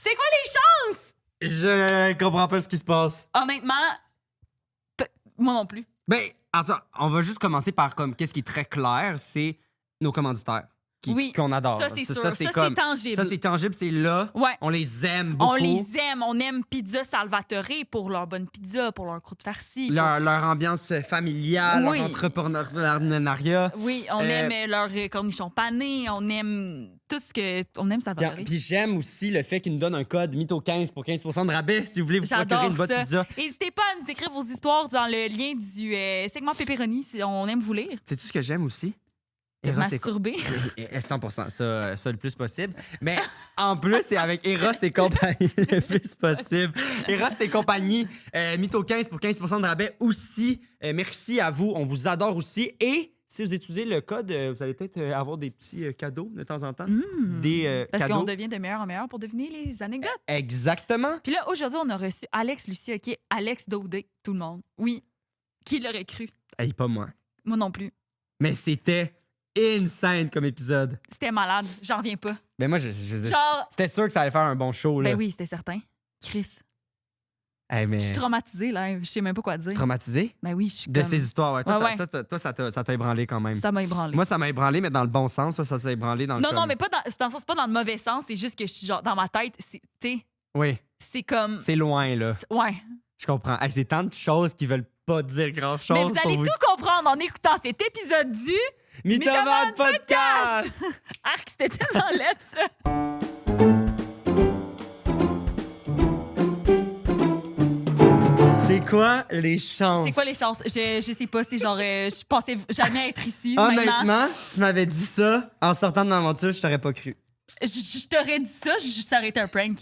C'est quoi les chances? Je comprends pas ce qui se passe. Honnêtement, moi non plus. Ben, attends, on va juste commencer par comme qu'est-ce qui est très clair, c'est nos commanditaires qu'on adore. Ça, c'est sûr. Ça, c'est comme, tangible. Ça, c'est tangible, c'est là. Ouais. On les aime beaucoup. On les aime. On aime Pizza Salvatore pour leur bonne pizza, pour leur croûte farcie. Leur ambiance familiale, Oui. leur entrepreneuriat. Oui, on aime leurs cornichons panés. On aime tout ce que... On aime Salvatore. Puis j'aime aussi le fait qu'ils nous donnent un code MYTHO15 pour 15% de rabais si vous voulez vous procurer J'adore une bonne ça. pizza. N'hésitez pas à nous écrire vos histoires dans le lien du segment Pepperoni si on aime vous lire. C'est tout ce que j'aime aussi. Masturber. 100%, ça le plus possible. Mais en plus, c'est avec Eros et compagnie le plus possible. Eros et compagnie, MYTHO15 pour 15% de rabais aussi. Merci à vous, on vous adore aussi. Et si vous utilisez le code, vous allez peut-être avoir des petits cadeaux de temps en temps. Des Parce cadeaux. qu'on devient de meilleur en meilleur pour deviner les anecdotes. Exactement. Puis là, aujourd'hui, on a reçu Alex Lucie, qui est Alex Daudé, tout le monde. Oui. Qui l'aurait cru? Hey, pas moi. Moi non plus. Mais c'était insane comme épisode. C'était malade. J'en reviens pas. Ben moi, Genre... c'était sûr que ça allait faire un bon show. Là. Ben oui, c'était certain. Chris. Hey, mais... Je suis traumatisée, là. Je sais même pas quoi dire. Traumatisé? Ben oui, je suis De comme... ces histoires, ouais. Toi, Ouais, ça t'a ébranlé quand même. Ça m'a ébranlé. Moi, ça m'a ébranlé, mais dans le bon sens. Ça s'est ébranlé dans le Non, mais pas dans le sens, pas dans le mauvais sens. C'est juste que je suis genre, dans ma tête, tu sais, Oui, c'est comme... c'est loin, là. Ouais. Je comprends. Hey, c'est tant de choses qui veulent pas dire grand-chose. Mais vous allez tout comprendre en écoutant cet épisode du... Mythomane Podcast! Arc, c'était tellement laid, ça. C'est quoi les chances? C'est quoi les chances? Je sais pas, c'est genre... je pensais jamais être ici. Maintenant, Honnêtement, tu m'avais dit ça en sortant de l'aventure, je t'aurais pas cru. je t'aurais dit ça, ça aurait été un prank.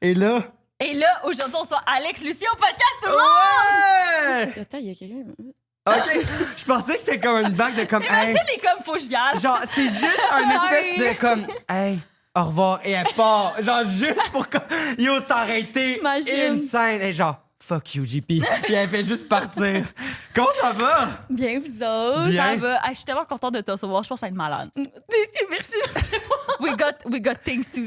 Et là... Et là, aujourd'hui, on sort Alex Lucie au podcast, tout le monde! Ouais! Attends, il y a quelqu'un. OK, je pensais que c'était comme une bague de comme... Imagine hey. les comme faut que j'y aille. Genre, c'est juste un espèce de comme... Hey, au revoir. Et elle part. Genre, juste pour que... Yo, ça aurait été T'imagines? insane. Et genre, fuck you, JP. Puis elle fait juste partir. Comment ça va? Bien, vous autres. Bien. Ça va. Ah, je suis tellement contente de te recevoir. Je pense que ça va être malade. Merci. We got things to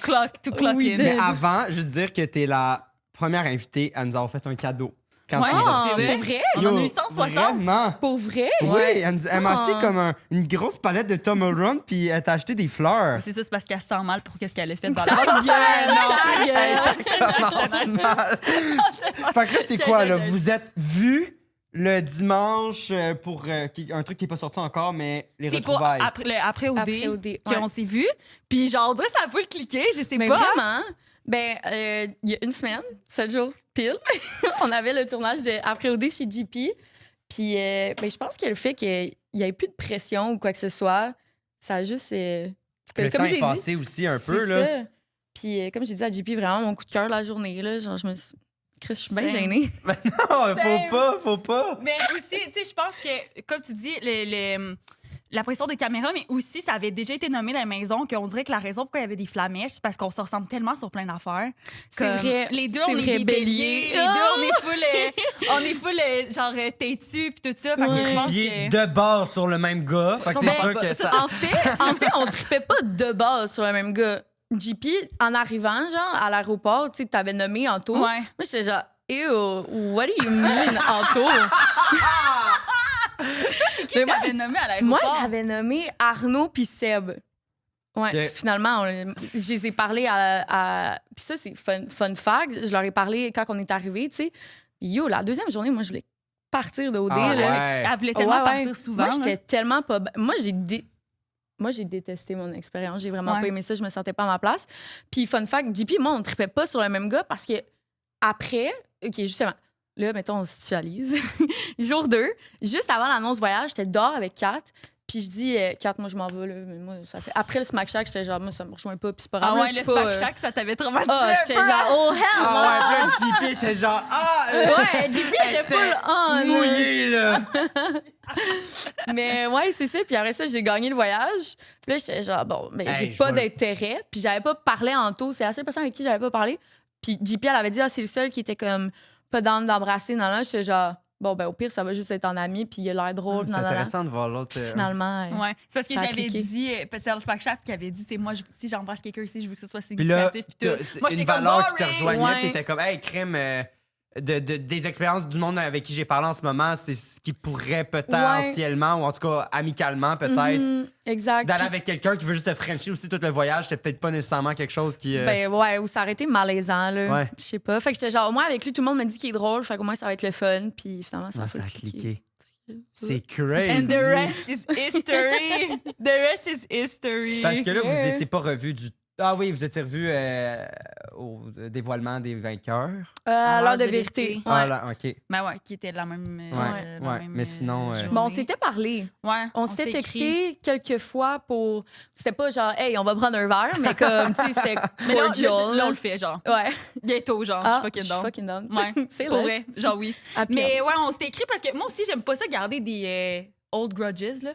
clock Oui, in. Mais avant, juste dire que t'es la première invitée à nous avoir fait un cadeau. Quand Ouais, tu nous as c'est reçus. vrai. Pour vrai? On en a eu 160. Vraiment? Pour vrai? Oui, elle m'a acheté Ah. comme une grosse palette de Tom Run, puis elle t'a acheté des fleurs. C'est ça, c'est parce qu'elle se sent mal pour qu'est-ce qu'elle a fait dans Ta la gueule! Ça commence mal. Fait que là, c'est quoi, là? Vous êtes vus le dimanche pour un truc qui n'est pas sorti encore, mais les C'est pour retrouvailles. après OD, Après OD, qu'on ouais. s'est vu. Puis genre, on dirait que ça a pu le cliquer, je sais Mais pas. vraiment, il y a une semaine, 7 jours pile, on avait le tournage de Après OD chez JP. Puis je pense que le fait qu'il n'y ait plus de pression ou quoi que ce soit, ça a juste... Le comme temps je l'ai est dit, passé aussi un peu, c'est là. ça. Puis comme j'ai dit à JP, vraiment, mon coup de cœur la journée, là, genre, je me suis... Chris, je suis bien Same. gênée. Non, faut pas. Mais aussi, tu sais, je pense que, comme tu dis, la pression des caméras, mais aussi, ça avait déjà été nommé dans la maison qu'on dirait que la raison pourquoi il y avait des flamèches, c'est parce qu'on se ressemble tellement sur plein d'affaires. C'est Comme, vrai. Les deux, C'est on est vrai, des bélier. béliers. Les deux, on est full, genre, têtus pis tout ça. Fait que je pense Puis que... de bord sur le même gars. Fait que Ben, c'est sûr que ça... En fait, on tripait pas de base sur le même gars. JP, en arrivant, genre, à l'aéroport, tu sais, t'avais nommé Anto. Ouais. Moi, j'étais genre, ew, what do you mean, Anto? Qui t'avait nommé à l'aéroport? Moi, j'avais nommé Arnaud puis Seb. Ouais, Ok. finalement, je les ai parlé à... Puis ça, c'est fun fact. Je leur ai parlé quand on est arrivé, tu sais. Yo, la deuxième journée, moi, je voulais partir de OD. Ah là. ouais. Elle voulait tellement Ouais, ouais. partir souvent. Moi, j'étais là. tellement pas... Moi, j'ai détesté mon expérience. J'ai vraiment Ouais. pas aimé ça. Je me sentais pas à ma place. Puis, fun fact, JP et moi, on tripait pas sur le même gars parce que après, OK, justement, là, mettons, on se situalise. Jour 2, juste avant l'annonce voyage, j'étais dehors avec Kat. Puis je dis, Kat, moi, je m'en vais. Là, mais moi, ça fait... Après le Smack Shack, j'étais genre, moi, ça me rejoint pas. Puis c'est pas grave. Ah là, ouais, c'est le pas, Smack Shack, ça t'avait traumatisé. Ah, un j'étais peu. genre, oh hell! Ah ouais, puis là, JP était genre... Ouais, JP était full on. là. mouillé, là. Mais ouais, c'est ça. Puis après ça, j'ai gagné le voyage. Puis là, j'étais genre, bon, mais Hey, j'ai je pas vois le- d'intérêt. Puis j'avais pas parlé en tout. C'est la seule personne avec qui j'avais pas parlé. Puis JP, elle avait dit, ah, c'est le seul qui était comme pas down d'embrasser. Non, là, j'étais genre, bon, ben au pire, ça va juste être en ami, puis il a l'air drôle. C'est intéressant de voir l'autre. Finalement, Ouais, c'est parce que ça a j'avais cliqué. dit, parce que c'est Smack Chat qui avait dit, c'est moi, si j'embrasse quelqu'un ici, je veux que ce soit Puis là, significatif. Puis tout. c'est Moi, une j'étais comme valeur qui te boring. rejoignait, Ouais. puis t'étais comme, hey, crème, des expériences du monde avec qui j'ai parlé en ce moment, c'est ce qui pourrait potentiellement, ou en tout cas amicalement peut-être, Mhm, exact. d'aller Puis, avec quelqu'un qui veut juste te frencher aussi tout le voyage, c'était peut-être pas nécessairement quelque chose qui. ben ouais, ou ça aurait été malaisant, là. Ouais. Je sais pas. Fait que j'étais genre, au moins avec lui, tout le monde me dit qu'il est drôle, fait qu'au moins ça va être le fun, puis finalement, ça ça a a cliqué. cliqué. C'est And crazy. the rest is history. The rest is history. Parce que là, vous Yeah. étiez pas revu du. Ah oui, vous étiez revu au dévoilement des vainqueurs. À l'heure de vérité. Ouais. Ah là, ok. Ben ouais, qui était la même. Ouais, mais sinon, journée. Bon, on s'était parlé. Ouais, On s'était écrit. texté quelques fois pour. C'était pas genre, hey, on va prendre un verre, mais comme, tu sais, c'est Mais là, cordial. là, on le fait, genre. Ouais. Bientôt, genre. Ah, je suis fucking down. down. Ouais, C'est pour vrai. vrai. Genre, oui. Happy Mais hour. ouais, on s'était écrit parce que moi aussi, j'aime pas ça garder des old grudges, là.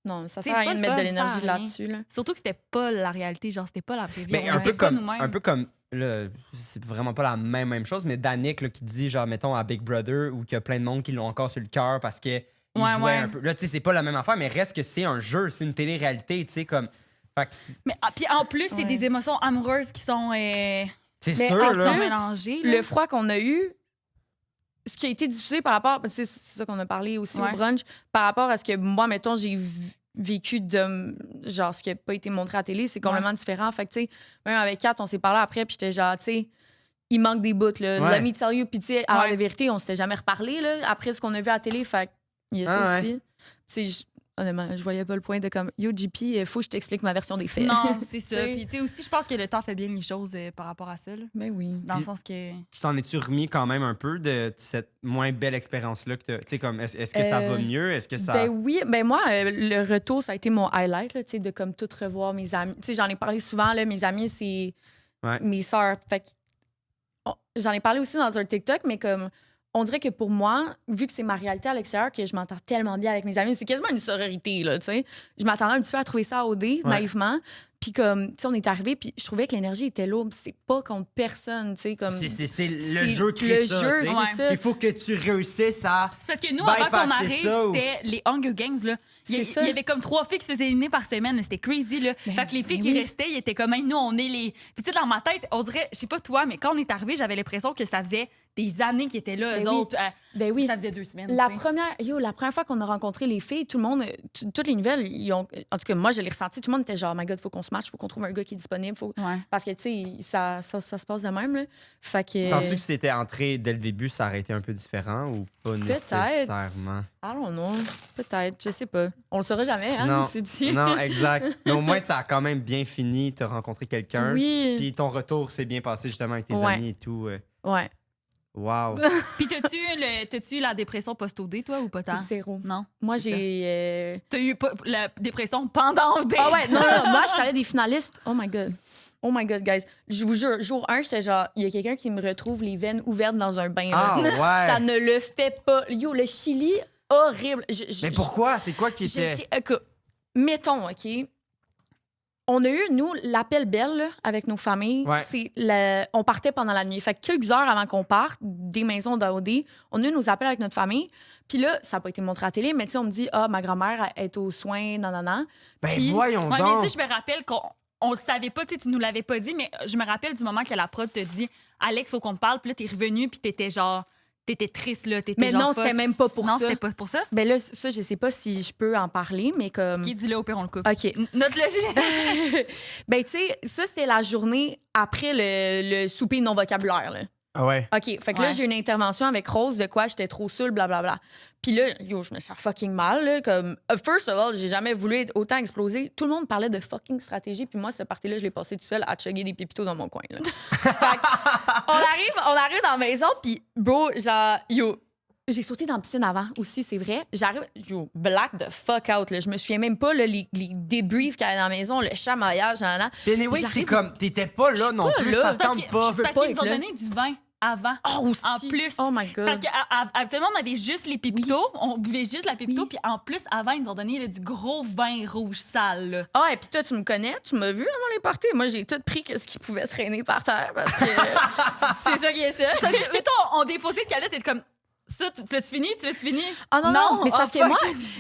Non, ça T'sais, sert à c'est rien de pas mettre de le fun, ça l'énergie sert à rien. là-dessus. Là. Surtout que c'était pas la réalité, genre, c'était pas la vraie vie. Mais On un était peu pas comme, nous-mêmes. un peu comme là, c'est vraiment pas la même chose, mais Danick qui dit genre mettons à Big Brother ou qu'il y a plein de monde qui l'ont encore sur le cœur parce que il Ouais, jouait ouais. un peu. Là, tu sais, c'est pas la même affaire, mais reste que c'est un jeu, c'est une télé-réalité, tu sais comme. Fait que Mais puis en plus, c'est Ouais. des émotions amoureuses qui sont c'est Mais sûr en là. plus, mélangées. là. Le froid qu'on a eu, ce qui a été diffusé par rapport. C'est ça qu'on a parlé aussi Ouais. au brunch, par rapport à ce que moi, mettons, j'ai vécu de. Genre, ce qui n'a pas été montré à la télé, c'est complètement différent. Fait que, tu sais, même avec Kat, on s'est parlé après, puis j'étais genre, tu sais, il manque des bouts, là. Ouais. Let me tell you, puis tu sais, à Ouais. la vérité, on s'était jamais reparlé, là, après ce qu'on a vu à la télé. Fait il y a ça Ah ouais. aussi. Tu sais, honnêtement, je voyais pas le point de comme, yo, JP, faut que je t'explique ma version des faits. Non, c'est ça. T'sais. Puis, tu sais, aussi, je pense que le temps fait bien les choses par rapport à ça, là. Ben oui. Dans le Puis- sens que. Tu t'en es-tu remis quand même un peu de cette moins belle expérience-là que tu sais comme est-ce que ça va mieux? Est-ce que ça. Ben oui, ben moi, le retour, ça a été mon highlight, là, tu sais, de comme tout revoir mes amis. Tu sais, j'en ai parlé souvent, là, mes amis, c'est Ouais. mes sœurs. Fait que, j'en ai parlé aussi dans un TikTok, mais comme, on dirait que pour moi, vu que c'est ma réalité à l'extérieur, que je m'entends tellement bien avec mes amis, c'est quasiment une sororité, là, tu sais. Je m'attendais un petit peu à trouver ça OD, naïvement. Puis comme, tu sais, on est arrivé, puis je trouvais que l'énergie était lourde. C'est pas contre personne, tu sais, comme... C'est le c'est jeu qui crée le ça, jeu, tu sais. c'est Ouais. ça. Il faut que tu réussisses à. C'est parce que nous, avant qu'on bypasser arrive, ça ou- c'était les Hunger Games, là. C'est ça. Il y avait comme 3 filles qui se faisaient éliminer par semaine, là. C'était crazy, là. Ben, fait que les filles ben qui oui. restaient, ils étaient comme, hey, nous, on est les. Puis, tu sais, dans ma tête, on dirait, je sais pas toi, mais quand on est arrivé, j'avais l'impression que ça faisait des années qu'ils étaient là, Ben eux oui. autres. Ben oui. Ça faisait 2 semaines. La tu sais. première fois qu'on a rencontré les filles, tout le monde, toutes les nouvelles, ils ont, en tout cas, moi, je l'ai ressenti. Tout le monde était genre, my God, faut qu'on se matche, faut qu'on trouve un gars qui est disponible. Ouais. Parce que, tu sais, ça se passe de même, là. Fait que. Penses-tu que si c'était entré dès le début, ça aurait été un peu différent ou pas nécessairement? I don't know. Peut-être, je sais pas. On le saura jamais, hein, Non. c'est dit. Non, exact. Mais au moins, ça a quand même bien fini. Tu as rencontré quelqu'un. Oui. Puis ton retour s'est bien passé justement avec tes Ouais. amis et tout. Ouais, Wow. Puis, t'as-tu eu la dépression post-OD, toi, ou pas tant? zéro. Non. Moi, c'est ça. j'ai. T'as eu pas la dépression pendant OD? Ah ouais, non, moi, je suis allée des finalistes. Oh my God. Oh my God, guys. Je vous jure, jour 1, j'étais genre, il y a quelqu'un qui me retrouve les veines ouvertes dans un bain. là. Ah ouais. Ça ne le fait pas. Yo, le Chili, horrible. Mais pourquoi? C'est quoi qui Je était. sais, écoute, mettons, OK, on a eu, nous, l'appel belle là, avec nos familles. Ouais. On partait pendant la nuit. Fait que quelques heures avant qu'on parte des maisons d'AOD, on a eu nos appels avec notre famille. Puis là, ça n'a pas été montré à la télé, mais tu sais, on me dit, ah, ma grand-mère est aux soins, non. Ben Puis- voyons Ouais, donc. mais si je me rappelle qu'on le savait pas, tu sais, tu nous l'avais pas dit, mais je me rappelle du moment que la prod te dit Alex, faut qu'on te parle, puis là, t'es revenu, puis t'étais genre, t'étais triste, là, t'étais Mais genre. non, fuck. c'est même pas pour Non, ça. c'était pas pour ça. Ben là, ça, je sais pas si je peux en parler, mais comme. Qui dit là, au pire, on le coupe. OK. Notre logique. Ben, tu sais, ça, c'était la journée après le souper non vocabulaire, là. Ah ouais. OK. Fait que là, Ouais. j'ai eu une intervention avec Rose de quoi j'étais trop saoule, blablabla. Puis là, yo, je me sens fucking mal, là. Comme, first of all, j'ai jamais voulu être autant explosé. Tout le monde parlait de fucking stratégie, puis moi, ce party-là, je l'ai passé tout seul à chugger des pépitos dans mon coin, là. Fait que, on arrive dans la maison, puis bro, genre, yo, j'ai sauté dans la piscine avant aussi, c'est vrai. J'arrive, yo, black the fuck out, là. Je me souviens même pas, là, les débriefs qu'il y avait dans la maison, le chamaillage, nan. Puis anyway, c'est J'arrive- comme. T'étais pas là non pas plus, là, ça te Parce tente que- pas. veux parce pas qu'ils nous ont être là. donné du vin avant. Oh, aussi. En plus. Oh my God. Parce qu'habituellement, on avait juste les pépitos, on buvait juste la pépito, puis en plus, avant, ils nous ont donné là, du gros vin rouge sale. Là. Ah, et puis toi, tu me connais, tu m'as vu avant les parties. Moi, j'ai tout pris ce qui pouvait traîner par terre parce que c'est ça qui est ça. Parce que, mettons, on déposait le canette et comme Ça, tu l'as-tu fini? Tu l'as-tu fini? Ah non, mais c'est parce que fuck. moi,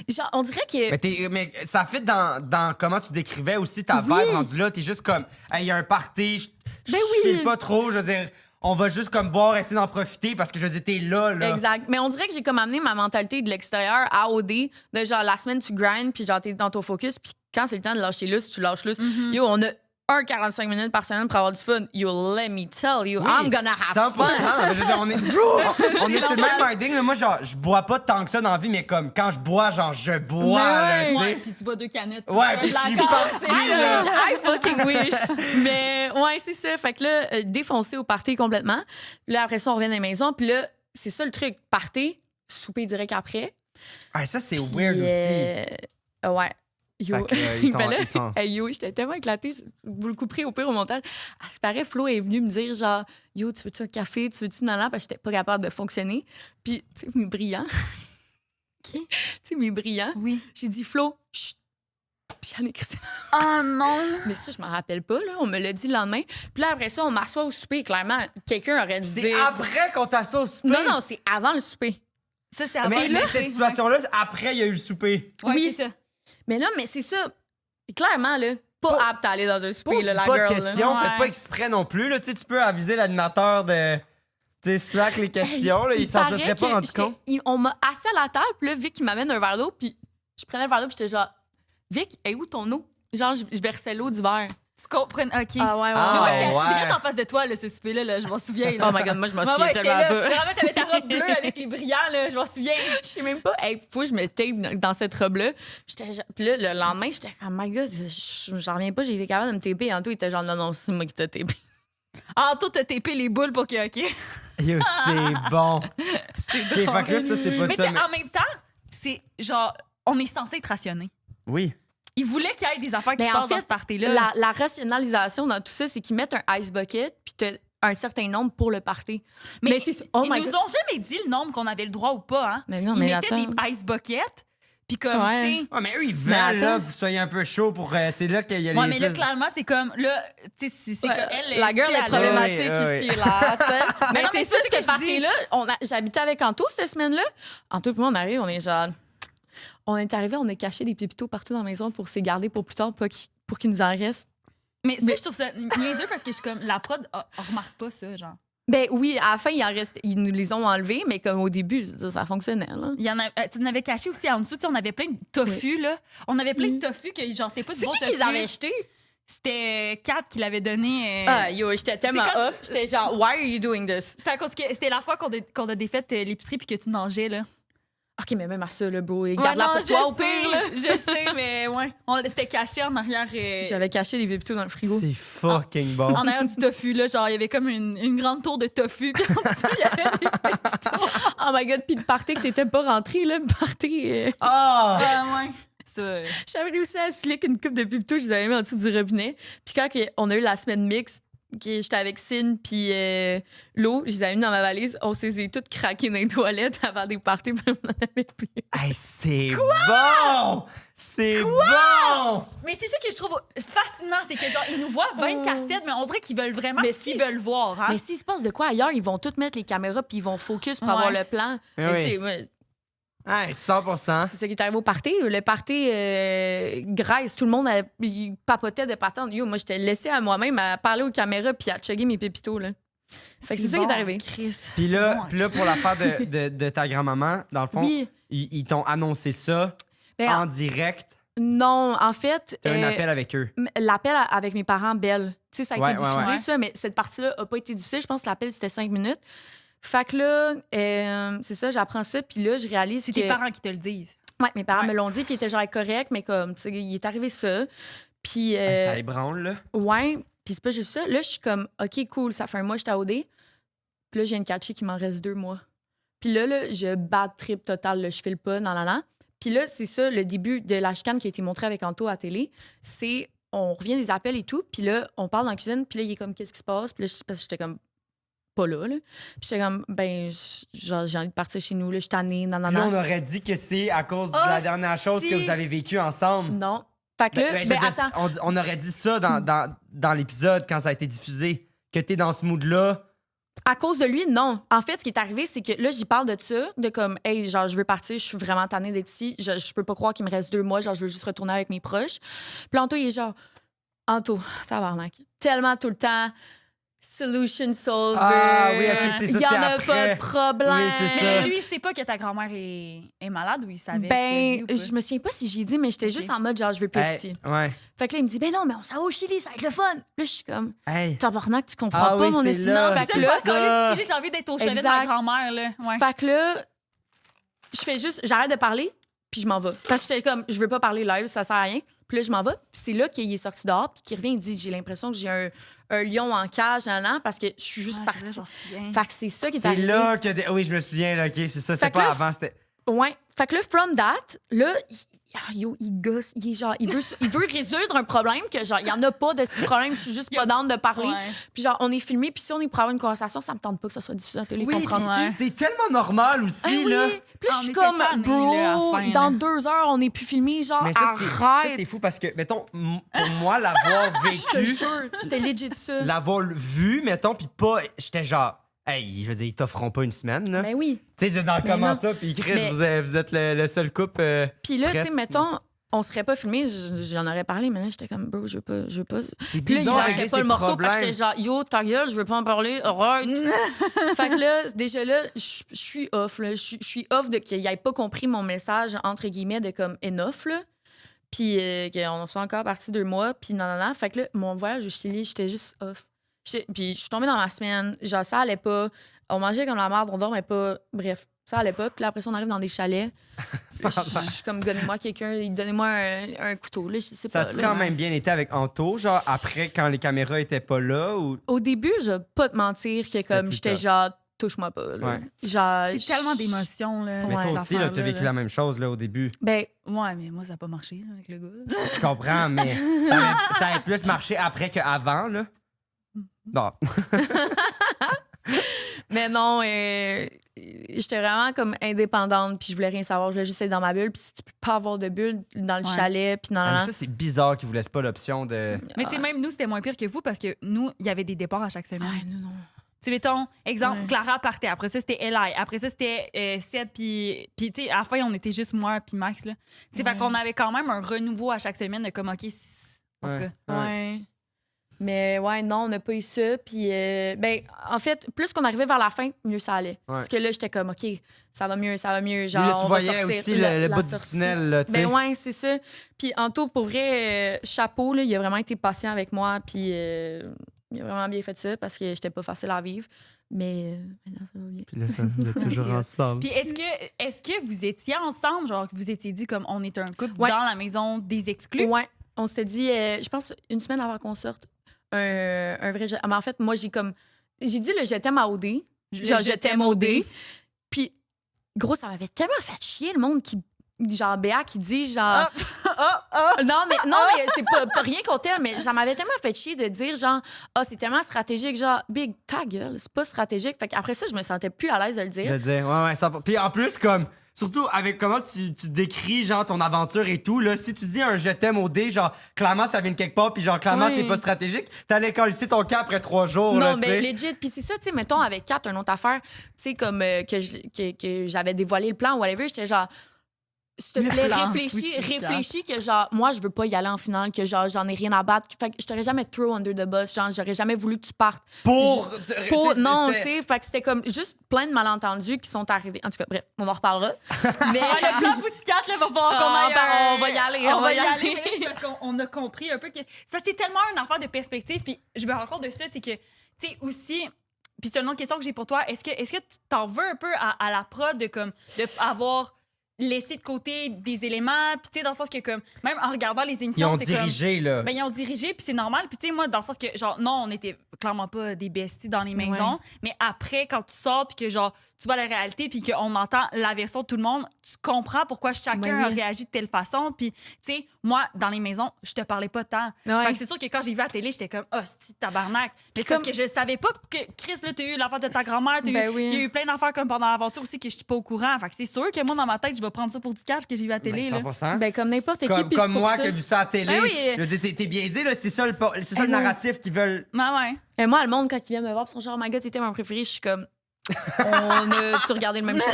genre, on dirait que... Mais ça fit dans comment tu décrivais aussi ta Oui. vibe rendue là. T'es juste comme, il y a un party, je Ben sais oui. pas trop, je veux dire, on va juste comme boire, essayer d'en profiter parce que je veux dire, t'es là. Exact. Mais on dirait que j'ai comme amené ma mentalité de l'extérieur à OD, de genre la semaine tu grindes, puis genre t'es dans ton focus, puis quand c'est le temps de lâcher lousse, tu lâches lousse. Yo, on a 45 minutes par semaine pour avoir du fun. You let me tell you, Oui, I'm gonna have 100%. fun. Je veux dire, on est sur le même minding. Là. Moi, genre, je bois pas tant que ça dans la vie, mais comme quand je bois, genre, je bois, là, tu sais. Ouais, puis tu bois 2 canettes. Ouais, puis je suis parti, là. I fucking wish. Mais ouais, c'est ça. Fait que là, défoncé au party complètement. Puis là, après ça, on revient à la maison. Puis là, c'est ça le truc. Party, souper direct après. Ah, ça, c'est Puis, weird aussi. Ouais. Yo. Fait que, ils t'ont- Ben là, ils t'ont- hey, yo, j'étais tellement éclatée. Vous le couperez au pire au montage. À ce paraît, Flo est venu me dire genre, yo, tu veux-tu un café? Tu veux-tu nanan? Parce que j'étais pas capable de fonctionner. Puis, tu sais, mes brillants. Tu sais, mes brillants. Oui. J'ai dit, Flo, chut. Puis Anne et Christine. Oh non! Mais ça, je m'en rappelle pas, là. On me l'a dit le lendemain. Puis là, après ça, on m'assoit au souper. Clairement, quelqu'un aurait dû C'est dire. après qu'on t'associe au souper. Non, non, c'est avant le souper. Ça, c'est Mais après. là, cette situation-là, après, il y a eu le souper. Ouais, Oui. c'est ça. Mais là, mais c'est ça. Clairement, là, pas apte à aller dans un souper, Pose là, la pas de girl. là. questions, là. faites pas Ouais. exprès non plus. Là. Tu sais, tu peux aviser l'animateur de. Tu sais, Slack les questions, là, il s'en paraît serait pas que rendu j'étais- compte. on m'a assis à la table, puis là, Vic, il m'amène un verre d'eau, puis je prenais le verre d'eau, puis j'étais genre, Vic, où ton eau? Genre, je versais l'eau du verre. Tu comprends? OK. Ah ouais, ouais. Ah, Moi, ouais. j'étais ouais. direct en face de toi, là, ce souper-là, là, je m'en souviens. Là. Oh my god, moi, je m'en Ouais, souviens ouais, j'étais tellement là. pas. Vraiment, t'avais ta robe bleue avec les brillants, là, je m'en souviens. Je sais même pas. Hey, faut que je me tape dans cette robe-là. Puis là, le lendemain, j'étais comme, oh my god, j'en reviens pas, j'ai été capable de me taper. Anto, il était genre, non, non, c'est moi qui t'ai tapé. Ah, toi, t'as tapé les boules pour que, OK. Yo, c'est bon. C'est Ok, fait que là, ça, c'est pas Mais tu ça. sais, Mais... en même temps, c'est genre, on est censé être rationné. Oui. Ils voulaient qu'il y ait des affaires qui Mais se en passent dans fait, ce party-là. la rationalisation dans tout ça, c'est qu'ils mettent un ice bucket, puis t'as un certain nombre pour le party. Mais c'est oh ils my nous god. ont jamais dit le nombre qu'on avait le droit ou pas, hein. Mais non, Ils mais mettaient attends. des ice buckets, puis comme, Ouais. tu sais... Ouais, mais eux, ils Mais veulent là, attends. que vous soyez un peu chaud pour. C'est là qu'il y a les. Ouais, mais là, plus- clairement, c'est comme, là, tu sais, c'est Ouais, comme elle. la girl si est elle a- problématique Oui, oui, ici, là, tu sais. Mais non, mais c'est ça, c'est ce que ce je party-là. J'habitais avec Anto cette semaine-là. Anto, puis moi, on arrive, on est genre. On est arrivé, on a caché des pépitos partout dans la maison pour se garder pour plus tard, pour qu'il nous en reste. Mais ça, Mais- je trouve ça niaiseux parce que je suis comme, la prod, on remarque pas ça, genre. Ben oui, à la fin, il en reste, ils nous les ont enlevés, mais comme au début, je veux dire, ça fonctionnait, là. Il y en a, tu en avais caché aussi en dessous, tu sais, on avait plein de tofu, là. On avait plein de tofu que, genre, c'était pas du C'est bon qui tofu. qu'ils avaient jeté? C'était Kat qui l'avait donné. Ah, yo, j'étais tellement c'est comme- off. J'étais genre, why are you doing this? C'était à cause que c'était la fois qu'on a défait l'épicerie puis que tu nageais, là. OK, mais même à ça, là, bro, Ouais, garde-la non, pour je toi au sais, pire, là. Je sais, mais ouais. On s'était caché en arrière. J'avais caché les pépitos dans le frigo. C'est fucking bon. En arrière du tofu, là. Genre, il y avait comme une grande tour de tofu. Puis en dessous, il y avait des pépitos. Oh my god, puis le party que t'étais pas rentré, là, le party. Ah! Ah, ouais. Ça. J'avais réussi à slick une coupe de pépitos, je les avais mis en dessous du robinet. Puis quand on a eu la semaine mix, j'étais avec Cine puis Lo, je les avais mis dans ma valise, on s'est toutes craquées dans les toilettes avant des parties, puis on n'en avait plus. Hey, c'est bon! C'est bon! Mais c'est ça que je trouve fascinant, c'est que genre, ils nous voient 24/7, mais on dirait qu'ils veulent vraiment Mais ce qu'ils si- veulent voir, hein. Mais s'il se passe de quoi ailleurs, ils vont tous mettre les caméras puis ils vont focus pour Ouais. avoir le plan. Oui, Mais oui. c'est ouais, Hey, 100%. c'est ça qui est arrivé au party. Le party Grèce, tout le monde il papotait de patente. Yo, moi, j'étais laissée à moi-même à parler aux caméras puis à chugger mes pépitos, là. Fait que c'est ça qui est bon, arrivé. Chris. Puis C'est là, bon, puis là, pour l'affaire de ta grand-maman, dans le fond, Oui. ils t'ont annoncé ça Ben, en direct. Non, en fait, T'as un appel avec eux. l'appel avec mes parents, Belle. Tu sais, ça a Ouais, été ouais, diffusé, ouais. ça, mais cette partie-là a pas été diffusée. Je pense que l'appel, c'était 5 minutes. Fait que là, c'est ça, j'apprends ça, puis là, je réalise C'est que... tes parents qui te le disent. Ouais, mes parents Ouais. me l'ont dit, puis ils étaient genre correct, mais comme, tu sais, il est arrivé ça. Puis, Hey, ça ébranle, là. ouais, puis c'est pas juste ça. Là, je suis comme, OK, cool, ça fait un mois que j'étais à OD. Puis là, j'ai une catchée qui m'en reste 2 mois. Puis là, je bad trip total, là, je file pas, nan. Puis là, c'est ça, le début de la chicane qui a été montrée avec Anto à la télé, c'est, on revient des appels et tout, puis là, on parle dans la cuisine, puis là, il est comme, qu'est-ce qui se passe? Puis là, parce que j'étais comme, pas là. Puis j'étais comme, ben, genre, j'ai envie de partir chez nous, là, je suis tannée, Puis là, on nanana. aurait dit que c'est à cause de Oh, la dernière chose que si. vous avez vécue ensemble. Non. Fait que là, Ben, je ben, veux dire, attends. on aurait dit ça dans l'épisode quand ça a été diffusé. Que t'es dans ce mood-là À cause de lui, non. En fait, ce qui est arrivé, c'est que là, j'y parle de ça, de comme, hey, genre, je veux partir, je suis vraiment tannée d'être ici, je peux pas croire qu'il me reste 2 mois, genre, je veux juste retourner avec mes proches. Puis Anto, il est genre, Anto, tabarnak. Tellement tout le temps, solution solver. Ah oui, ok, c'est ça, il y en c'est a après. pas de problème. Oui, c'est ça. Mais lui, il sait pas que ta grand-mère est malade ou il savait? Ben, tu l'as dit ou je me souviens pas si j'ai dit, mais j'étais Ok. juste en mode, genre, je veux plus être ici. Ouais. Fait que là, il me dit, ben non, mais on s'en va au Chili, ça va être le fun. Là, je suis comme, Hey. tabarnak, tu comprends Ah pas oui, mon c'est estime. là, Fait pas? que C'est ça, là, je vais coller du Chili, j'ai envie d'être au chalet de ma Exact. grand-mère, là. Ouais. Fait que là, je fais juste, j'arrête de parler, puis je m'en vais. Parce que j'étais comme, je veux pas parler live, ça sert à rien. Puis là, je m'en vais. Puis c'est là qu'il est sorti dehors, puis qu'il revient, il dit, j'ai l'impression que j'ai un lion en cage, parce que je suis juste Ah, c'est vrai, partie. j'en souviens. Fait que c'est ça qui est C'est arrivé. là que. Oui, je me souviens, là, ok, c'est ça. C'était Fait que pas là, avant, c'était. Ouais. Fait que là, from that, là, il gosse. Il est genre, il veut résoudre un problème que, genre, il y en a pas de ce problème, je suis juste pas down de parler. Ouais. Puis genre, on est filmé, puis si on est pour avoir une conversation, ça me tente pas que ça soit diffusé à la télé, Oui, comprends-tu? Ouais. c'est tellement normal aussi, Ah oui. là. Puis là, On je suis était comme, tannés, bro, là, à la fin, dans là. 2 heures, on n'est plus filmé, genre, Mais ça, c'est arrête. fou parce que, mettons, pour moi, l'avoir Je te vécu, jure, c'était legit ça. l'avoir vu, mettons, puis pas. J'étais genre. Hey, je veux dire, ils t'offront pas une semaine, là. Ben oui. Tu sais, dans Mais comment non. ça, puis Chris, Mais- vous êtes le seul couple. Puis là, tu sais, presque. mettons, on serait pas filmé, j'en aurais parlé, mais là, j'étais comme, bro, je veux pas. C'est Puis là, il bizarre, lâchait régler pas ses le morceau, fait que problèmes. j'étais genre, yo, ta gueule, je veux pas en parler, arrête. Fait que là, déjà là, je suis off, là. Je suis off de qu'il ait pas compris mon message, entre guillemets, de comme enough, là. Puis qu'on soit encore parti 2 mois, puis non. Fait que là, mon voyage au Chili, j'étais juste off. Puis je suis tombée dans ma semaine, genre, ça allait pas. On mangeait comme la merde, on dormait pas. Bref, ça allait pas. Puis là, après ça, on arrive dans des chalets. Je suis comme, donnez-moi quelqu'un, donnez-moi un couteau, là, je sais Ça pas. a-tu là. quand même bien été avec Anto, genre après, quand les caméras étaient pas là, ou. Au début, je vais pas te mentir que comme plus j'étais tough. genre touche-moi pas là. Ouais. Genre C'est tellement d'émotions, là. Mais Ouais. toi ces aussi, là, t'as affaires-là, vécu là. la même chose, là, au début. ben Ouais, mais moi, ça n'a pas marché là, avec le gars. Je comprends, mais ça avait plus marché après qu'avant, là. Bon. mais non j'étais vraiment comme indépendante puis je voulais rien savoir, je voulais juste être dans ma bulle puis si tu peux pas avoir de bulle dans le Ouais. chalet puis non. Ah, mais ça, c'est bizarre qu'ils vous laissent pas l'option de. Mais tu sais, même nous, c'était moins pire que vous parce que nous, il y avait des départs à chaque semaine. Ouais, non. Tu sais, mettons, exemple, Ouais. Clara partait. Après ça, c'était Eli. Après ça, c'était Seth. Puis tu sais, à la fin, on était juste moi puis Max. Là. Tu sais, Ouais. fait qu'on avait quand même un renouveau à chaque semaine de comme, OK, en tout cas. Ouais. Mais ouais, non, on n'a pas eu ça. Puis, ben, en fait, plus qu'on arrivait vers la fin, mieux ça allait. Parce que là, j'étais comme, OK, ça va mieux. Genre, Lui, là, tu on voyais va sortir. aussi le bout du sortie. tunnel, là, tu sais. Ben ouais, c'est ça. Puis Anto, pour vrai, chapeau, là, il a vraiment été patient avec moi. Puis il a vraiment bien fait ça parce que j'étais pas facile à vivre. Mais maintenant, ça va bien. Puis là, ça, vous êtes toujours Merci. ensemble. Puis est-ce que vous étiez ensemble, genre que vous étiez dit comme on est un couple Ouais. dans la maison des exclus? Ouais, on s'était dit, je pense, une semaine avant qu'on sorte, un vrai... Mais en fait, moi, j'ai dit le je t'aime à OD. Genre, je t'aime OD. Puis, gros, ça m'avait tellement fait chier, le monde qui... Genre, Béa qui dit, genre... Non, mais c'est pas rien contre elle, mais ça m'avait tellement fait chier de dire, genre, c'est tellement stratégique. Genre, Big, ta gueule, c'est pas stratégique. Fait qu'après ça, je me sentais plus à l'aise de le dire. De dire, ouais, ça. Puis en plus, comme, surtout avec comment tu décris, genre, ton aventure et tout, là, si tu dis un je t'aime au dé, genre, clairement, ça vient de quelque part, puis genre, clairement, Oui. c'est pas stratégique, t'allais coller ton camp après 3 jours, là, Non, tu mais sais. legit. Puis c'est ça, tu sais, mettons, avec Kat, une autre affaire, tu sais, comme que j'avais dévoilé le plan ou whatever, j'étais genre, s'il te Le plaît, plan, réfléchis que genre, moi, je veux pas y aller en finale, que genre, j'en ai rien à battre. Fait que je t'aurais jamais throw under the bus, genre, j'aurais jamais voulu que tu partes. Non, tu sais, fait que c'était comme juste plein de malentendus qui sont arrivés. En tout cas, bref, on en reparlera. Mais Le plan Pussycat, là, va falloir qu'on Ah, aille. ben, on va y aller, on va y aller. mais parce qu'on a compris un peu que. C'est parce que c'est tellement une affaire de perspective, puis je me rends compte de ça, c'est que, tu sais, aussi. Puis c'est une autre question que j'ai pour toi. Est-ce que tu t'en veux un peu à la prod de avoir laissé de côté des éléments, puis tu sais, dans le sens que, comme, même en regardant les Ils émissions, ont c'est dirigé, là. comme. Ben, ils ont dirigé, puis c'est normal. Puis tu sais, moi, dans le sens que, genre, non, on était clairement pas des besties dans les maisons, Ouais. mais après, quand tu sors, puis que, genre, tu vois la réalité, puis qu'on entend la version de tout le monde, tu comprends pourquoi chacun Ben oui. a réagi de telle façon. Puis, tu sais, moi, dans les maisons, je te parlais pas tant. Ouais. Fait que c'est sûr que quand j'ai vu à la télé, j'étais comme, oh, c'est tabarnak. Puis Mais c'est parce que je savais pas que Chris, là, t'as eu l'affaire de ta grand-mère, il y a eu plein d'affaires comme pendant l'aventure aussi que je suis pas au courant. Fait que c'est sûr que moi, dans ma tête, je vais prendre ça pour du cash que j'ai vu à la télé. Ben, là. 100%. Ben, comme n'importe qui. Comme, puis comme c'est pour moi ça. qui ai vu ça à la télé. Ben oui. Je veux dire, t'es biaisé, là. C'est ça le narratif qu'ils veulent. Ouais. Et moi, le monde, quand ils viennent me voir, ils sont genre, oh my god, t'étais mon préféré, je suis comme, on a-tu regardé le même show?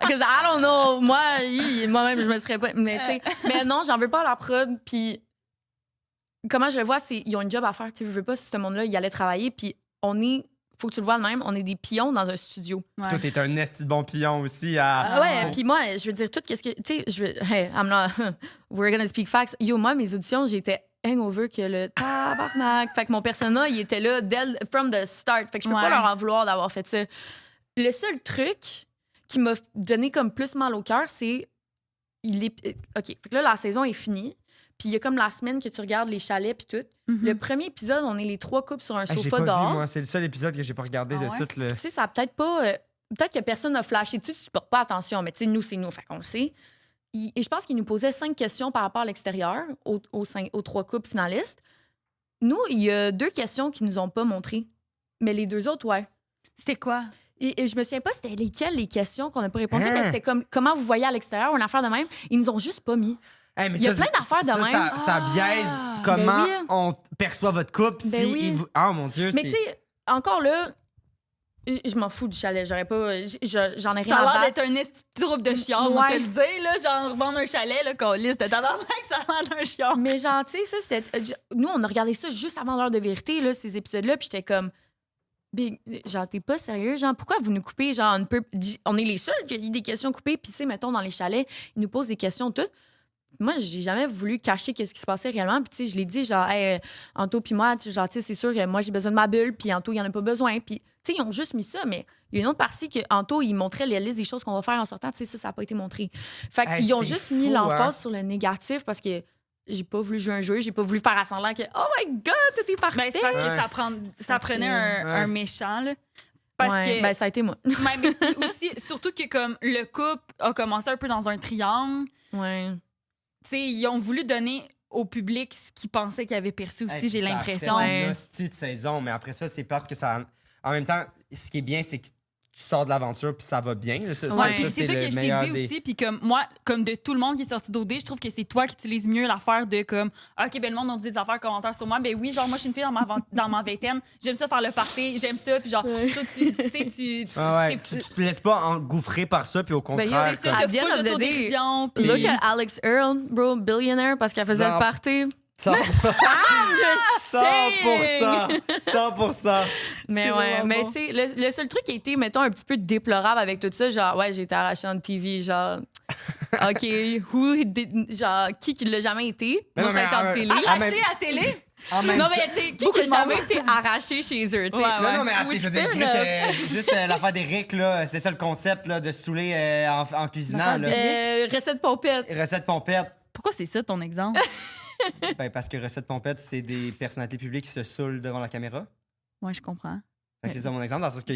Because I don't know. Moi-même, je me serais pas. Mais, tu sais, mais non, j'en veux pas à la prod. Puis, comment je le vois, c'est ils ont une job à faire. Tu sais, je veux pas si ce monde-là, il allait travailler. Puis, faut que tu le vois de même, on est des pions dans un studio. Ouais. Toi, t'es un esti de bon pion aussi. Ouais, puis moi, je veux dire, tout qu'est-ce que. Tu sais, hey, I'm not. We're gonna speak facts. Yo, moi, mes auditions, j'étais hangover que le tabarnak. Fait que mon persona, il était là from the start. Fait que je peux pas leur en vouloir d'avoir fait ça. Le seul truc qui m'a donné comme plus mal au cœur, c'est. OK. Fait que là, la saison est finie. Puis il y a comme la semaine que tu regardes les chalets puis tout. Le premier épisode, on est les 3 couples sur un J'ai sofa pas dehors. vu, moi. C'est le seul épisode que j'ai pas regardé de tout le. Tu sais, ça a peut-être pas. Peut-être que personne n'a flashé dessus, tu portes pas attention, mais tu sais, nous, c'est nous. Fait qu'on le sait. Et je pense qu'il nous posait 5 questions par rapport à l'extérieur, aux 3 couples finalistes. Nous, il y a 2 questions qu'ils nous ont pas montrées. Mais les 2 autres, ouais. C'était quoi? Et je me souviens pas c'était lesquelles les questions qu'on n'a pas répondu, mais c'était comme comment vous voyez à l'extérieur, une affaire de même. Ils nous ont juste pas mis. Hey, mais il y a plein d'affaires de même. Ça biaise comment ben oui. on perçoit votre couple. Ben si oui. Oh mon Dieu. Mais tu sais, encore là, je m'en fous du chalet. J'aurais pas. J'en ai rien Ça a à l'air battre. d'être un esti de troupe de chiens, on va te le dire, là. Genre, revendre un chalet, là, qu'on liste de tabarnak, ça a l'air d'un chien. Mais genre, tu sais, ça, c'était. Nous, on a regardé ça juste avant l'heure de vérité, là, ces épisodes-là, puis j'étais comme. Genre, t'es pas sérieux? Genre, pourquoi vous nous coupez? Genre, on est les seuls qui ont des questions coupées, puis, tu sais, mettons, dans les chalets, ils nous posent des questions toutes. Moi, j'ai jamais voulu cacher qu'est-ce qui se passait réellement. Puis, tu sais, je l'ai dit, genre, hey, Anto puis moi, genre, tu sais, c'est sûr que moi, j'ai besoin de ma bulle, puis Anto, il en a pas besoin. Puis, tu sais, ils ont juste mis ça, mais il y a une autre partie que Anto, il montrait la liste des choses qu'on va faire en sortant. Tu sais, ça n'a pas été montré. Fait qu'ils ont juste mis l'emphase sur le négatif parce que j'ai pas voulu jouer un jeu, j'ai pas voulu faire semblant que, oh my God, tout est parfait. Ben, c'est parce que ça prenait un méchant, là. Parce que. Ben, ça a été moi. Mais aussi, surtout que, comme, le couple a commencé un peu dans un triangle. Ouais. Tu sais, ils ont voulu donner au public ce qu'ils pensaient qu'ils avaient perçu aussi, j'ai l'impression. C'est une hostie de saison, mais après ça, c'est parce que ça. En même temps, ce qui est bien, c'est que tu sors de l'aventure puis ça va bien. Ouais, c'est ça que je t'ai dit aussi. Puis comme moi, comme de tout le monde qui est sorti d'OD, je trouve que c'est toi qui utilises mieux l'affaire de comme, OK, ben le monde a dit des affaires, commentaires sur moi. Ben oui, genre, moi, je suis une fille dans ma vingtaine. J'aime ça faire le party, j'aime ça. Puis genre, toi, tu te laisses pas engouffrer par ça, puis au contraire. C'est ça, t'as full d'autodérision. Puis look at Alex Earl, bro, billionaire, parce qu'elle faisait le party. 100%. 100%. Mais ouais, mais tu sais, le seul truc qui a été, mettons, un petit peu déplorable avec tout ça, genre, ouais, j'ai été arrachée en TV, genre, OK, genre, qui l'a jamais été? Moi, ça a été en télé. Arraché à télé? Non, mais tu sais, qui a jamais été arraché chez eux, tu sais? Non, mais je veux dire, c'est juste l'affaire d'Éric, là, c'est ça le concept, là, de saouler en cuisinant, là. Recette pompette. Recette pompette. Pourquoi c'est ça ton exemple? Ben, parce que Recette Pompette, c'est des personnalités publiques qui se saoulent devant la caméra. Ouais, je comprends. C'est ça mon exemple, dans le sens que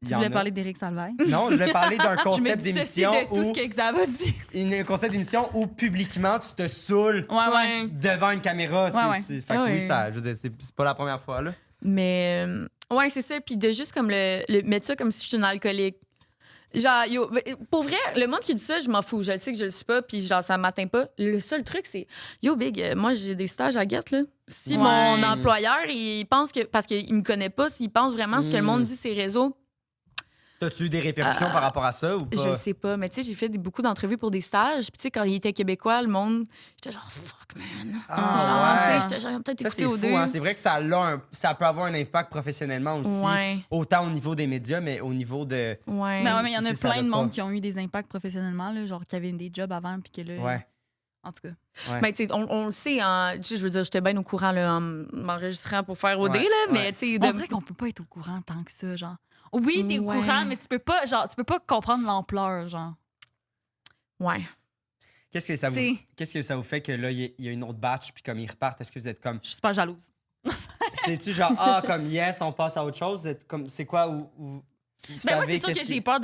tu voulais parler d'Éric Salvaille? Non, je voulais parler d'un concept d'émission de tout ce que Xav a dit. Un concept d'émission où publiquement tu te saoules devant une caméra. Fait que oui, ça, je veux dire, c'est pas la première fois, là. Mais, ouais, c'est ça. Puis de juste comme le mettre ça comme si je suis une alcoolique. Genre, yo, pour vrai, le monde qui dit ça, je m'en fous. Je le sais que je le suis pas, puis genre, ça m'atteint pas. Le seul truc, c'est, yo, Big, moi, j'ai des stages à Get, là. Si mon employeur, il pense que, parce qu'il me connaît pas, s'il pense vraiment ce que le monde dit, ses réseaux. T'as-tu eu des répercussions par rapport à ça ou pas? Je le sais pas, mais tu sais, j'ai fait beaucoup d'entrevues pour des stages. Puis tu sais, quand il était québécois, le monde, j'étais genre, fuck, man. Genre, tu sais, j'étais genre, peut-être écouté au deux. Hein? C'est vrai que ça peut avoir un impact professionnellement aussi. Autant au niveau des médias, mais au niveau de. Ouais. Ben ouais, mais il y en a plein de monde qui ont eu des impacts professionnellement, là, genre qui avaient des jobs avant, puis que là. Ouais. En tout cas. Ouais. Ben, tu sais, on le sait, je veux dire, j'étais bien au courant là, en m'enregistrant pour faire OD, là, mais tu sais. On dirait qu'on peut pas être au courant tant que ça, genre. Oui, t'es au courant, mais tu peux pas comprendre l'ampleur, genre. Ouais. Qu'est-ce que ça vous fait que là, il y a une autre batch, puis comme ils repartent, est-ce que vous êtes comme. Je suis super jalouse. C'est-tu genre, comme yes, on passe à autre chose? C'est quoi ou ben moi, c'est sûr que j'ai peur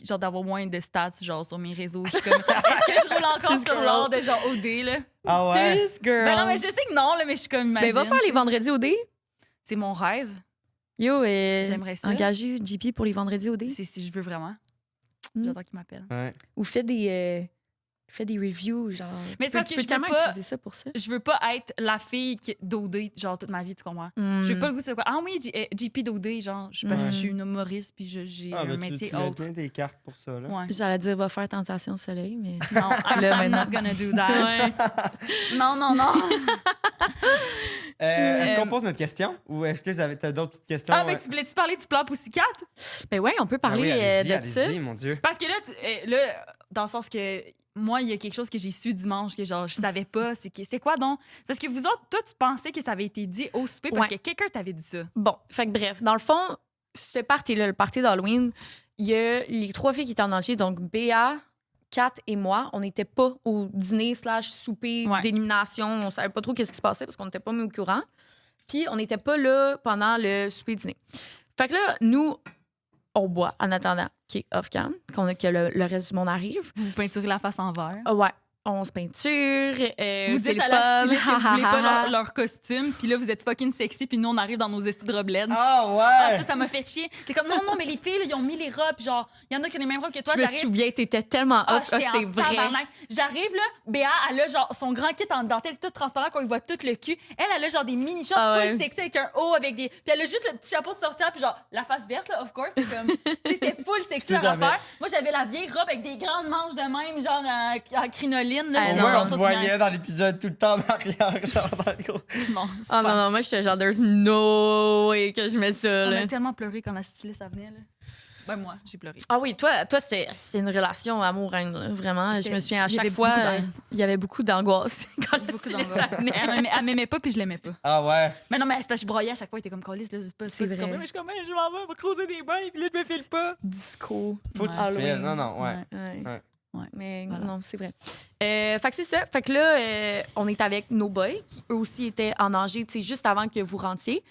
genre d'avoir moins de stats genre sur mes réseaux. Je suis comme, est-ce que je roule encore sur l'or de genre OD, là? Ah ouais? This girl. Ben non, mais je sais que non, là, mais je suis comme, imagine. Ben va faire les vendredis OD. C'est mon rêve. Yo, J'aimerais ça. engagez JP pour les vendredis OD. C'est si je veux vraiment. Mm. J'attends qu'il m'appelle. Ouais. Ou fais des reviews, genre. Mais tu c'est parce peux que je veux tellement pas- utiliser ça pour ça. Je veux pas être la fille d'OD, genre, toute ma vie, tu comprends? Je veux pas le goût de quoi. Ah oui, JP d'OD, genre, parce que je suis une humoriste puis j'ai un métier tu as autre. bien des cartes pour ça, là. Ouais. J'allais dire, va faire Tentation au soleil, mais. Non, I'm, Là, I'm maintenant. not gonna do that. Non, non, non. Est-ce qu'on pose notre question? Ou est-ce que t'as d'autres petites questions? Ah, mais tu voulais-tu parler du plan Pussycat? Ben ouais, on peut Ah parler oui, allez-y, de ça. allez-y, mon Dieu. Parce que là, dans le sens que moi, il y a quelque chose que j'ai su dimanche que genre je savais pas. C'est quoi donc? Parce que vous autres, toi, tu pensais que ça avait été dit au souper parce Ouais. que quelqu'un t'avait dit ça. Bon, fait que bref, dans le fond, ce party-là, le party d'Halloween, il y a les 3 filles qui étaient en danger, donc Béa, Kat et moi. On n'était pas au dîner / souper Ouais. d'élimination. On savait pas trop qu'est-ce qui se passait parce qu'on n'était pas mis au courant. Puis on n'était pas là pendant le souper-dîner. Fait que là, nous, on boit en attendant qu'il est off-cam, que le reste du monde arrive. Vous peinturez la face en vert. Ah ouais, on se peinture, Vous c'est êtes le à la fun. styliste que vous voulez pas leur costume, puis là, vous êtes fucking sexy, puis nous, on arrive dans nos estis de robelettes. Ah Ah, ouais! ça m'a fait chier. C'est comme, non, mais les filles, là, ils ont mis les robes, puis genre, il y en a qui ont les mêmes robes que toi, Je me j'arrive. souviens, t'étais tellement Ah, off. Ah, j'étais c'est en vrai. tabarnak. J'arrive, là, Béa, elle a genre son grand kit en dentelle tout transparent qu'on lui voit tout le cul. Elle a genre des mini shorts Ah full ouais. sexy avec un haut, avec des. Puis elle a juste le petit chapeau de sorcière, puis genre la face verte, là, of course. C'est comme. Tu sais, c'était full sexy Tout à à fait. faire. Moi, j'avais la vieille robe avec des grandes manches de même, genre en crinoline. Là, Ah, j'étais non. Au moins, genre, on se ça, voyait dans l'épisode tout le temps en arrière, genre dans le gros. c'est- Non, c'est Ah pas- non, non, moi, j'étais genre, there's no way que je mets ça, On là. a tellement pleuré quand la styliste elle venait, là. Ben, moi, j'ai pleuré. Ah oui, toi c'était une relation amour-haine, là, vraiment. Je me souviens, à il y chaque avait fois, beaucoup d'haine. il y avait beaucoup d'angoisse quand le Beaucoup styliste d'angoisse. venait. Elle m'aimait pas, puis je l'aimais pas. Ah ouais. Mais non, mais c'est parce que je broyais à chaque fois, elle était comme Callis, là. C'est vrai. Mais je suis comme, hey, je m'en vais, on va creuser des bains, puis là, je me file pas. Disco. Faut que tu te Halloween. files. Non, non, ouais. Ouais. Ouais. Ouais. Mais Voilà. non, c'est vrai. Fait que c'est ça. Fait que là, on est avec nos boys, qui eux aussi étaient en danger, tu sais, juste avant que vous rentiez.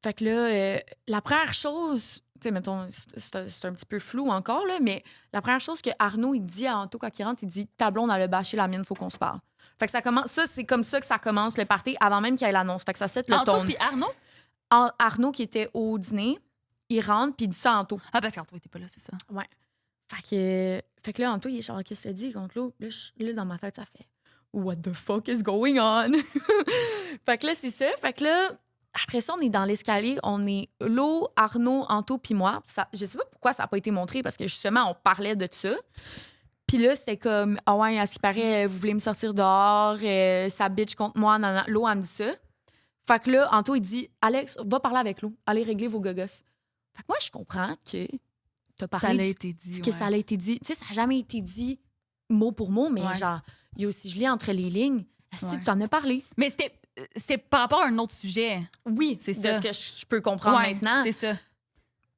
Fait que là, la première chose, tu sais, mettons, c'est un petit peu flou encore, là, mais la première chose que Arnaud, il dit à Anto quand il rentre, il dit « Ta blonde, elle a bâché la mienne, faut qu'on se parle. » Fait que ça commence, ça, c'est comme ça que ça commence le party, avant même qu'il y ait l'annonce. Fait que ça set le Anto ton. puis Arnaud? Arnaud, qui était au dîner, il rentre, puis il dit ça à Anto. Ah, parce qu'Anto était pas là, c'est ça. Fait que là, Anto, il est genre, qu'est-ce que ça dit contre l'autre? Là, dans ma tête, ça fait, what the fuck is going on? Fait que là, c'est ça. Fait que là, après ça, on est dans l'escalier. On est Lo, Arnaud, Anto, puis moi. Ça, je sais pas pourquoi ça n'a pas été montré, parce que justement, on parlait de ça. Puis là, c'était comme, ah ouais, à ce qui paraît, vous voulez me sortir dehors, ça bitch contre moi. Nanana. Lo, elle me dit ça. Fait que là, Anto, il dit, Alex, va parler avec Lo. Allez régler vos gogos. Fait que moi, je comprends que t'as parlé Ça du- l'a été dit. que ça a été dit. Tu sais, ça n'a jamais été dit mot pour mot, mais Ouais. genre, il y a aussi, je lis entre les lignes. Est-ce que Ouais. tu en as parlé? Mais c'est par rapport à un autre sujet. Oui, c'est de ça. ce que je peux comprendre Ouais, maintenant. C'est ça.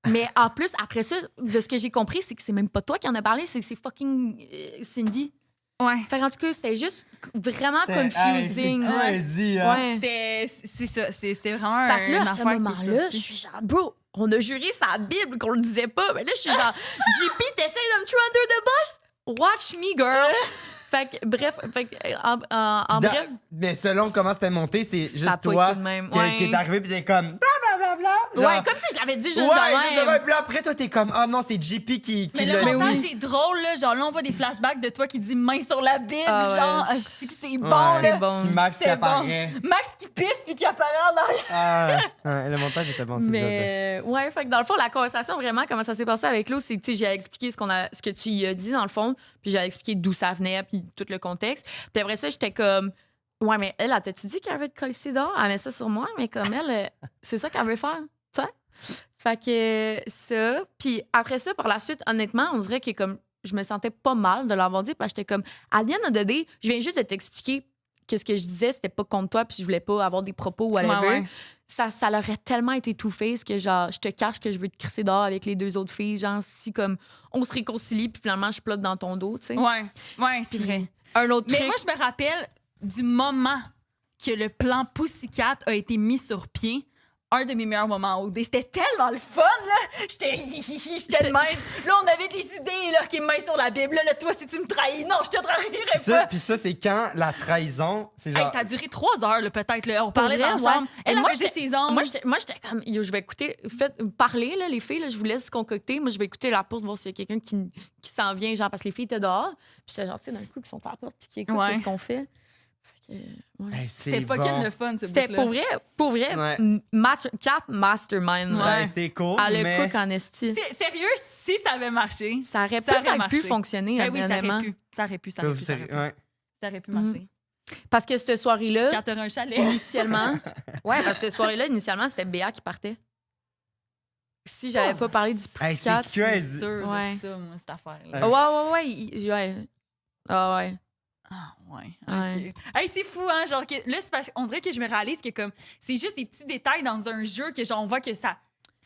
Mais en plus, après ça, de ce que j'ai compris, c'est que c'est même pas toi qui en as parlé, c'est que c'est fucking Cindy. Ouais. Fait qu'en tout cas, c'était juste vraiment Hey, confusing. c'est crazy, hein? Ouais. C'est ça. C'est vraiment Fait que là, une à ce affaire qui est moment-là, je sortie. suis genre, bro, on a juré sa Bible qu'on le disait pas. Mais là, je suis genre, JP, t'essayes de me tuer under the bus? Watch me, girl. Fait que, bref, en Puis dans- bref, Mais selon comment c'était monté, c'est ça a juste pas toi été de même. qui est arrivé puis t'es comme blablabla. Ouais, comme si je l'avais dit juste ouais, de juste de même. même. Puis là, après, toi, t'es comme ah non, c'est JP qui Mais l'a le dit. montage est drôle, là. Genre, là, on voit des flashbacks de toi qui dit main sur la Bible. Ah ouais, genre, je- c'est bon, Ouais. là. C'est bon. Puis Max qui C'est bon. apparaît. Max qui pisse puis qui apparaît en arrière. Ah, ouais, le montage était bon, c'est ça. Mais ouais, fait que dans le fond, la conversation, vraiment, comment ça s'est passé avec Lo, c'est que tu sais, j'ai expliqué ce que tu y as dit, dans le fond, puis j'ai expliqué d'où ça venait, puis tout le contexte. Puis après ça, j'étais comme, ouais, mais elle, t'as-tu dit qu'elle veut te coller dehors? Elle met ça sur moi, mais comme elle, c'est ça qu'elle veut faire, tu sais? Fait que ça. Puis après ça, par la suite, honnêtement, on dirait que comme je me sentais pas mal de l'avoir dit, parce que j'étais comme, à the end of the day, je viens juste de t'expliquer que ce que je disais, c'était pas contre toi, puis je voulais pas avoir des propos whatever. Ouais, ouais. Ça leur aurait tellement été tout-face que genre, je te cache que je veux te crisser dehors avec les 2 autres filles, genre, si comme on se réconcilie, puis finalement, je plotte dans ton dos, tu sais. Ouais, c'est Puis, vrai. Un autre Mais truc. moi, je me rappelle du moment que le plan Pussycat a été mis sur pied. un de mes meilleurs moments au dé. C'était tellement le fun, là. J'étais de même. Là, on avait des idées, là, qui me mettent sur la Bible. Là, toi, si tu me trahis, non, je te trahirais pas. Puis ça, c'est quand la trahison, c'est genre... Hey, ça a duré 3 heures, là, peut-être. Là. On parlait vrai, dans la chambre. ouais. Elle Moi, a fait ses ongles. Moi, j'étais comme, yo, je vais écouter, parler, là, les filles, là, je vous laisse concocter. Moi, je vais écouter la porte, voir s'il y a quelqu'un qui s'en vient, genre, parce que les filles étaient dehors. Puis j'étais genre, tu sais, d'un coup, qui sont à la porte, puis qui écoutent Ouais. ce qu'on fait. Fait que, ouais. Hey, C'était c'est fucking bon. le fun, ce C'était bout-là. pour vrai, Ouais. Cat Mastermind. Ça a Ouais. été cool, Elle mais... a cook en esti. Sérieux, si ça avait marché. Ça aurait Ça aurait peut-être marché. pu fonctionner, Ben oui, ça honnêtement. aurait pu. Ça aurait pu. Ça aurait pu marcher. Parce que cette soirée-là, Quand t'auras un chalet. initialement... Ouais, parce que cette soirée-là, initialement, c'était Béa qui partait. Si j'avais pas parlé du Hey, Pussycat... c'est crazy. sûr de Ouais. ça, moi, cette affaire-là. Ouais. Ah ouais. Ah, ouais. Ouais. OK. Hey, c'est fou, hein? Genre, là, c'est parce qu'on dirait que je me réalise que, comme, c'est juste des petits détails dans un jeu que, genre, on voit que ça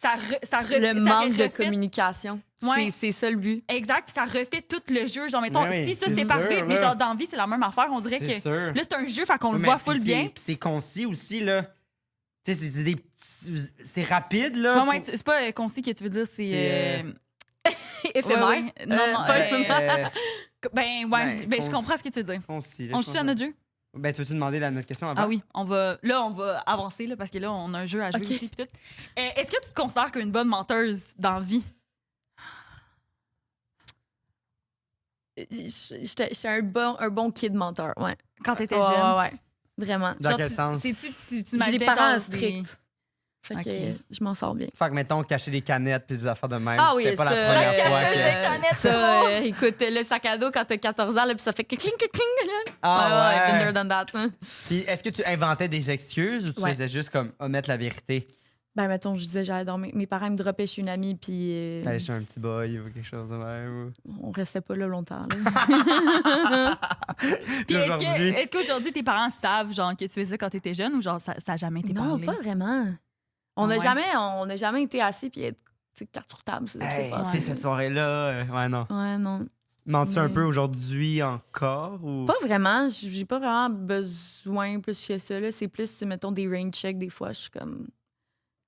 Le manque de communication. Ouais. C'est ça le but. Exact, puis ça refait tout le jeu. Genre, mettons, Oui, si ça c'est c'était sûr, parfait, mais là. genre, dans la vie, c'est la même affaire. On dirait C'est que sûr. là, c'est un jeu, fait qu'on le Mais voit puis full bien. Puis c'est concis aussi, là. Tu sais, c'est des petits... C'est rapide, là. Ouais, c'est pas concis que tu veux dire, c'est. C'est, Éphémère. Ouais, ouais. Non, non, pas éphémère. Ben, ouais, Ben, je comprends ce que tu veux dire. Concis, là, On je joue pense à notre jeu? Ben, tu veux-tu demander notre question avant? Ah oui, on va avancer là, parce que là, on a un jeu à jouer Ok. aussi. Puis tout. Est-ce que tu te considères comme une bonne menteuse dans la vie? J'étais un bon kid menteur, ouais. Quand t'étais Ouais, jeune? ouais. Vraiment. Dans quel tu, sens? sais-tu, tu J'ai des imaginais parents genre stricts. Fait que Ok. je m'en sors bien. Fait que, mettons, cacher des canettes puis des affaires de même, Ah oui, c'était pas ça, la première la fois cacheuse que... des canettes, ça, trop. écoute, le sac à dos quand t'as 14 ans, là, puis ça fait cling, cling, cling. Ah ouais, ouais. been there, done that. Hein. Puis est-ce que tu inventais des excuses ou tu Ouais. faisais juste comme omettre la vérité? Ben, mettons, je disais, j'allais dormir. Mes parents me droppaient chez une amie, puis T'allais chez un petit boy ou quelque chose de même? on restait pas là longtemps. Là. Puis Aujourd'hui? est-ce qu'aujourd'hui, tes parents savent genre, que tu faisais ça quand t'étais jeune ou genre ça a jamais été Non, parlé? pas vraiment. On n'a ouais. jamais été assis puis être carte sur table. C'est Hey, pas tu sais, cette soirée-là, ouais, non. Ouais, non. Mens-tu un Mais- peu aujourd'hui encore ou... Pas vraiment. J'ai pas vraiment besoin plus que ça. Là. C'est plus, mettons, des rain checks des fois. Je suis comme.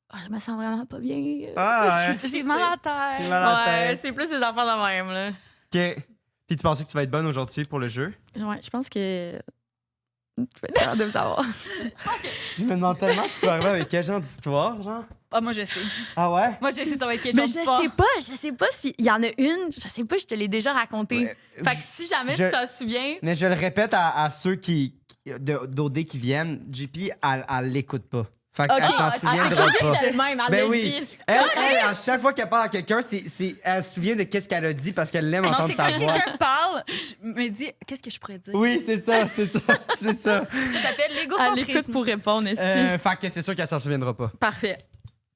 Ah, je me sens vraiment pas bien. Ah, ouais. J'ai mal à la tête. J'ai mal à la Ouais, tête. c'est plus des affaires de même. Là. OK. Puis tu pensais que tu vas être bonne aujourd'hui pour le jeu? Ouais, je pense que. Tu vas être capable de me savoir. Je me demande tellement, tu peux arriver avec quel genre d'histoire, genre? Ah, moi, je sais. Ah ouais? Moi, je sais, ça va être quelque Mais chose je de sais pas s'il y en a une. Je sais pas, je te l'ai déjà racontée. Ouais. Fait que si jamais Je- tu t'en souviens. Mais je le répète à ceux d'OD qui viennent, JP, elle l'écoute pas. Fait Ok, qu'elle s'en elle s'est souviendra produite pas. elle-même, elle Ben l'a oui. dit. Elle, à chaque fois qu'elle parle à quelqu'un, elle se souvient de qu'est-ce qu'elle a dit parce qu'elle l'aime Non, entendre c'est sa quand voix. quelqu'un parle, je me dis, qu'est-ce que je pourrais dire? Oui, c'est ça, c'est ça, c'est ça. Ça s'appelle Elle l'égocentrisme. écoute pour répondre, esti. Fait que c'est sûr qu'elle s'en souviendra pas. Parfait.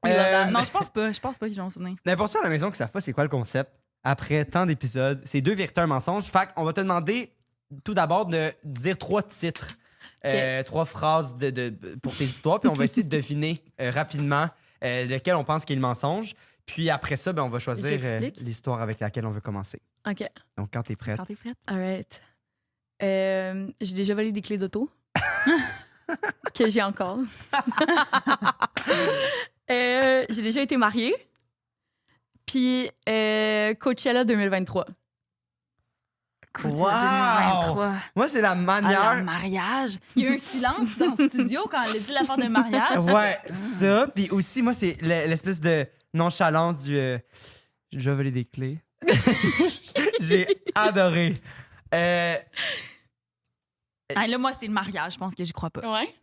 Non, je pense pas. Je pense pas qu'ils vont se souvenir. Mais pour ça, à la maison qui savent pas c'est quoi le concept, après tant d'épisodes, c'est 2 vérités, un mensonge. Fait qu'on va te demander tout d'abord de dire 3 titres, 3 phrases pour tes histoires, puis on va essayer de deviner rapidement lequel on pense qu'il est le mensonge. Puis après ça, ben, on va choisir J'explique. l'histoire avec laquelle on veut commencer. OK. Donc quand t'es prête. Quand t'es prête. All right. J'ai déjà volé des clés d'auto. que j'ai encore. J'ai déjà été mariée. Puis Coachella 2023. Wow! 2023. Moi, c'est la Ah, manière. le mariage. Il y a eu un silence dans le studio quand elle a dit l'affaire de mariage. Ouais, ça. Puis aussi, moi, c'est l'espèce de nonchalance du. J'ai déjà volé des clés. J'ai adoré. Ah, là, moi, c'est le mariage. Je pense que j'y crois pas. Ouais.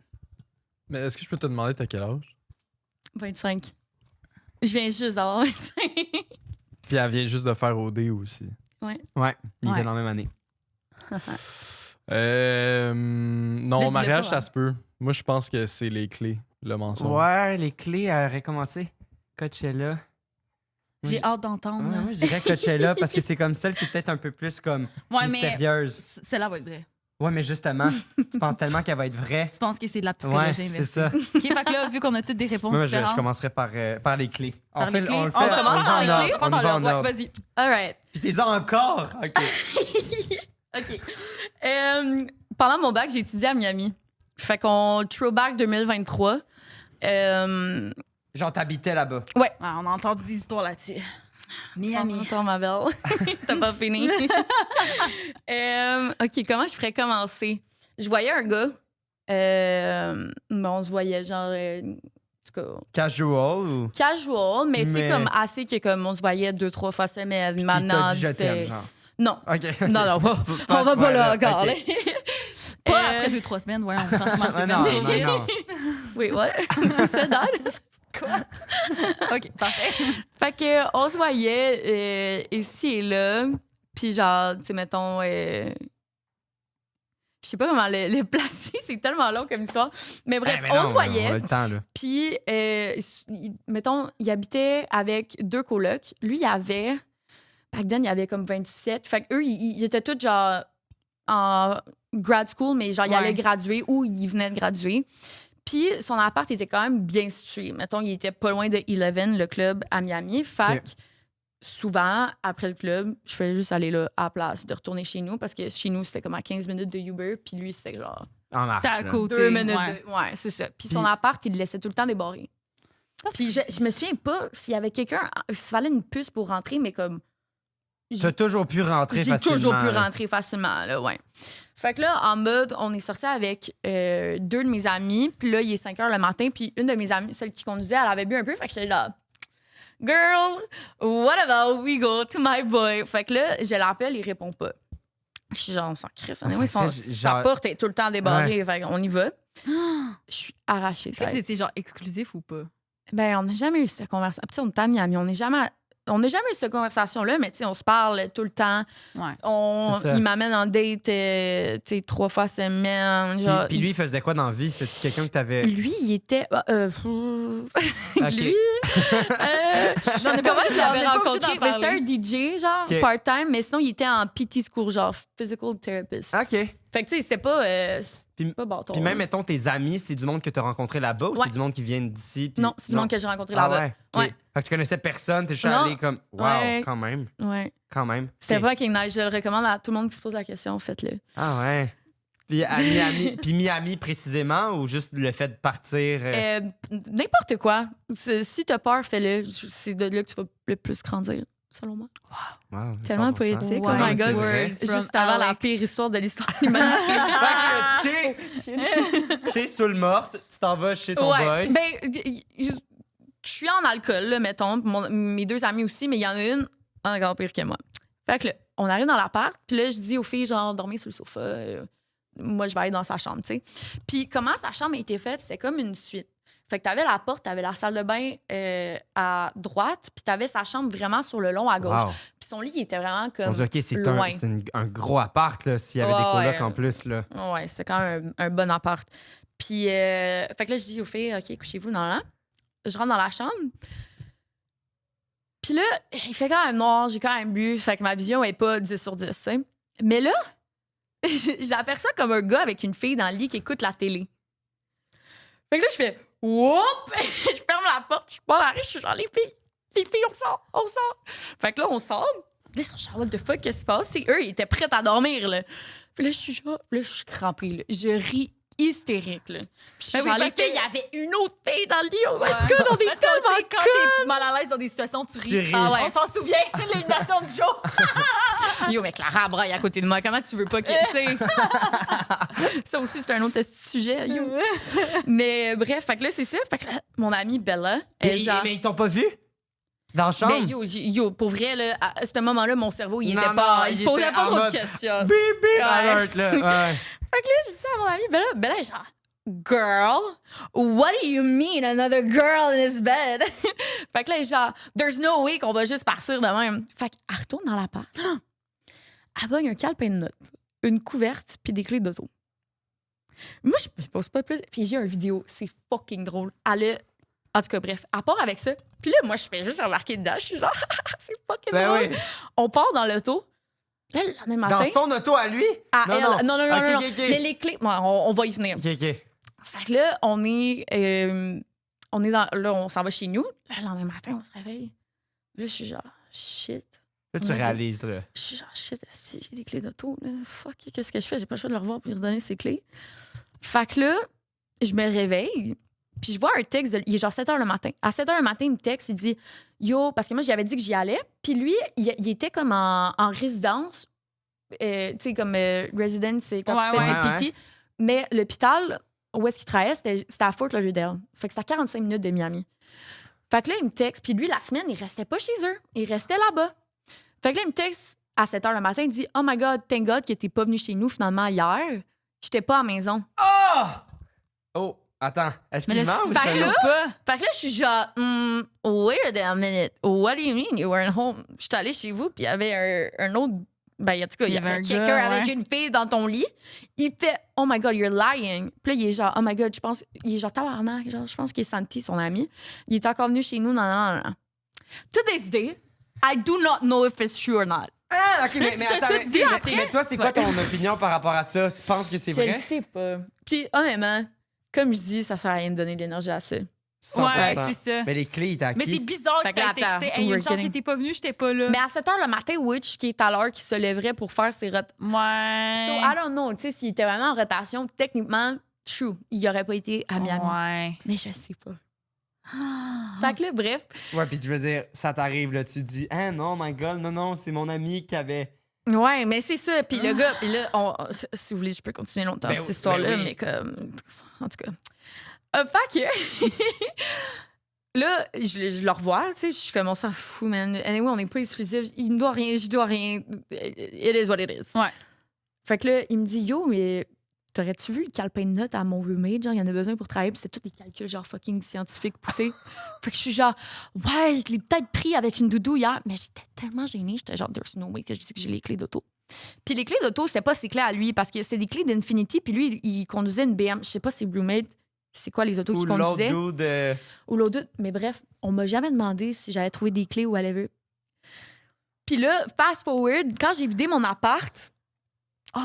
Mais est-ce que je peux te demander t'as quel âge? 25. Je viens juste d'avoir 25. Puis elle vient juste de faire OD aussi. Ouais, il Ouais. était dans la même année. Là, Non, dis-le mariage, pas, ça se peut. Moi, je pense que c'est les clés, le mensonge. Ouais, les clés à recommencer. Coachella. J'ai hâte d'entendre. Ouais, là. moi, je dirais Coachella parce que c'est comme celle qui est peut-être un peu plus comme Ouais, mais mystérieuse. celle-là va être vraie. Ouais, mais justement, tu penses tellement qu'elle va être vraie. Tu penses que c'est de la Ouais, psychologie c'est inversée. ça. OK, fait que là, vu qu'on a toutes des réponses Moi, je différentes... commencerai par les clés. par les clés. On le fait. On commence y par va les en clés. ordre, On on y va en Ouais, ordre. vas-y. All right. Puis t'es encore? OK. OK. Pendant mon bac, j'ai étudié à Miami. Fait qu'on throwback 2023. Genre, t'habitais là-bas. Ah, on a entendu des histoires là-dessus. Miami. Attends, ma belle. T'as pas fini. OK, comment je pourrais commencer? Je voyais un gars. On se voyait genre... en tout cas, Casual ou. casual, mais tu sais, Mais- comme assez que comme on se voyait 2-3 fois semaine. Qui Maintenant, t'a dit je t'aime, genre. Non. OK. Non, non, pas. Pas On va à ce pas là point-là, encore. ok. là. Pas Euh, après 2-3 semaines, voyons, franchement, c'est Ah non, bien. non, non. Oui, ouais. Ça donne. OK, parfait. Fait que on se voyait ici et là. Puis genre, tu sais, mettons... je sais pas comment le placer, c'est tellement long comme histoire. Mais bref, Eh, mais on non, se voyait. On a le temps, là. Puis, mettons, il habitait avec 2 colocs. Lui, il avait... Back then, il avait comme 27. Fait qu'eux, ils étaient tous genre en grad school, mais genre, il Ouais. allait graduer ou il venait de graduer. Puis, son appart était quand même bien situé. Mettons, il était pas loin de Eleven, le club à Miami. Fait que souvent, après le club, je faisais juste aller là à la place, de retourner chez nous, parce que chez nous, c'était comme à 15 minutes de Uber. Puis lui, c'était genre En marche, C'était à là. côté. 2 minutes ouais. de... Ouais, c'est ça. Puis son Puis- appart, il le laissait tout le temps débarré. Puis je me souviens pas s'il y avait quelqu'un... S'il fallait une puce pour rentrer, mais comme... T'as toujours pu rentrer J'ai facilement. toujours pu là. rentrer facilement, là, ouais. Fait que là, en mode, on est sorti avec 2 de mes amis. Puis là, il est 5 heures le matin. Puis une de mes amies, celle qui conduisait, elle avait bu un peu. Fait que j'étais là, girl, what about we go to my boy? Fait que là, je l'appelle, il répond pas. Je suis genre, on s'en crisse. s'en Oui, crisse, sa genre- porte est tout le temps débarrée. Fait qu'on y va. Je suis arrachée. Est-ce que tête. c'était genre exclusif ou pas? Ben, on n'a jamais eu cette conversation. Puis, on est à Miami, on n'a jamais eu cette conversation-là, mais tu sais, on se parle tout le temps. Ouais. C'est ça. Il m'amène en date, tu sais, 3 fois semaine. Puis, Genre, puis lui, il faisait quoi dans la vie? C'est-tu quelqu'un que t'avais. lui, il était. Ok. Lui. On est pas Comment obligé je l'avais d'en rencontré? parler. Mais c'était un DJ, genre, Ok. part-time, mais sinon, il était en PT school, genre, physical therapist. OK. Fait que, tu sais, c'était pas. Puis- pas bâton. Puis même, mettons, tes amis, c'est du monde que t'as rencontré là-bas ou Ouais. c'est du monde qui vient d'ici? puis- Non, c'est du monde que j'ai rencontré Ah là-bas. ouais? OK. Ouais. Fait que tu connaissais personne, t'es juste Non. allé comme. Wow, Ouais. quand même. Ouais. Quand même. C'était Ok. fucking nice. Je le recommande à tout le monde qui se pose la question. Faites-le. Ah ouais. Puis à Miami, puis Miami précisément ou juste le fait de partir? N'importe quoi. Si t'as peur, fais-le. C'est de là que tu vas le plus grandir, selon moi. Wow, Tellement 100%. poétique. Ouais, Oh my c'est God. vrai. Juste avant la pire histoire de l'histoire de l'humanité. Fait que t'es sous le mort, tu t'en vas chez ton Ouais. boy. Ben, je suis en alcool, là, mettons. Mes 2 amis aussi, mais il y en a une encore pire que moi. Fait que là, on arrive dans l'appart, puis là, je dis aux filles, genre, dormez sur le sofa. Moi, je vais aller dans sa chambre, tu sais. Puis comment sa chambre a été faite, c'était comme une suite. Fait que t'avais la porte, t'avais la salle de bain à droite, puis t'avais sa chambre vraiment sur le long à gauche. Wow. Puis son lit, il était vraiment On comme dit, OK, c'est loin. un gros appart, là, s'il y avait des Ouais, colocs ouais. en plus, là. Ouais, c'était quand même un bon appart. Puis, fait que là, je dis aux filles, OK, couchez-vous dans là. Je rentre dans la chambre. Puis là, il fait quand même noir, j'ai quand même bu, fait que ma vision est pas 10 sur 10, tu sais. Mais là, j'aperçois comme un gars avec une fille dans le lit qui écoute la télé. Fait que là, je fais, whoop! Je ferme la porte, je pars l'arrêt, je suis genre, les filles, on sort, on sort. Fait que là, on sort. Là, ils sont genre, what the fuck, qu'est-ce qui se passe? T'sais, eux, ils étaient prêts à dormir, là. Puis là, je suis genre, là, je suis crampée, là. Je ris hystérique, là. Puis je suis Ben oui, genre, les parce que- filles, il y avait une autre fille dans le lit. Oh my Ouais. God, on est Parce qu'on tellement sait, quand t'es mal à l'aise dans des situations, tu ris. Tu ris. Ah ouais. On s'en souvient, l'élimination de Joe. Yo, mais Clara braille à côté de moi. Comment tu veux pas que. Tu sais. Ça aussi, c'est un autre sujet. Yo. Mais bref, fait que là, c'est ça. Fait que là, mon amie Bella, elle, genre. Mais ils t'ont pas vu? Dans la chambre? Ben, yo, pour vrai, là, à ce moment-là, mon cerveau, il Non, était non, pas. Il il se posait était pas en trop de mode- questions. Bip, bip, Ouais. alert, là. Ouais. Fait que là, je dis ça à mon amie Bella est genre, girl, what do you mean another girl in his bed? Fait que là, elle est genre, there's no way qu'on va juste partir de même. Fait qu'elle retourne dans l'appart. Elle pogne un calepin de notes, une couverte, puis des clés d'auto. Moi, je pose pas plus. Puis j'ai une vidéo, c'est fucking drôle. Elle a. En tout cas, bref, à part avec ça. Puis là, moi, je fais juste remarquer dedans. Je suis genre, c'est fucking Ben drôle. oui. On part dans l'auto. Là, le lendemain matin. Dans son auto à lui? Ah, Non, elle- non. non, non, Ok, non, ok, non. ok. Mais les clés, bon, on va y venir. OK, OK. Fait que là, on est dans. Là, on s'en va chez nous. Là, le lendemain matin, on se réveille. Là, je suis genre, shit. Là, tu Ok. réalises, là. Je suis genre, shit, si j'ai des clés d'auto. Là, fuck, qu'est-ce que je fais? J'ai pas le choix de le revoir pour lui redonner ses clés. Fait que là, je me réveille. Puis je vois un texte, il est genre 7 h le matin. À 7 h le matin, il me texte, il dit Yo, parce que moi, j'avais dit que j'y allais. Puis lui, il était comme en résidence. Tu sais, comme resident, c'est quand tu fais des PT. Mais l'hôpital où est-ce qu'il travaillait, c'était à Fort Lauderdale. Fait que c'était à 45 minutes de Miami. Fait que là, il me texte. Puis lui, la semaine, il restait pas chez eux. Il restait là-bas. Fait que là, il me texte à 7 h le matin. Il dit Oh my God, thank God que t'es pas venu chez nous finalement hier. J'étais pas à la maison. Oh, attends. Est-ce Mais qu'il là, ment si ou tu c'est fais un autre? pas. Fait que là, je suis genre, wait a minute. What do you mean you weren't home? Je suis allée chez vous, puis il y avait un autre. Ben, en tout cas, il y avait un quelqu'un gars, avec ouais. une fille dans ton lit. Il fait, oh my God, you're lying. Puis là, il est genre, oh my God, je pense. Il est genre, tabarnak. Genre, je pense qu'il est Santi, son ami. Il est encore venu chez nous. Non. To this day, I do not know if it's true or not. Ah, OK, mais Ça, attends. tu te dis après? Mais toi, c'est quoi ton opinion par rapport à ça? Tu penses que c'est Je le vrai? sais pas. Puis honnêtement, comme je dis, ça sert à rien de donner de l'énergie à ça. 100%. Ouais, c'est ça. Mais les clés, il t'a Mais c'est qui? bizarre que Fait que là, t'aies texté. attends, Hey, il y a une we're chance que getting- t'es pas venu, j'étais pas là. Mais à 7 h le matin, Witch, qui est à l'heure qu'il se lèverait pour faire ses Ouais. So, I don't know. Tu sais, s'il était vraiment en rotation, techniquement, true, il aurait pas été à Miami. Ouais. Mais je sais pas. Fait que là, bref. Ouais, puis tu veux dire, ça t'arrive, là, tu te dis, ah non, my God, non, c'est mon ami qui avait. Ouais, mais c'est ça. Puis le gars, puis là, si vous voulez, je peux continuer longtemps Ben cette oui, histoire-là, ben oui. mais comme. En tout cas. Fait que. Là, je le revois, tu sais, je suis comme, on s'en fout, man. Anyway, on n'est pas exclusifs. Il me doit rien, je dois rien. It is what it is. Ouais. Fait que là, il me dit, yo, mais t'aurais-tu vu le calepin de notes à mon roommate? Genre, il y en a besoin pour travailler, puis c'était tous des calculs, genre, fucking scientifiques poussés. Fait que je suis genre, ouais, je l'ai peut-être pris avec une doudou hier, mais j'étais tellement gênée, j'étais genre, there's no way que je dis que j'ai les clés d'auto. Puis les clés d'auto, c'était pas ses clés à lui, parce que c'est des clés d'Infinity, puis lui, il conduisait une BM. Je sais pas si roommate, c'est quoi les autos Ou qu'il l'autre conduisait. dude. Ou l'autre doute. Mais bref, on m'a jamais demandé si j'avais trouvé des clés ou whatever. Puis là, fast forward, quand j'ai vidé mon appart,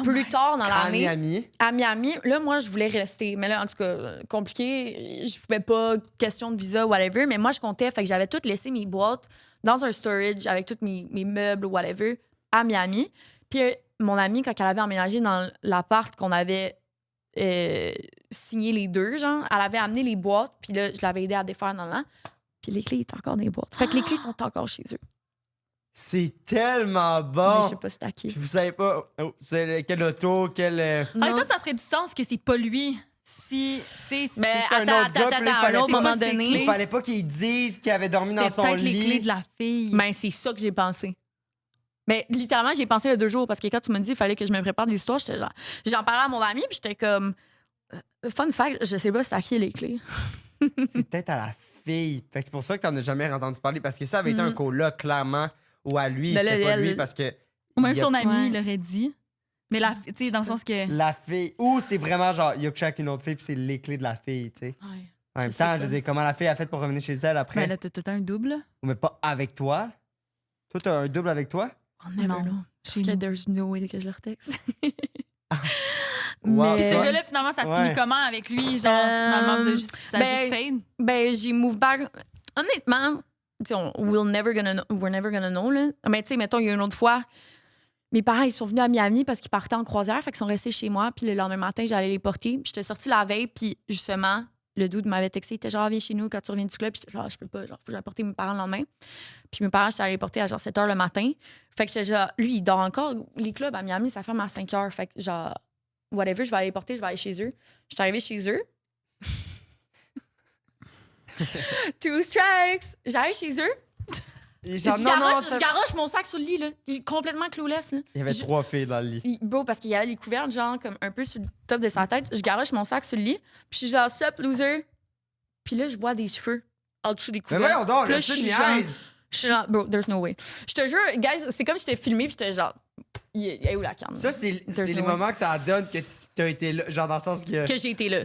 plus tard dans À l'année, Miami. à Miami, là, moi, je voulais rester. Mais là, en tout cas, compliqué. Je pouvais pas, question de visa, whatever. Mais moi, je comptais. Fait que j'avais tout laissé mes boîtes dans un storage avec tous mes meubles, whatever, à Miami. Puis mon amie, quand elle avait emménagé dans l'appart qu'on avait signé les deux, genre, elle avait amené les boîtes. Puis là, je l'avais aidé à défaire dans l'an. Puis les clés étaient encore dans les boîtes. Fait que les clés sont encore chez eux. C'est tellement Mais bon. je sais pas c'était à qui. Puis vous savez pas, c'est quel auto, quel. En même Non. temps, ça ferait du sens que c'est pas lui. Si, tu sais, Mais c'est un attends, autre gars, puis là, il à un fallait autre pas moment que c'est donné. Il fallait pas qu'il dise qu'il avait dormi dans c'était son peut-être les clés lit. de la fille. Ben, c'est ça que j'ai pensé. Mais littéralement, j'ai pensé il y a 2 jours parce que quand tu m'as dit qu'il fallait que je me prépare de l'histoire, j'étais genre. J'en parlais à mon ami, puis j'étais comme. Fun fact, je sais pas c'est à qui les clés. C'est peut-être à la fille. Fait que c'est pour ça que t'en as jamais entendu parler. Parce que ça avait été un coloc, clairement, ou à lui, Mais là, c'était pas elle- lui. Parce que. Ou même il y a- son ami, Ouais. il l'aurait dit. Mais la, tu sais, dans le sens que. La fille. Ou c'est vraiment genre, il a couché avec une autre fille, puis c'est les clés de la fille, tu sais. Ouais. En même Je sais temps, pas. je veux dire, comment la fille a fait pour revenir chez elle après? Ben là, t'as tout un double. Mais pas avec toi. Toi, t'as un double avec toi? On never Non. know. Chez Parce que nous. there's no way que je leur texte. Wow. Puis Mais- ce gars-là, finalement, ça Ouais. finit comment avec lui? Genre, finalement, vous avez juste, ça a ben, juste fade. Ben, j'ai move back. Honnêtement, tu sais, we're never gonna know, là. Mais tu sais, mettons, il y a une autre fois, mes parents, ils sont venus à Miami parce qu'ils partaient en croisière, fait qu'ils sont restés chez moi. Puis le lendemain matin, j'allais les porter. Puis j'étais sortie la veille, puis justement, le dude m'avait texté, il était genre, viens chez nous quand tu reviens du club. Puis j'étais genre, je peux pas, genre, faut que j'aille porter mes parents le lendemain. Puis mes parents, j'étais allée les porter à genre 7 h le matin. Fait que j'étais genre, lui, il dort encore. Les clubs à Miami, ça ferme à 5 h. Fait que genre, whatever, je vais aller les porter, je vais aller chez eux. J'étais arrivée chez eux. 2 strikes. J'arrive chez eux. Il est Je genre, non, non, garoche mon sac sur le lit, là. Il est complètement clueless, là. Il y avait Je- 3 filles dans le lit. Bro, parce qu'il y avait les couvertes, genre, comme un peu sur le top de sa tête. Je garoche mon sac sur le lit. Puis je suis genre, sup, loser. Puis là, je vois des cheveux en dessous des Mais couvertes. voyons donc, Puis là, là, je tu suis genre- niaises. Je suis genre, bro, there's no way. Je te jure, guys, c'est comme si j'étais filmé, puis j'étais genre, il est où la canne? Ça, c'est There's les no way. moments que ça donne que t'as été là. Genre, dans le sens que. Que j'ai été là.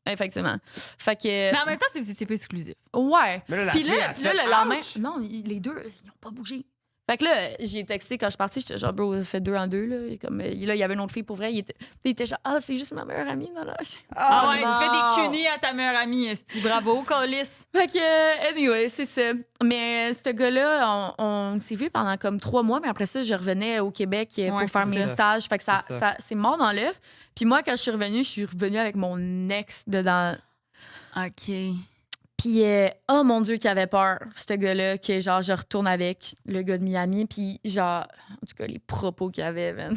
Effectivement. Fait que. Mais en même temps, c'est pas exclusif. Ouais. Mais là, la Puis fille, là, elle là, fait, le lendemain, ouch! non, les deux, ils n'ont pas bougé. Fait que là, j'ai texté quand je suis partie, j'étais genre, bro, fait 2 en 2. Là. Et comme, là, il y avait une autre fille pour vrai. Il était genre, ah, c'est juste ma meilleure amie. Non, là. Ah ouais, non! tu fais des cunis à ta meilleure amie, esti. Bravo, Colis. Fait que, anyway, c'est ça. Mais ce gars-là, on s'est vu pendant comme 3 mois, mais après ça, je revenais au Québec pour Ouais, faire c'est mes ça. stages. Fait que C'est ça. c'est mort dans l'œuf. Puis moi, quand je suis revenue avec mon ex dedans. OK. Puis, oh mon Dieu, qu'il avait peur, ce gars-là, que genre, je retourne avec le gars de Miami. Puis, genre, en tout cas, les propos qu'il avait, man.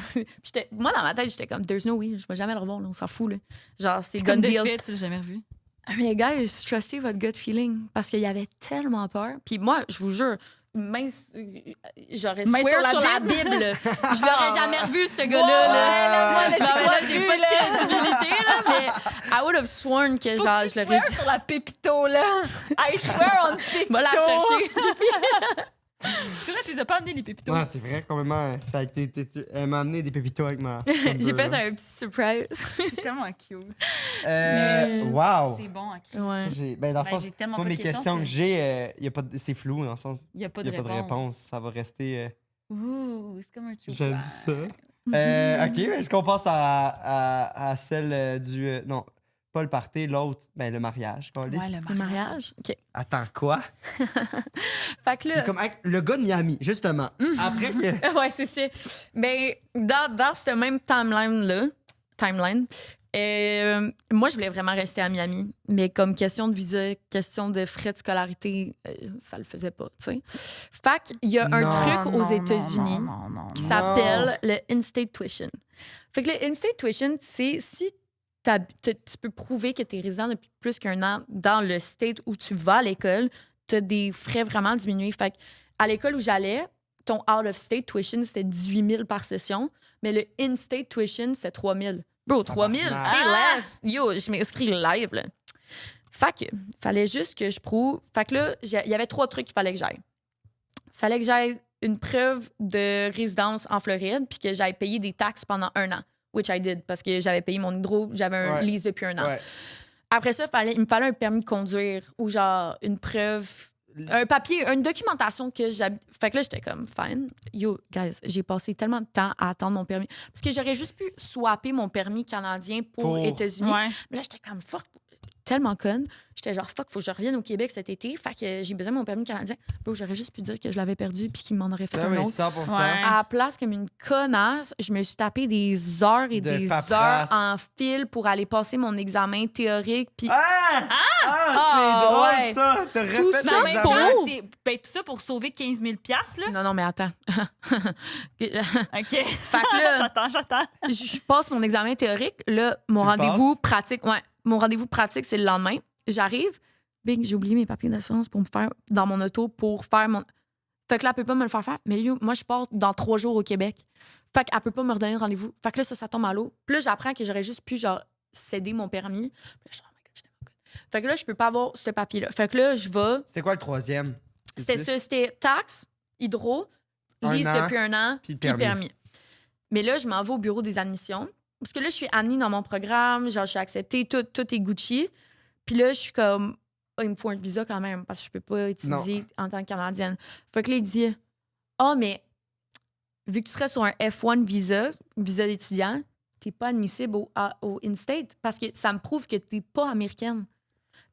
Moi, dans ma tête, j'étais comme, there's no way, je vais jamais le revoir, là, on s'en fout, là. Genre, c'est Comme gun de deal. fait, tu l'as jamais revu. Mais, guys, trustez votre gut feeling. Parce qu'il y avait tellement peur. Puis, moi, je vous jure, j'aurais Main swear sur sur la la Bible. Je l'aurais jamais revu, ce gars-là. là. moi, là, Non, mais là, j'ai pas de là. crédibilité, là, mais I would have sworn que, Faut genre, que tu je l'aurais... swear sur la Pépito, là. I swear on Pépito. Va la chercher. C'est vrai, tu les as pas amenés, les Pépitos. Non, c'est vrai, complètement. Ça a été, elle m'a amené des pépitos avec ma. J'ai fait un petit surprise. C'est tellement cute. Wow! C'est bon, OK. Ouais. Ben, dans le Ben, sens, j'ai tellement moi, pas de mes questions, questions que c'est- j'ai, c'est flou, dans le sens, Il n'y a pas il de n'y a pas de réponse. réponse. Ça va rester. Ouh, c'est comme un true J'aime crime. ça. OK, est-ce qu'on passe à celle du. Non, pas le party, l'autre. Ben, le mariage. Ouais, Le mariage? OK. Attends, quoi? Fait que là... C'est comme avec le gars de Miami, justement. Après que. Ouais, c'est ça. Mais dans ce même timeline, moi, je voulais vraiment rester à Miami. Mais comme question de visa, question de frais de scolarité, ça le faisait pas, tu sais. Fait qu'il y a un Non, truc aux États-Unis qui s'appelle le in-state tuition. Fait que le in-state tuition, c'est si tu peux prouver que tu es résident depuis plus qu'un an dans le state où tu vas à l'école, tu as des frais vraiment diminués. Fait que à l'école où j'allais, ton out-of-state tuition, c'était 18 000 par session, mais le in-state tuition, c'était 3 000. Bro, 3 000, c'est less. Yo, je m'inscris live, là. Fait que, fallait juste que je prouve. Fait que là, il y avait 3 trucs qu'il fallait que j'aille. Fallait que j'aille une preuve de résidence en Floride, puis que j'aille payer des taxes pendant 1 an. Which I did, parce que j'avais payé mon hydro, j'avais un lease depuis 1 an. Ouais. Après ça, il me fallait un permis de conduire ou genre une preuve, un papier, une documentation que j'habite. Fait que là, j'étais comme, fine. Yo, guys, j'ai passé tellement de temps à attendre mon permis. Parce que j'aurais juste pu swapper mon permis canadien pour États-Unis. Ouais. Mais là, j'étais comme, fuck, tellement conne. J'étais genre, fuck, faut que je revienne au Québec cet été. Fait que j'ai besoin de mon permis canadien. Bon, j'aurais juste pu dire que je l'avais perdu puis qu'il m'en aurait fait Ah un oui, autre. 100%. Ouais. À la place, comme une connasse, je me suis tapé des heures et De des paperasse. heures en fil pour aller passer mon examen théorique. Puis Ah! Ah, c'est drôle, ouais. ça! T'as Tout refait ça Mais en l'examen. même temps, c'est ben, tout ça pour sauver 15 000 là. non, mais attends. OK. Fait que là, J'attends. je passe mon examen théorique. Là, mon Tu le rendez-vous pratique, mon rendez-vous pratique, c'est le lendemain. J'arrive, bing, j'ai oublié mes papiers d'assurance pour me faire dans mon auto pour faire mon. Fait que là, elle peut pas me le faire. Mais yo, moi, je pars dans 3 jours au Québec. Fait qu'elle peut pas me redonner le rendez-vous. Fait que là, ça tombe à l'eau. Puis là, j'apprends que j'aurais juste pu, genre, céder mon permis. Puis là, je suis oh my God, j'étais pas good. Fait que là, je peux pas avoir ce papier-là. Fait que là, je vais. C'était quoi le troisième? C'était ça, c'était taxe, hydro, Un lease an, depuis 1 an, puis puis le permis. permis. Mais là, je m'en vais au bureau des admissions. Parce que là, je suis admise dans mon programme, genre, je suis acceptée, tout est Gucci. Puis là, je suis comme, oh, il me faut un visa quand même, parce que je peux pas étudier en tant que Canadienne. Fait que là, il dit, mais vu que tu serais sur un F1 visa d'étudiant, t'es pas admissible au in-state, parce que ça me prouve que t'es pas américaine.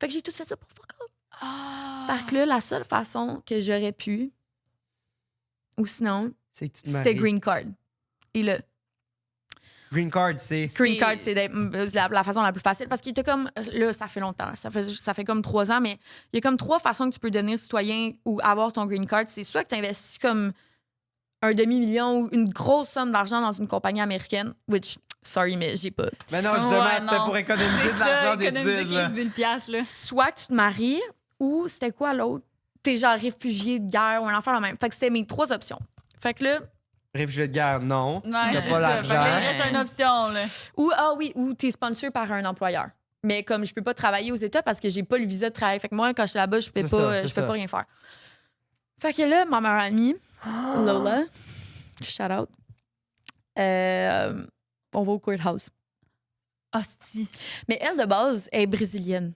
Fait que j'ai tout fait ça pour fuck off. Fait que là, la seule façon que j'aurais pu, ou sinon, C'est que tu te c'était maries. green card. Et là, Green card, c'est. green card, c'est la façon la plus facile. Parce qu'il était comme, là, ça fait longtemps. Ça fait comme 3 ans, mais il y a comme 3 façons que tu peux devenir citoyen ou avoir ton green card. C'est soit que tu investis comme un demi-million ou une grosse somme d'argent dans une compagnie américaine, which, sorry, mais j'ai pas. Mais non, justement, Ouais, c'était non. pour économiser de l'argent économiser d'études. là. 15 000 là. Soit que tu te maries ou c'était quoi l'autre? T'es genre réfugié de guerre ou un enfant la même. Fait que c'était mes 3 options. Fait que là, Réfugié de guerre, non. Ouais, T'as c'est pas ça. Fait que là, l'argent. il reste une option, là. ou t'es sponsor par un employeur. Mais comme je peux pas travailler aux États parce que j'ai pas le visa de travail. Fait que moi, quand je suis là-bas, je fais C'est pas, ça, c'est je fais ça. pas rien faire. Fait que là, ma meilleure amie, Lola, shout out, on va au courthouse. Hostie. Mais elle, de base, elle est brésilienne.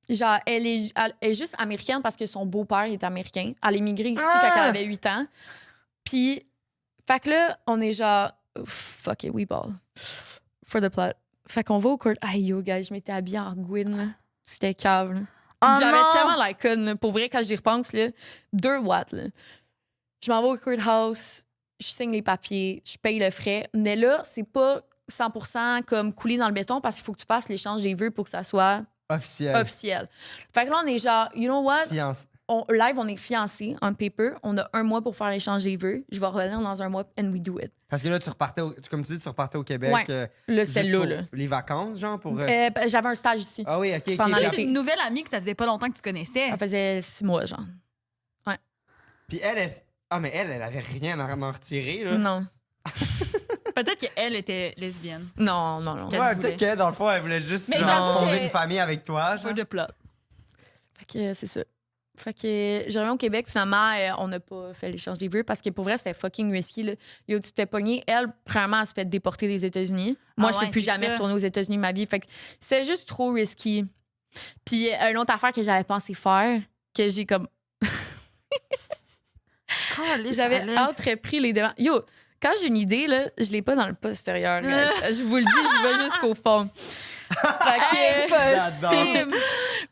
Genre, elle est juste américaine parce que son beau-père est américain. Elle a immigré ici quand elle avait 8 ans. Puis, fait que là, on est genre, fuck it, we ball. For the plot. Fait qu'on va au court. Aïe, yo, gars, je m'étais habillée en Gwyn, là. C'était cave, là. Oh J'avais non! tellement la conne, là. Pour vrai, quand j'y repense, là, 2 watts, là. Je m'en vais au courthouse, je signe les papiers, je paye le frais. Mais là, c'est pas 100% comme couler dans le béton parce qu'il faut que tu fasses l'échange des vœux pour que ça soit Officiel. officiel. Fait que là, on est genre, you know what? Fiance. Live, on est fiancés, on paper. On a 1 mois pour faire l'échange des vœux. Je vais revenir dans 1 mois and we do it. Parce que là, comme tu dis, tu repartais au Québec. Ouais. Là, juste c'est là, pour là. les vacances, genre, pour... J'avais un stage ici. Ah oui, OK. Pendant Ça, l'été. c'est une nouvelle amie que ça faisait pas longtemps que tu connaissais. Ça faisait 6 mois, genre. Puis elle... Ah, mais elle avait rien à en retirer, là. Non. Peut-être qu'elle était lesbienne. Non. qu'elle Ouais, voulait. peut-être qu'elle, dans le fond, elle voulait juste Mais genre, j'avoue fonder que- une famille avec toi, genre. For the plot. Fait que c'est ça. Fait que j'ai reviens au Québec, finalement, on n'a pas fait l'échange des vœux parce que pour vrai, c'était fucking risky. Là. Yo, tu te fais pogner. Elle, premièrement, elle se fait déporter des États-Unis. Moi, je ouais, peux plus c'est jamais ça. retourner aux États-Unis de ma vie. Fait que c'était juste trop risky. Puis une autre affaire que j'avais pensé faire, que j'ai comme. J'avais entrepris les devants. Yo, quand j'ai une idée, là, je l'ai pas dans le postérieur. guys. Je vous le dis, je vais jusqu'au fond. Fait que. J'adore.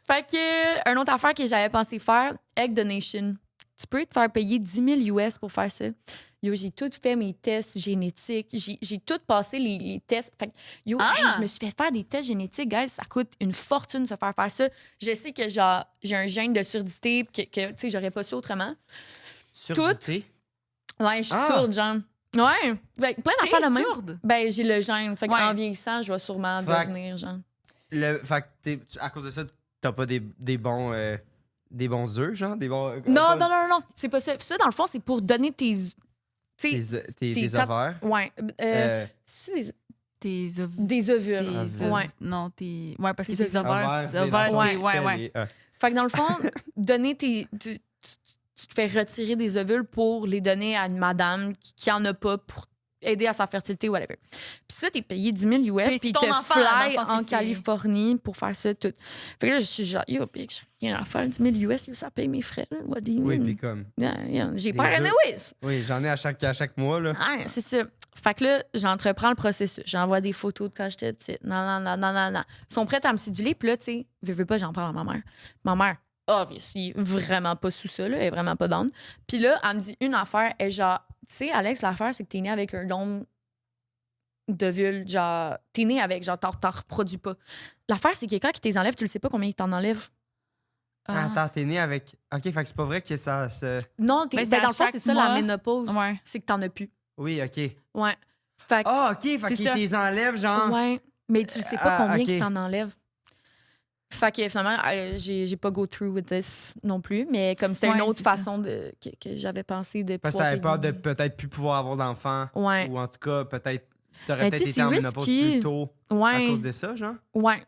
Fait que, une autre affaire que j'avais pensé faire, Egg Donation. Tu peux te faire payer 10 000 US pour faire ça. Yo, j'ai tout fait mes tests génétiques. J'ai tout passé les tests. Fait que, yo, Ah! hey, je me suis fait faire des tests génétiques, guys. Ça coûte une fortune de se faire ça. Je sais que genre, j'ai un gène de surdité que tu sais, j'aurais pas su autrement. Surdité. Ouais, je suis Ah! sourde, genre. Ouais. Fait que plein d'affaires de T'es même. sourde. Ben, j'ai le gène. Fait Ouais. qu'en vieillissant, je vais sûrement Fait que- devenir, genre. Fait que à cause de ça, t'as pas des bons... des bons œufs, genre? Des bons... Non. C'est pas ça. Ça, dans le fond, c'est pour donner tes. Tu sais, Des tap- ovaires. ouais. Euh, C'est Tes des ovules. tes Ouais. Non, tes. Ouais, parce que Tes tes ovaires. ovaires, tes ovaires, dans le c'est. fond, Ouais, fait ouais. les- Fait que dans le fond, donner tes. Tu te fais retirer des ovules pour les donner à une madame qui en a pas pour aider à sa fertilité, whatever. Puis ça, t'es payé 10 000 US, Puis puis c'est ils ton te enfant, dans le fly sens que en c'est- Californie pour faire ça tout. Fait que là, je suis genre, yo, bitch, j'ai rien à faire, 10 000 US, yo, ça paye mes frais, là. What do you Oui, mean? puis comme... J'ai Les pas œufs. anyways. Oui, j'en ai à chaque mois, là. Ah, c'est ça. Fait que là, j'entreprends le processus. J'envoie des photos de quand j'étais petite. Non. Ils sont prêts à me séduler. Puis là, tu sais, veux pas, j'en parle à ma mère. Ma mère, obviously, vraiment pas sous ça, là. Elle est vraiment pas down. Puis là, elle me dit une affaire. Elle est genre, tu sais, Alex, l'affaire, c'est que t'es né avec un don d'ovule. Genre, t'es né avec, genre, t'en reproduis pas. L'affaire, c'est que quand ils t'es enlèvent, tu le sais pas combien ils t'en enlèvent. Ah. Attends, t'es né avec... OK, fait que c'est pas vrai que ça se... Non, Ben, c'est dans à le fond, chaque c'est ça, mois. la ménopause. Ouais. C'est que t'en as plus. Oui, OK. Ouais. Fait que, Ah, OK, fait C'est qu'ils ça. les enlèvent, genre... ouais, mais tu le sais pas combien ok. qu'ils t'en enlèvent. Fait que finalement, j'ai pas go through with this non plus, mais comme c'était une Ouais, autre c'est ça. façon que j'avais pensé de Parce que pouvoir t'avais peur de payer. peut-être plus pouvoir avoir d'enfants. Ouais, Ou en tout cas, peut-être... T'aurais Mais peut-être tu sais, été en c'est ménopause risky. plus tôt à ouais, cause de ça, genre? ouais.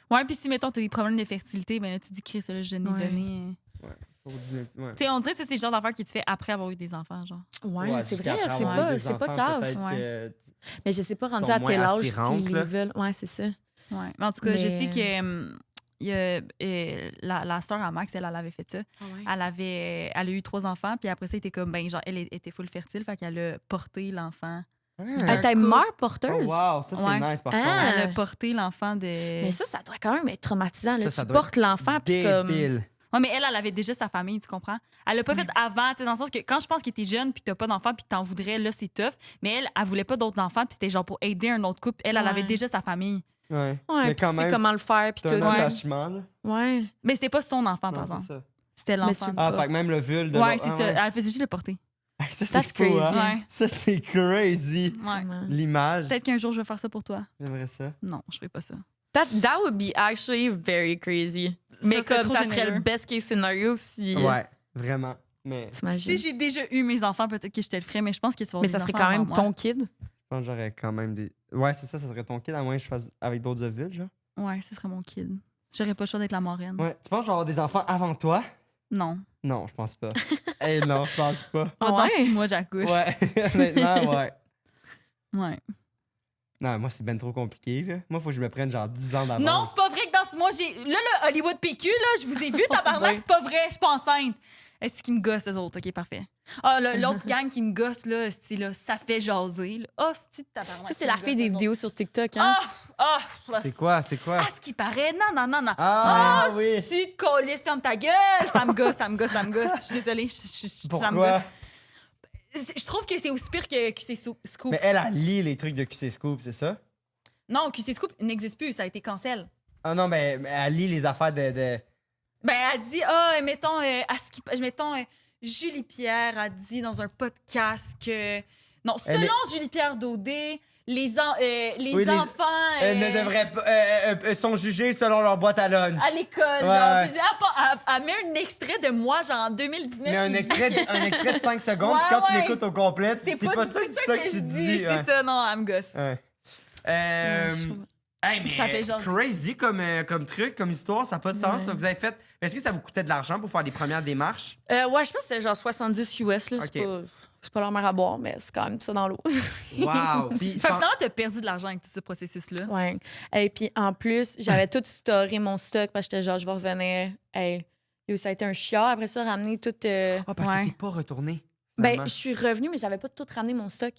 Ouais, puis si, mettons, t'as des problèmes de fertilité, ben là, tu dis, Chris, là, je n'ai Ouais. donné. Pour dire- ouais. Tu sais, on dirait que ça, c'est le genre d'affaire que tu fais après avoir eu des enfants, genre. Ouais, Ouais, c'est jusqu'à vrai, après c'est avoir pas, des c'est pas enfants, cave. peut-être Ouais. que- Mais je sais pas rendu sont à quel moins âge attirantes, s'ils là. les veulent. Ouais, c'est ça. Ouais. Mais en tout cas, je Mais- sais que. Il y a, la sœur à Max, elle avait fait ça. Elle a eu 3 enfants, puis après ça, elle était comme, ben, genre, elle était full fertile, fait qu'elle a porté l'enfant. Elle était couple. mère Oh, porteuse. wow, ça, c'est Ouais. nice, par Ah. contre. Elle a porté l'enfant de. Mais ça doit quand même être traumatisant. Là. Ça Tu doit portes l'enfant, puis comme. Débile. Ouais, mais elle avait déjà sa famille, tu comprends? Elle l'a pas fait avant, tu sais, dans le sens que quand je pense que t'es jeune puis t'as pas d'enfant puis t'en voudrais, là, c'est tough. Mais elle voulait pas d'autres enfants puis c'était genre pour aider un autre couple. Elle Ouais. avait déjà sa famille. Ouais. Ouais, Mais puis quand tu sais même, comment le faire, puis t'as tout. un Ouais. attachement, là. Ouais. Mais c'était pas son enfant, Non, par exemple. c'est ça. C'était l'enfant. tu- Ah, fait que même le vulve de Ouais, l'autre- c'est ah, ça. ouais. Elle faisait juste le porter. Ça, c'est That's fou, hein? crazy. Ouais. Ça, c'est crazy. Ouais. Vraiment. L'image. Peut-être qu'un jour, je vais faire ça pour toi. J'aimerais ça. Non, je fais pas ça. That would be actually very crazy. Mais serait comme trop ça serait généreux. le best case scenario si. Ouais, vraiment. Mais T'imagines? Si j'ai déjà eu mes enfants, peut-être que je te le ferais, mais je pense que tu vas avoir Mais des ça serait enfants quand même avant ton moi. kid. je pense que j'aurais quand même des. Ouais, c'est ça serait ton kid, à moins que je fasse avec d'autres ovules, genre. Ouais, ce serait mon kid. J'aurais pas le choix d'être la marraine. Ouais. Tu penses que je vais avoir des enfants avant toi? Non. Non, je pense pas. Eh non, je pense pas. Ah, dans Ouais. 6 mois, j'accouche. Ouais, honnêtement, ouais. Ouais. Non, moi, c'est ben trop compliqué, là. Moi, faut que je me prenne genre 10 ans d'avance. Non, c'est pas vrai que dans ce mois, j'ai. Là, le Hollywood PQ, là, je vous ai vu, tabarnak, Ouais. c'est pas vrai, je suis pas enceinte. Est-ce qu'ils me gossent, eux autres? Ok, parfait. Ah, l'autre gang qui me gosse, là, là, ça fait jaser. Là. Ah, c'est tabarnak. Ça, c'est la fille des vidéos sur TikTok, hein? Là, C'est quoi? C'est quoi? Ah, ce qui paraît. Non. Ah, oui. Si tu colles comme ta gueule, ça me gosse. Je suis désolée, ça me Pourquoi? gosse. Je trouve que c'est aussi pire que QC Scoop. Mais elle lit les trucs de QC Scoop, c'est ça? Non, QC Scoop n'existe plus, ça a été cancel. Ah non, mais elle lit les affaires de... Ben, elle dit, mettons, Julie Pierre a dit dans un podcast que. Non, Elle selon Julie Pierre Daudé, les Oui, enfants. ne devraient pas... sont jugés selon leur boîte à lunch. À l'école, Ouais, genre. ouais. Puis elle met un extrait de moi, genre en 2019. Mais un qui extrait, dit que- un extrait de 5 secondes, Ouais, puis quand tu ouais. l'écoutes au complet, C'est pas, du tout ça que je tu dis. ouais. C'est ça, non, elle me gosse. Ouais. Hey, mais Ça fait genre- crazy comme truc, comme histoire, ça n'a pas de sens. Ouais. Vous avez fait... Est-ce que ça vous coûtait de l'argent pour faire les premières démarches? Ouais, je pense que c'était genre 70 US, là. Ok. C'est pas leur mer à boire, mais c'est quand même ça dans l'eau. Wow! Puis, Fait que finalement, t'as perdu de l'argent avec tout ce processus-là. Ouais. Et puis en plus, j'avais tout storé mon stock parce que j'étais genre, je vais revenir. Hey, yo, ça a été un chiard. Après ça, ramener tout. Ah, parce Ouais. que t'es pas retourné. Ben, finalement. je suis revenue, mais j'avais pas tout ramené mon stock.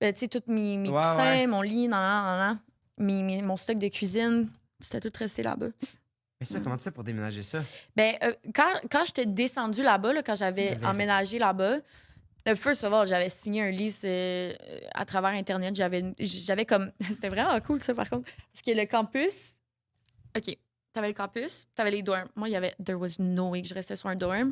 Ben, tu sais, tous mes Ouais, coussins, ouais. mon lit, mon stock de cuisine, c'était tout resté là-bas. Mais ça, comment tu fais pour déménager ça? Ben, quand j'étais descendue là-bas, là, quand j'avais J'avais- emménagé là-bas, first of all, j'avais signé un lease à travers Internet. J'avais comme... C'était vraiment cool, ça, par contre. Parce que le campus... OK, t'avais le campus, t'avais les dorms. Moi, there was no way que je restais sur un dorm.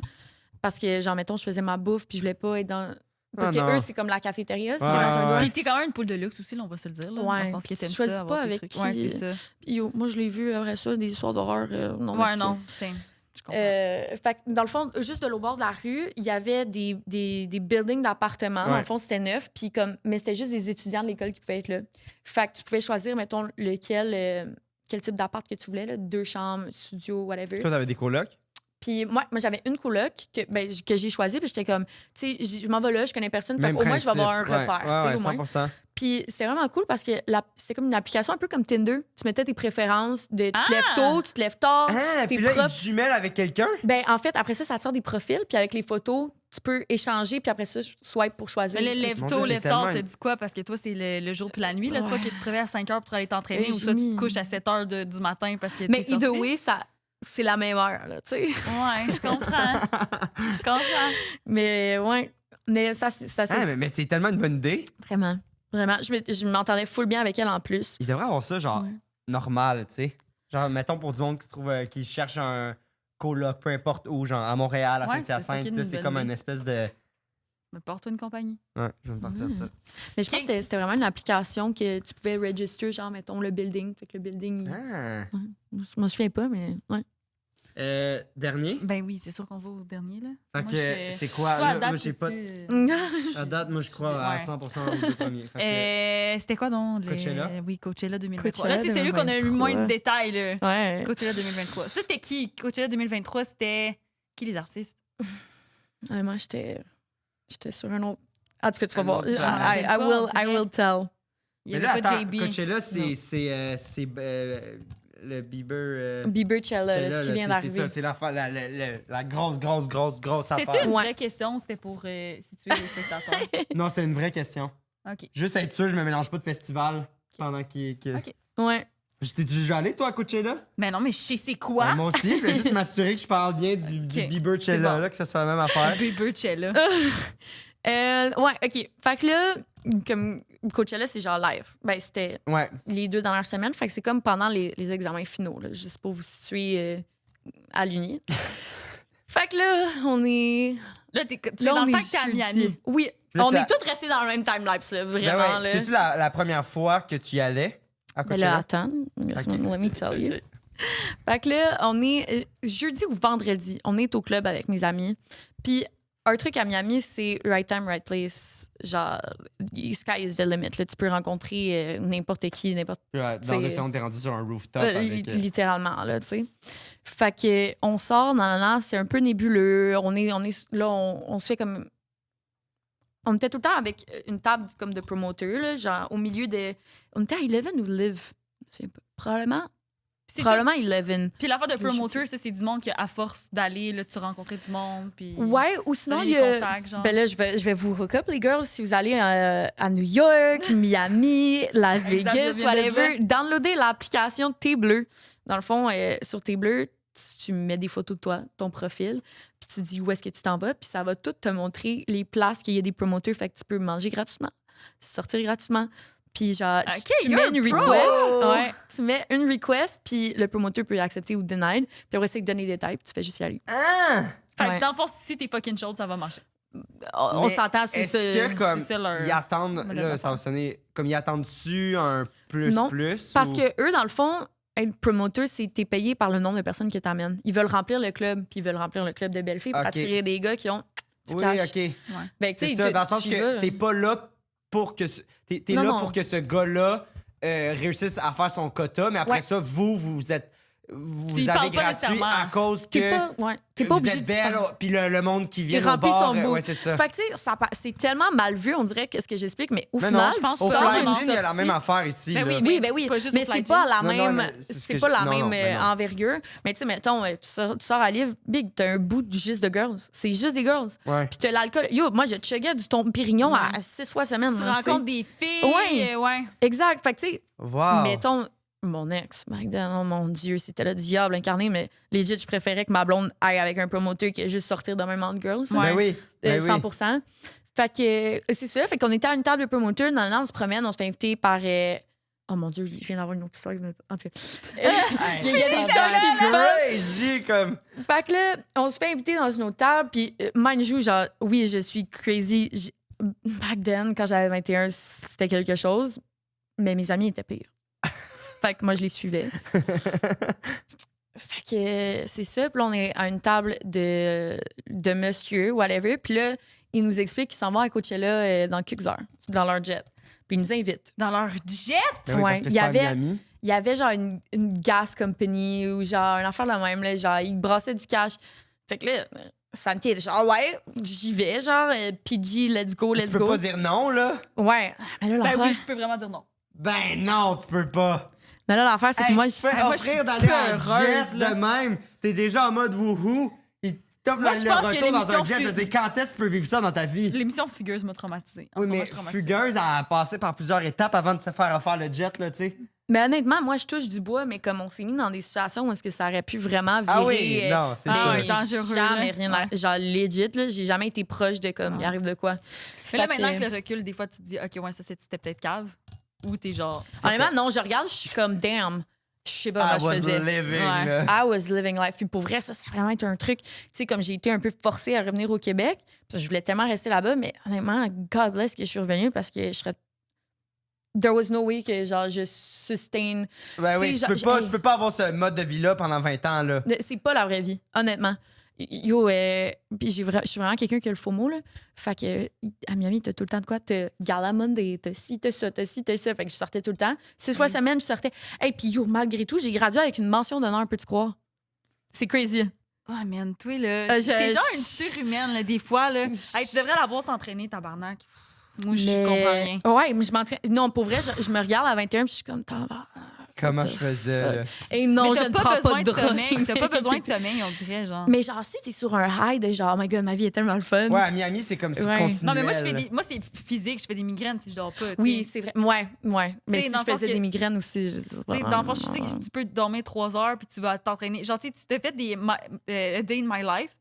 Parce que, genre, mettons, je faisais ma bouffe, puis je voulais pas être dans... Parce Ah, que non. eux, c'est comme la cafétéria, c'est Ouais, dans un ouais, dorm. Puis t'es quand même une poule de luxe aussi, là, on va se le dire. Là, dans Ouais. le sens que t'aimes Tu choisis ça, pas avoir tes avec trucs. Ouais, qui- c'est ça. Yo, moi, je l'ai vu après ça, des histoires d'horreur. Non, Ouais, merci. non, c'est. Je comprends. Fait que dans le fond, juste de l'autre bord de la rue, il y avait des buildings d'appartements. Dans Ouais. le fond, c'était neuf. Puis mais c'était juste des étudiants de l'école qui pouvaient être là. Fait que tu pouvais choisir, mettons, quel type d'appart que tu voulais, là, 2 chambres, studio, whatever. Toi, t'avais des colocs? Puis moi j'avais une coloc que j'ai choisie. Puis j'étais comme, tu sais, je m'en vais là, je connais personne. Fait Même au moins, je vais avoir un principe. repère. Ouais, tu sais, au moins. 100%. Puis c'était vraiment cool parce que c'était comme une application un peu comme Tinder. Tu mettais tes préférences de tu te lèves tôt, tu te lèves tard. Ah, Tes puis là, propres- ils te jumellent avec quelqu'un? Ben, en fait, après ça te sort des profils. Puis avec les photos, tu peux échanger. Puis après ça, swipe pour choisir. Mais le Mon lève Dieu, tôt, c'est lève tard, tellement- t'as dit quoi? Parce que toi, c'est le jour puis la nuit, là. Soit Ouais. que tu te réveilles à 5 heures pour aller t'entraîner, ou J'ai soit tu mis- te couches à 7 heures du matin parce que Mais t'es either sorti. way, c'est la même heure, là, tu sais. Ouais, je comprends. Je comprends. Mais ouais. Mais ça, c'est Ah, mais c'est tellement une bonne idée. vraiment. Vraiment. Je m'entendais full bien avec elle en plus. Il devrait avoir ça, genre, Ouais. normal, tu sais. Genre, mettons pour du monde qui se trouve, qui cherche un coloc, peu importe où, genre à Montréal, à Ouais, c'est ça Saint-Hyacinthe. qui est Puis là, une c'est bonne comme idée. une espèce de. Mais porte-toi une compagnie. Ouais, je vais me partir ça. Mais je pense que c'était vraiment une application que tu pouvais register, genre, mettons, le building. Fait que le building, Ah. je m'en souviens pas, mais ouais. Dernier. Ben oui, c'est sûr qu'on va au dernier, là. Fait Moi, que je- c'est quoi? Toi, à Là, date, moi, j'ai pas. c'est-tu, À date, moi, je crois à Ouais. 100% aux deux premiers. Fait que- C'était quoi donc? Coachella? Oui, Coachella 2023. Coachella Là, c'est celui qu'on a eu le moins de 2023. détails, là. Ouais. Coachella 2023. Ça, c'était qui? Coachella 2023, c'était qui les artistes? Ouais, moi, j'étais sur un autre. En tout cas, tu vas Un voir. autre, I will tell. Il y Mais avait là, pas attends, JB. Coachella, c'est le Bieber. Biebercella, Celle-là, ce qui là, vient c'est d'arriver. ça, c'est la grosse C'était-tu affaire. une Ouais. vraie question ou c'était pour situer les spectateurs? Non, c'était une vraie question. OK. Juste être sûr, je me mélange pas de festival pendant qu'il. Ok. Ouais. T'es déjà allé, toi, à Coachella? Mais non, mais je sais c'est quoi? Ben, moi aussi, je vais juste m'assurer que je parle bien du Biebercella, c'est bon. là, que ça soit la même affaire. Biebercella. Ouais, OK. Fait que là, comme Coachella, c'est genre live. Ben, c'était Ouais. les 2 dernières semaines. Fait que c'est comme pendant les examens finaux, là, juste pour vous situer à l'Uni. Fait que là, on est. Là, c'est Là, dans on le temps est que t'es à jeudi. Miami. Oui. Là, On c'est est la- tous restés dans le même timelapse, là, Ben vraiment. ouais. là. C'est-tu la première fois que tu y allais à Ben Coachella? là, attends. Let me tell you. Fait que là, on est jeudi ou vendredi, on est au club avec mes amis. Puis un truc à Miami, c'est right time, right place. Genre, sky is the limit. Là, tu peux rencontrer n'importe qui, n'importe. Ouais, dans C'est- deux secondes, t'es rendu sur un rooftop avec. littéralement, là, tu sais. Fait que on sort, c'est un peu nébuleux. On est là, on se fait comme. On était tout le temps avec une table comme de promoteurs, là, genre au milieu de. On était à 11 ou Live? Je sais pas. C'est Probablement 11. Puis l'affaire de Je sais promoter, ça, c'est du monde qui, à force d'aller, là, tu rencontrais du monde. Puis Ouais, ou sinon, t'as il y les a. contacts, genre. Ben là, je vais vous recap, les girls, si vous allez à New York, Miami, Las Exact, Vegas, je viens de le whatever, downloadez l'application T-Bleu. Dans le fond, sur T-Bleu, tu mets des photos de toi, ton profil, puis tu dis où est-ce que tu t'en vas, puis ça va tout te montrer les places qu'il y a des promoteurs, fait que tu peux manger gratuitement, sortir gratuitement. Puis genre, Ok, tu you're mets a une pro. request. Ouais, tu mets une request, puis le promoteur peut accepter ou deny. Puis après, c'est que donner des détails, puis tu fais juste y aller. Ah! Fait Ouais. que dans le fond, si t'es fucking chaude, ça va marcher. On Mais s'entend, c'est ça. Est-ce que comme c'est leur ils attendent, modèle là, ça d'affaires. va sonner comme ils attendent-tu un plus Non, plus Parce ou- que eux, dans le fond, être promoteur, c'est t'es payé par le nombre de personnes que t'amènes. Ils veulent remplir le club, puis ils veulent remplir le club de Bellefille pour Ok. attirer des gars qui ont du Oui, cash. ok. Ben, tu C'est sais, ça, dans le sens tu que vas. t'es pas là pour que t'es Non, là non. pour que ce gars-là réussisse à faire son quota, mais après Ouais. ça, vous êtes Tu vous y avez parles pas gratuit nécessairement. à cause T'es que pas vous obligé êtes de belle, puis le monde qui vient Il au remplit bar, son book. ouais, c'est ça. Fait que, tu sais, c'est tellement mal vu, on dirait, que ce que j'explique, mais au Mais final, non, je pense tu au pas. sors Fly d'une Gin, il y a la sortie- même affaire ici. Ben là. oui, Oui, ben oui. Pas juste Mais au c'est Fly pas Gin. la Non, non, même, mais c'est ce c'est que pas je- la non, même non, mais non. envergure. Mais tu sais, mettons, tu sors à livre, big, t'as un bout de juste de girls. C'est juste des girls. Ouais. Puis t'as l'alcool. Yo, moi, je chuggais du ton Pérignon à 6 fois semaine. Tu là, tu sais. rencontres des filles. Ouais. Ouais. Exact. Fait que, tu sais, Wow. mettons, mon ex, Magda, oh mon Dieu, c'était le diable incarné, mais legit, je préférais que ma blonde aille avec un promoteur que juste sortir de même entre girls. là. Ben oui. Ben oui. 100%. Fait que c'est ça. Fait qu'on était à une table de promoteur. Dans le on se promène, on se fait inviter par. Oh mon Dieu, je viens d'avoir une autre histoire. En tout cas. Il y a des histoires qui me passent. crazy comme. Fait que là, on se fait inviter dans une autre table. Puis, mind you, genre, oui, je suis crazy. Back then, quand j'avais 21, c'était quelque chose. Mais mes amis étaient pires. Fait que moi, je les suivais. Fait que c'est ça. Puis là, on est à une table de monsieur, whatever. Puis là, ils nous expliquent qu'ils s'en vont à Coachella dans quelques heures, dans leur jet. Puis ils nous invitent. Dans leur jet. Ben oui, Ouais, parce que il y c'est à avait- Miami. Il y avait genre une gas company ou genre une affaire de même. Là, genre, ils brassaient du cash. Fait que là, Santi était genre, ouais, j'y vais. Genre, PG, let's go, let's Tu peux go. pas dire non, là? Ouais. Mais là, Ben l'affaire, oui, tu peux vraiment dire non. Ben non, tu peux pas. mais là, l'affaire, c'est que Hey, moi, tu peux moi, je suis offrir d'aller en peureuse, jet là. de même. T'es déjà en mode wouhou. Il t'offre Moi, le je pense que retour dans un l'émission jet. Je veux dire, quand est-ce que tu peux vivre ça dans ta vie? L'émission Fugueuse m'a traumatisée. En Oui, ce moment, mais je suis traumatisée. Fugueuse a passé par plusieurs étapes avant de se faire faire le jet, là, tu sais. Mais honnêtement, moi, je touche du bois, mais comme on s'est mis dans des situations où est-ce que ça aurait pu vraiment virer. Ah oui, non, c'est Ah sûr. ouais, dangereux, Jamais là. rien. Genre, legit, là, j'ai jamais été proche de comme, il arrive de quoi. Mais là, Fait que- maintenant que le recul, des fois, tu te dis, OK, ouais, ça, c'était peut-être cave. Ou t'es genre. Honnêtement, non, je regarde, je suis comme, damn, je sais pas I comment was je faisais. living, Ouais. là. I was living life. Puis pour vrai, ça a vraiment été un truc. Tu sais, comme j'ai été un peu forcée à revenir au Québec, parce que je voulais tellement rester là-bas, mais honnêtement, God bless que je suis revenue parce que je serais. There was no way que genre, je sustain. Ben oui, Tu sais, tu peux pas avoir ce mode de vie-là pendant 20 ans, là. C'est pas la vraie vie, honnêtement. Yo, puis je suis vraiment quelqu'un qui a le faux mot, là. Fait que à Miami, t'as tout le temps de quoi? T'as Gala Monday, t'as ci, t'as ça, t'as ci, t'as ça. Fait que je sortais tout le temps. 6 fois semaine, je sortais. Hey, puis yo, malgré tout, j'ai gradué avec une mention d'honneur, peux-tu croire? C'est crazy. Ah, man, toi, là. T'es genre une surhumaine, là, des fois, là. Hey, tu devrais la voir s'entraîner, tabarnak. Moi, je comprends rien. Ouais, mais je m'entraîne. Non, pour vrai, je me regarde à 21 puis je suis comme, Comment What je the faisais, fuck? là. Et non, Mais je t'as ne prends pas besoin de drogue. sommeil. T'as pas besoin de sommeil, on dirait, genre. Mais genre, si t'es sur un high de genre, oh my god, ma vie est tellement le fun. Ouais, à Miami, c'est comme si Ouais. continuel. Non, mais moi, moi, c'est physique, je fais des migraines si je dors pas. tu Oui, sais. c'est vrai. Ouais. Mais T'sais, si dans je le sens faisais que- des migraines aussi. Tu sais, dans le fond, je sais que tu peux dormir 3 heures puis tu vas t'entraîner. Genre, tu sais, tu te fais des a day in my life.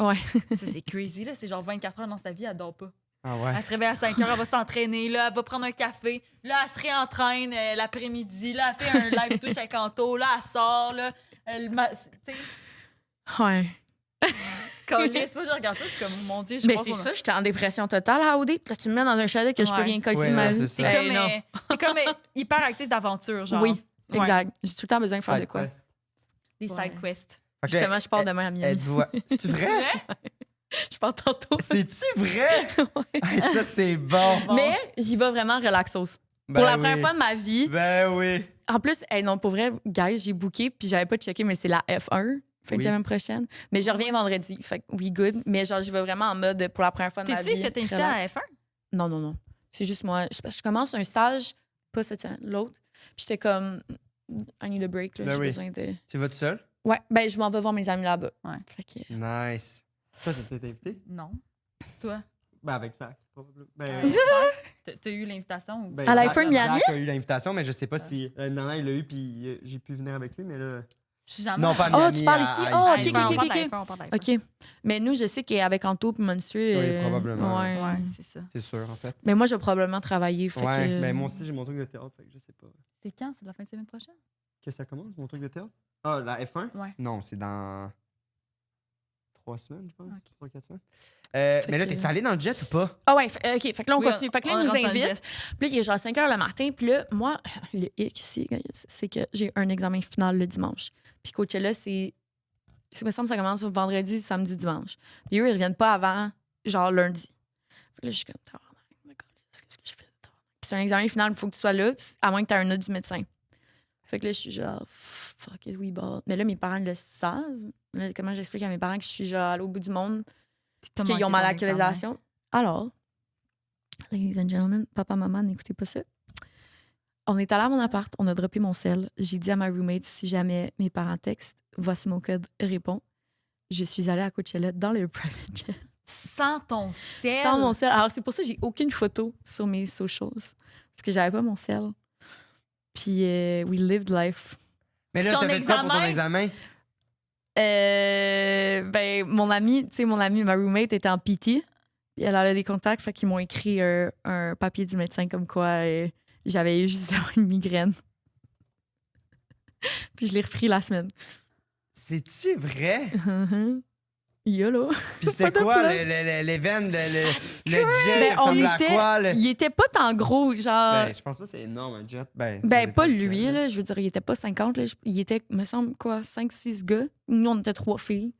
Ouais. Ça, c'est crazy, là. C'est genre 24 heures dans sa vie, elle dort pas. Ah ouais. Elle se réveille à 5 heures, elle va s'entraîner, là, elle va prendre un café, là, elle se réentraîne l'après-midi, là, elle fait un live Twitch avec Anto, là, elle sort, là, tu sais, Ouais. calisse. Moi, je regarde ça, je suis comme, mon Dieu, je Mais crois c'est qu'on- ça, j'étais en dépression totale à OD. Puis là, tu me mets dans un chalet que je peux Ouais. rien coller Ouais, de ma non, vie. c'est T'es ça. comme, non. t'es comme hyper actif d'aventure, genre. Oui, Ouais. exact. J'ai tout le temps besoin de faire de Side quoi. quest. Des Ouais. side quests. Ok, Justement, je pars demain à Miami. êtes-vous- C'est-tu vrai? Je pars tantôt. C'est-tu vrai? Hey, ça, c'est bon. Mais j'y vais vraiment relaxos. Ben Pour la oui. première fois de ma vie. Ben oui. En plus, hey, non, pour vrai, guys, j'ai booké, puis j'avais pas checké, mais c'est la F1, fin de Oui. semaine prochaine. Mais je reviens vendredi, fait que oui, good. Mais genre, je vais vraiment en mode pour la première fois de ma vie. T'es-tu fait inviter à relax. F1? Non, non, non. C'est juste moi. Je commence un stage, pas cette semaine, l'autre. Puis j'étais comme, I need a break, là. Ben J'ai oui. besoin de. Tu vas tout seul? Ouais, ben, je m'en vais voir mes amis là-bas. Ouais. Fait que. Nice. Toi, t'as été invité? Non. Toi? Ben, avec Zach. probablement. Ouais. Ben, T'as eu l'invitation ou? ben, À Zach- l'iPhone Miami? Zach a eu l'invitation, mais je sais pas si Nana, il l'a eu, puis j'ai pu venir avec lui, mais là. Je suis jamais. Non, pas à Oh, Miami. tu parles à- ici? à Oh, ici. ok, On ok, parle ok. d'iPhone, on parle d'iPhone. OK. Mais nous, je sais qu'avec Anto et Monster... Oui, probablement. Ouais. Ouais, c'est ça. C'est sûr, en fait. Mais moi, je vais probablement travailler. Fait Ouais, que... ben moi aussi, j'ai mon truc de théâtre, fait que je sais pas. C'est quand? C'est la fin de semaine prochaine? Que ça commence, mon truc de théâtre? Ah, la F1? Ouais. Non, c'est dans 3 semaines, je pense. Ok. 3-4 semaines. Fait Mais là, que- t'es allé dans le jet ou pas? Ah ouais, OK. Fait que là, on Oui, continue. Fait que là, on ils nous rentre dans le invitent. geste. Puis là, il est genre 5 h le matin. Puis là, moi, le hic ici, c'est que j'ai un examen final le dimanche. Puis Coachella, c'est. Il me semble que ça commence vendredi, samedi, dimanche. Puis eux, ils reviennent pas avant, genre lundi. Fait que là, je suis comme, tabarnak, qu'est-ce que je fais? Tabarnak. Puis c'est un examen final, il faut que tu sois là, à moins que tu aies un note du médecin. Fait que là, je suis genre, fuck it, we bought. Mais là, mes parents le savent. Là, comment j'explique à mes parents que je suis genre allée au bout du monde? Parce qu'ils ont ma localisation. Alors, ladies and gentlemen, papa, maman, n'écoutez pas ça. On est allé à mon appart, on a droppé mon sel. J'ai dit à ma roommate, si jamais mes parents textent, voici mon code, réponds. Je suis allée à Coachella dans le private jet. Sans ton sel. Sans mon sel. Alors, c'est pour ça que j'ai aucune photo sur mes socials. Parce que j'avais pas mon sel. Puis, we lived life. Mais là, Ton t'as fait quoi pour ton examen? examen? Ben, mon ami, ma roommate était en PT. Puis elle a des contacts, fait qu'ils m'ont écrit un papier du médecin comme quoi j'avais eu juste une migraine. Puis je l'ai repris la semaine. C'est-tu vrai? YOLO. Puis c'était Pas de quoi blague. l'event, le jet? Ben, on ressemblait à était. quoi? Il était pas tant gros, genre. Ben, je pense pas que c'est énorme, un jet. Ben, ça Ben, dépend pas lequel, lui, là. Je veux dire, il était pas 50, là. Il était, me semble, quoi, 5-6 gars. Nous, on était 3 filles.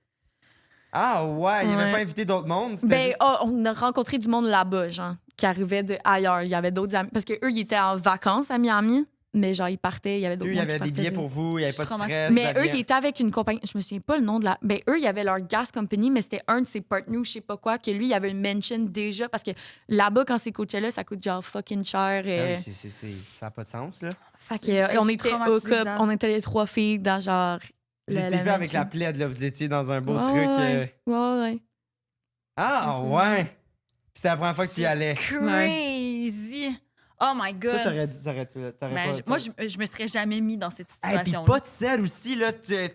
Ah ouais, il avait Ouais. pas invité d'autres mondes? C'était Ben, juste- on a rencontré du monde là-bas, genre, qui arrivait de ailleurs. Il y avait d'autres amis. Parce qu'eux, ils étaient en vacances à Miami, mais genre, ils partaient. Il y avait d'autres Eux, il y mondes qui avait des partaient billets de- pour vous, il y avait Je pas de suis stress. Mais vous eux, aviez- ils étaient avec une compagnie. Je me souviens pas le nom de la. Ben, eux, il y avait leur gas company, mais c'était un de ses partenaires ou je sais pas quoi, que lui, il avait une mention déjà. Parce que là-bas, quand c'est Coachella, ça coûte genre fucking cher. Ah oui, ça n'a pas de sens, là. Fait que, Hey, on je suis était au traumatisée, cup, Zab. on était les 3 filles dans genre. Vous étiez pas avec la plaide, là, vous étiez dans un beau Ouais, truc. ouais. Ouais. Ah Mhm. ouais! Puis c'était la première fois que tu y allais. Crazy. Oh my Toi, God. t'aurais Ben, pas... moi, je me serais jamais mis dans cette Hey, puis situation. pas de sel aussi, là. Pas de sel,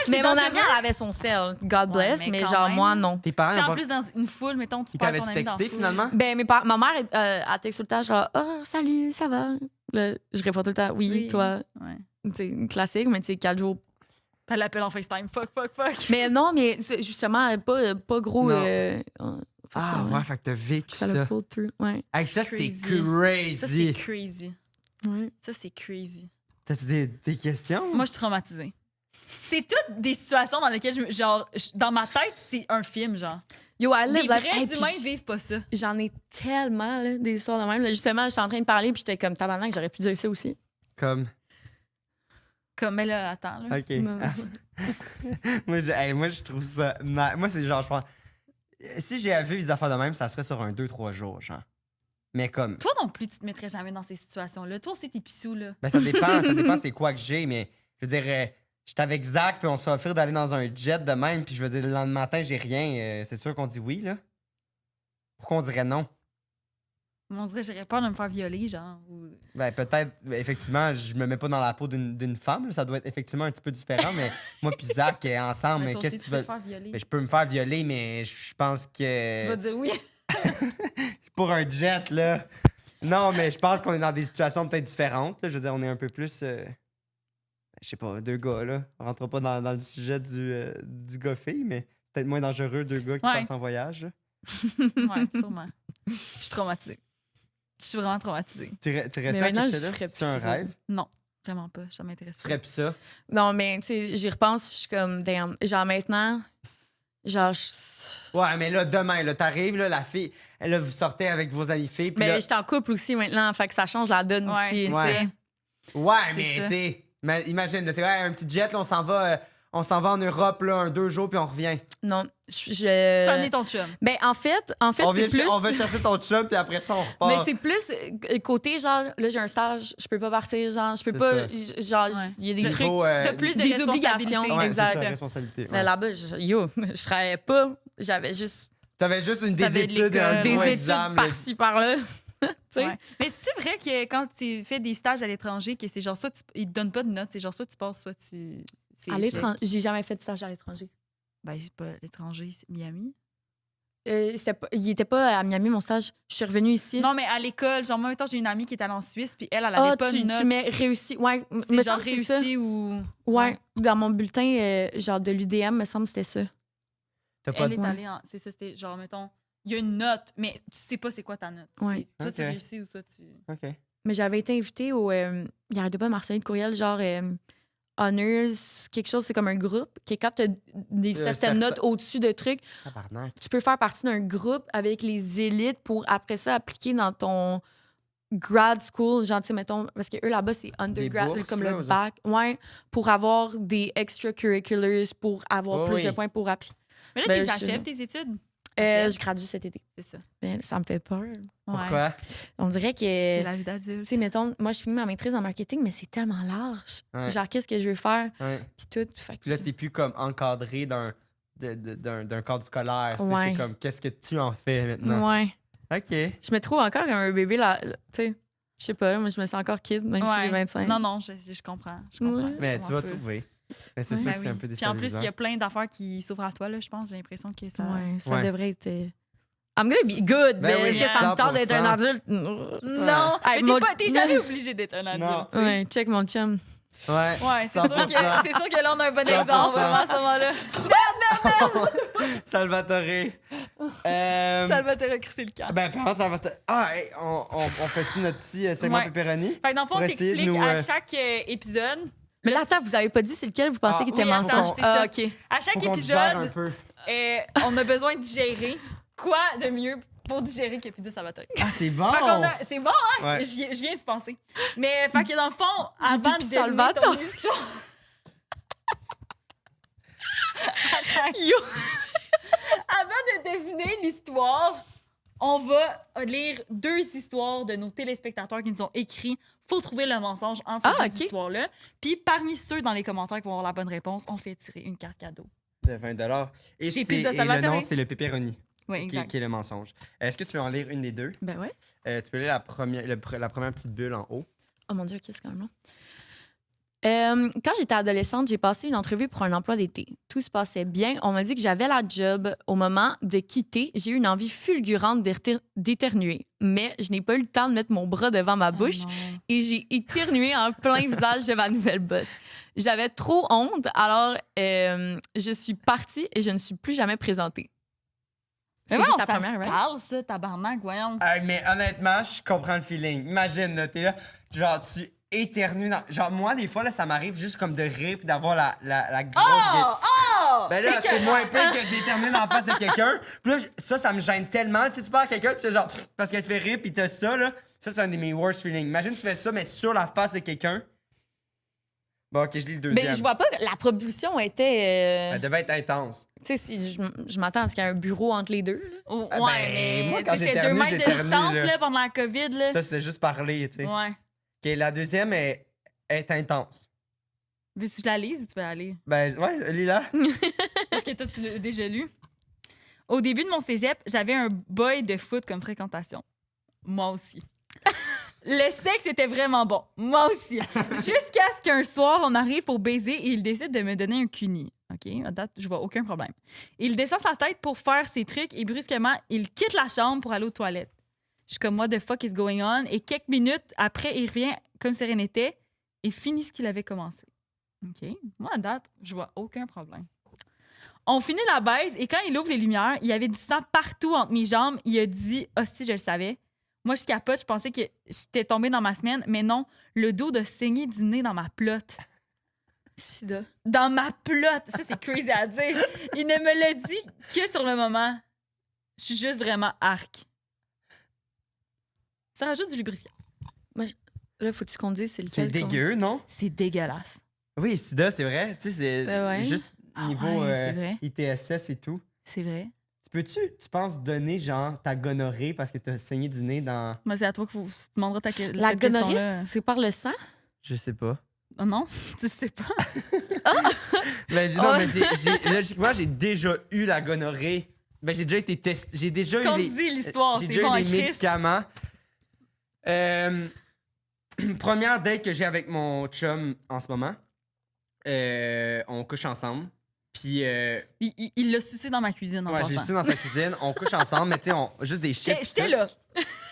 Mais c'est mon dangereux. amie, elle avait son sel. God bless, mais mais quand genre, même. moi, non. Tes parents, Tu sais, ont en pas- plus, dans une foule, mettons, tu ils perds ton t'avaient-tu ami dans la texté, foule. finalement? Ben, ma mère, elle texte tout le temps, genre, oh, salut, ça va? Là, je réponds tout le temps, oui, Oui. toi. Ouais. C'est classique, mais tu sais, 4 jours. Elle l'appelle en FaceTime. Fuck. Mais non, mais c'est justement, pas gros. Non. Fait que Ah ouais, fait que t'as vécu ça ça. l'a pull through. Ouais. Hey, ça, c'est Crazy. Ça, c'est crazy. crazy. Ouais. Ça, c'est crazy. T'as-tu des questions? Moi, je suis traumatisée. C'est toutes des situations dans lesquelles, dans ma tête, c'est un film, genre. Yo, I Les live life. vrais Hey, puis humains vivent pas ça. J'en ai tellement, là, des histoires de même. Là, justement, j'étais en train de parler, puis j'étais comme tabarnak, j'aurais pu dire ça aussi. Comme... Comme, mais là, attends, là. OK. Non. Moi, je trouve ça... Moi, c'est genre, je pense... Si j'ai vu des affaires de même, ça serait sur un 2-3 jours, genre. Mais comme... Toi non plus, tu te mettrais jamais dans ces situations-là. Toi aussi, t'es pissou, là. Ben, ça dépend c'est quoi que j'ai, mais je veux dire, j'étais avec Zach, puis on s'est offert d'aller dans un jet de même, puis je veux dire, le lendemain matin, j'ai rien. C'est sûr qu'on dit oui, là. Pourquoi on dirait non? On dirait que j'aurais peur de me faire violer, genre. Ben, peut-être, effectivement, je me mets pas dans la peau d'une femme, là. Ça doit être effectivement un petit peu différent, mais moi puis Zach, ensemble, Mais mais toi qu'est-ce aussi, que tu peux veux... te faire violer. Ben, je peux me faire violer, mais je pense que... Tu vas dire oui. Pour un jet, là... Non, mais je pense qu'on est dans des situations peut-être différentes, là. Je veux dire, on est un peu plus... je sais pas, 2 gars, là. On rentre pas dans le sujet du gars-fille, mais peut-être moins dangereux, 2 gars qui Ouais. partent en voyage, là. Ouais, sûrement. Je suis traumatisée. Je suis vraiment traumatisée. Tu restes Mais à maintenant, je Coachella? ferais C'est plus un ça. rêve? Non, vraiment pas. Ça m'intéresse Tu pas. ferais plus ça? Non, mais tu sais, j'y repense, je suis comme, damn. Genre maintenant, genre, Ouais, mais là, demain, là, t'arrives, là, la fille... Là, vous sortez avec vos amies filles, puis mais là... j'étais en couple aussi maintenant, fait que ça change la donne Ouais, aussi. c'est tu Ouais. sais. Ouais, C'est mais ça. tu sais, imagine, là, c'est vrai, un petit jet, là, on s'en va en Europe, là, 2 jours, puis on revient. Non, Tu peux amener ton chum. Ben, en fait On c'est plus. on va chercher ton chum, puis après ça, on repart. Mais c'est plus côté, genre, là, j'ai un stage, je peux pas partir, genre, je peux C'est pas. ça. Genre, Ouais. il y a des Niveau, trucs. T'as plus de des responsabilités. obligations. Ouais, exact. c'est ça, responsabilité. Mais Ouais. là-bas, je travaillais pas. J'avais juste T'avais juste des T'avais de études et un l'école. des gros études examen, là. par-ci, par-là. Tu sais? Ouais. Mais c'est vrai que quand tu fais des stages à l'étranger, que c'est genre soit ils te donnent pas de notes, c'est genre soit tu passes, soit tu À l'étranger, j'ai jamais fait de stage à l'étranger. Ben, c'est pas l'étranger, c'est Miami. Il était pas à Miami, mon stage. Je suis revenue ici. Non, mais à l'école, genre, moi, maintenant, j'ai une amie qui est allée en Suisse, puis elle avait pas une note. Tu mets réussi. Ouais, C'est me genre semble que c'est ça. réussi ou... Ouais, dans mon bulletin, genre de l'UDM, me semble que c'était ça. T'as pas Elle de... est allée en... C'est ça, c'était genre, mettons, il y a une note, mais tu sais pas c'est quoi ta note. Ouais. Soit tu Ok. réussis ou soit tu... OK. Mais j'avais été invitée au. Il arrêtait pas de m'harceler de courriel, genre Honors, quelque chose, c'est comme un groupe, qui quand t'as des certaines certain- notes au-dessus de trucs, Tabarnak. tu peux faire partie d'un groupe avec les élites pour après ça appliquer dans ton grad school, genre, tu sais, mettons, parce que eux là-bas, c'est undergrad, bourses, comme là, le aux autres? bac. Ouais, pour avoir des extracurriculars, pour avoir Oh, plus oui. de points pour appliquer. Mais là, Ben, tu je- achèves tes études. Je gradue cet été. C'est ça. Ben, ça me fait peur. Ouais. Pourquoi? On dirait que. C'est la vie d'adulte. Tu sais, mettons, moi, je finis ma maîtrise en marketing, mais c'est tellement large. Ouais. Genre, qu'est-ce que je veux faire? Ouais. Puis tout. Fait Puis là, t'es plus comme encadré d'un cadre scolaire. Tu sais, Ouais. c'est comme, qu'est-ce que tu en fais maintenant? Ouais. OK. Je me trouve encore comme un bébé, là. Tu sais, je sais pas, là, moi, je me sens encore kid, même si Ouais. j'ai 25. Non, non, je comprends. Je comprends. Ouais. Mais Je tu comprends vas feu. trouver. Mais c'est Ouais. sûr Ben que c'est un oui. peu Puis en plus, déstabilisant. il y a plein d'affaires qui s'ouvrent à toi, là, je pense. J'ai l'impression que ça... Ouais, ça Ouais. devrait être. I'm gonna be good, Ben mais oui, est-ce que ça me tente d'être un 100%. adulte? Non! Hey, Mais mon- t'es jamais obligé d'être un adulte. Non. tu sais. Ouais, check mon chum. Ouais. Ouais, c'est sûr, 100%. que là, on a un bon 100%. exemple à ce moment-là. Salvatore. Ça va te recrisser le camp. Ben, par contre, Salvatore. Ah, hey, on fait-tu notre petit segment Ouais. pepperoni? Fait que dans le fond, Pour on essayer de t'explique nous, à chaque épisode. Mais là, attends, vous avez pas dit c'est lequel vous pensez Ah, qui était oui, attends, mensonge? c'est ça. Ah, OK. À chaque Faut qu'on digère un épisode, peu. on a besoin de digérer. Quoi de mieux pour digérer que Pizza Salvatore? Ah, c'est bon! Fait qu'on a- c'est bon, hein? Ouais. Je viens de penser. Mais, fait que dans le fond, avant de puis deviner Salvatore. ton histoire... Yo! Avant de deviner l'histoire, on va lire 2 histoires de nos téléspectateurs qui nous ont écrit. Faut trouver le mensonge en ces Ah, deux ok. histoires-là. Puis parmi ceux dans les commentaires qui vont avoir la bonne réponse, on fait tirer une carte cadeau. De 20 Et, Chez c'est- Pizza et le Salvatore. nom, c'est le pepperoni, Oui, qui, exact. qui est le mensonge. Est-ce que tu veux en lire une des deux? Ben ouais. Tu peux lire la première petite bulle en haut. Oh mon Dieu, qu'est-ce quand même long. Quand j'étais adolescente, j'ai passé une entrevue pour un emploi d'été. Tout se passait bien. On m'a dit que j'avais la job. Au moment de quitter, j'ai eu une envie fulgurante d'éternuer. Mais je n'ai pas eu le temps de mettre mon bras devant ma bouche Oh non. et j'ai éternué en plein visage de ma nouvelle boss. J'avais trop honte, alors je suis partie et je ne suis plus jamais présentée. C'est Mais juste voyons, la ça première, se right? parle, ça, tabarnak, voyons. Mais honnêtement, je comprends le feeling. Imagine, là, t'es là, genre, tu éternues dans... Genre, moi, des fois, là, ça m'arrive juste comme de rire puis d'avoir la grosse... Oh! Ben là, c'est moins pire que d'éternuer dans la face de quelqu'un. Puis là, ça me gêne tellement. Tu sais, tu parles à quelqu'un, tu fais genre... Parce qu'elle te fait rire, puis t'as ça, là. Ça, c'est un de mes worst feelings. Imagine, tu fais ça, mais sur la face de quelqu'un. Bon, OK, je lis le deuxième. Mais je vois pas que la proposition était. Elle devait être intense. Tu sais, je m'attends à ce qu'il y ait un bureau entre les deux. Là. Oh, Ah, ouais, ben, mais moi, quand tu sais, c'était j'éternue, 2 mètres de j'éternue, distance là. là, pendant la COVID. Là. Ça, c'était juste parler, tu sais. Ouais. OK, la deuxième est intense. Veux-tu que je la lise ou tu veux aller? Ben, ouais, lis-la. Parce que toi, tu l'as déjà lu. Au début de mon cégep, j'avais un boy de foot comme fréquentation. Moi aussi. Le sexe était vraiment bon. Moi aussi. Jusqu'à ce qu'un soir, on arrive pour baiser et il décide de me donner un cuni. OK? À date, je vois aucun problème. Il descend sa tête pour faire ses trucs et brusquement, il quitte la chambre pour aller aux toilettes. Je suis comme, what the fuck is going on? Et quelques minutes après, il revient comme si rien n'était et finit ce qu'il avait commencé. OK? Moi, à date, je vois aucun problème. On finit la baise et quand il ouvre les lumières, il y avait du sang partout entre mes jambes. Il a dit « Hostie, je le savais. » Moi, je capote, je pensais que j'étais tombée dans ma semaine, mais non, le dos de saigner du nez dans ma plotte. Sida. Dans ma plotte! Ça, c'est crazy à dire. Il ne me l'a dit que sur le moment. Je suis juste vraiment arc. Ça rajoute du lubrifiant. Là, faut-tu qu'on dise c'est lequel? C'est dégueu, non? C'est dégueulasse. Oui, sida, c'est vrai. Tu sais, c'est Ben ouais. juste Ah niveau ouais, c'est vrai. ITSS et tout. C'est vrai. Tu penses, donner, genre, ta gonorrhée parce que t'as saigné du nez dans... Moi, c'est à toi que tu demanderas La cette gonorrhée, question-là. c'est par le sang? Je sais pas. Oh non? Tu sais pas? Ben, non, Oh. mais logiquement, j'ai déjà eu la gonorrhée. Ben, j'ai déjà été testé. J'ai déjà eu Qu'on les... dit l'histoire, J'ai c'est déjà bon, eu les Chris. médicaments. Première date que j'ai avec mon chum en ce moment. on couche ensemble. Puis, Il l'a sucé dans ma cuisine en ouais, j'ai passant. su dans sa cuisine, on couche ensemble, mais tu sais, juste des shit. J'étais là.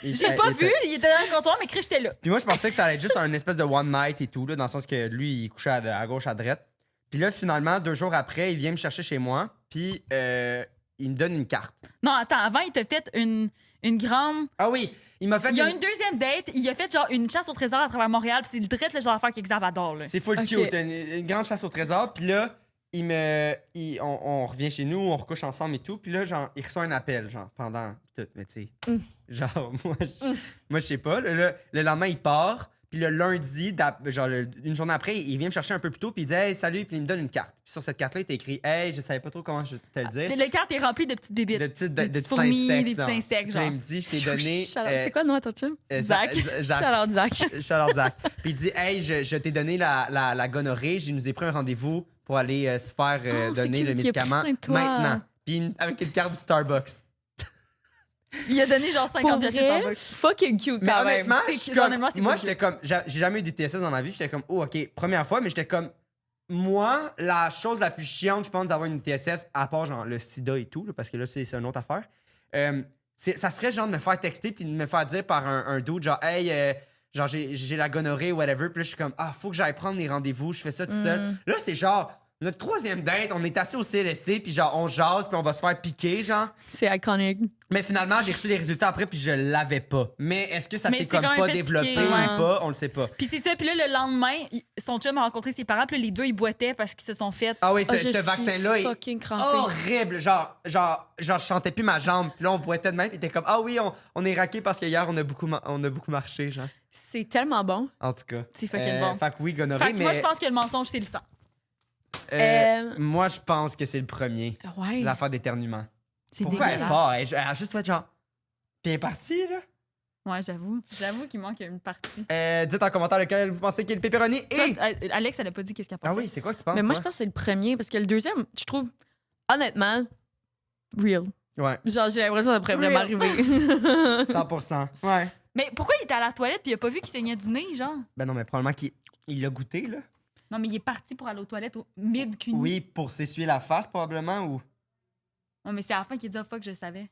J'ai pas vu, il était dans le comptoir, mais Chris, j'étais là. Puis moi, je pensais que ça allait être juste un espèce de one night et tout, là, dans le sens que lui, il couchait à gauche, à droite. Puis là, finalement, 2 jours après, il vient me chercher chez moi, puis il me donne une carte. Non, attends, avant, il t'a fait une grande. Ah oui, il m'a fait Il y a une deuxième date, il a fait genre une chasse au trésor à travers Montréal, puis c'est le traite le genre d'affaire qu'Xav adore, là. C'est full Ok. cute, une grande chasse au trésor. Puis là, on revient chez nous, on recouche ensemble et tout. Puis là, genre, il reçoit un appel, genre, pendant tout. Mais tu sais, genre, moi, je sais pas. Le lendemain, il part. Puis le lundi, genre, une journée après, il vient me chercher un peu plus tôt. Puis il dit, hey, salut. Puis il me donne une carte. Puis sur cette carte-là, il est écrit, hey, je savais pas trop comment je te le dire. Le carte est rempli de petites bébites. De petites, des de petites petites fourmis, insectes, des petits genre. insectes, Puis là, genre. il me dit, je t'ai donné. C'est quoi le nom à ton chum? Zach. Shout-out Zach. Shout-out Zach. Puis il dit, hey, je t'ai donné la gonorrhée, je nous ai pris un rendez-vous pour aller se faire Oh, c'est donner cute, le il a pris médicament soin de toi. maintenant. Puis avec une carte du Starbucks. Il a donné genre 50 Pour pièces chez vrai, Starbucks. fucking cute Mais quand même. honnêtement, C'est je suis cute, comme- honnêtement, c'est moi, pas j'étais comme, j'ai jamais eu des TSS dans ma vie, j'étais comme, oh, ok, première fois, mais j'étais comme, moi, la chose la plus chiante, je pense, d'avoir une TSS, à part genre le sida et tout, là, parce que là, c'est une autre affaire, ça serait genre de me faire texter puis de me faire dire par un dude, genre, hey, genre, j'ai la gonorrhée, whatever, puis là, je suis comme, ah, faut que j'aille prendre les rendez-vous, je fais ça tout seul. Là, c'est genre, notre 3e date, on est assis au CLSC, puis genre, on jase, puis on va se faire piquer, genre. C'est iconique. Mais finalement, j'ai reçu les résultats après, puis je l'avais pas. Mais est-ce que ça Mais s'est c'est comme quand même pas fait développé piquer, ou ouais. pas? On le sait pas. Puis c'est ça, puis là, le lendemain, son chum a rencontré ses parents, puis là, les deux, ils boitaient parce qu'ils se sont fait. Ah oui, Oh, je ce suis vaccin-là est fucking crampée. horrible. Genre, je sentais plus ma jambe. Puis là, on boitait de même. Puis t'es comme, ah oui, on est raqué parce qu'hier, on a beaucoup marché, genre. C'est tellement bon. En tout cas. C'est fucking bon. Fait que oui, gonorrhée, Fait que mais moi, je pense que le mensonge, c'est le sang. moi, je pense que c'est le premier. Ouais. L'affaire d'éternuement. C'est Pourquoi elle dégueulasse. part? Elle a juste fait genre. Puis elle est partie, là. Ouais, j'avoue. J'avoue qu'il manque une partie. Dites en commentaire lequel vous pensez qu'il est le pepperoni. Toi, Et. Alex, elle a pas dit qu'est-ce qu'elle pensait. Ah oui, c'est quoi que tu penses? Mais moi, toi? je pense que c'est le premier parce que le deuxième, je trouve, honnêtement, real. Ouais, Genre, j'ai l'impression que ça pourrait vraiment Real. arriver. 100%. Ouais. Mais pourquoi il était à la toilette puis il a pas vu qu'il saignait du nez, genre? Ben non, mais probablement qu'il l'a goûté, là. Non, mais il est parti pour aller aux toilettes au mid-cuni. Oui, pour s'essuyer la face, probablement, ou... Non, mais c'est à la fin qu'il a dit, oh fuck, je le savais.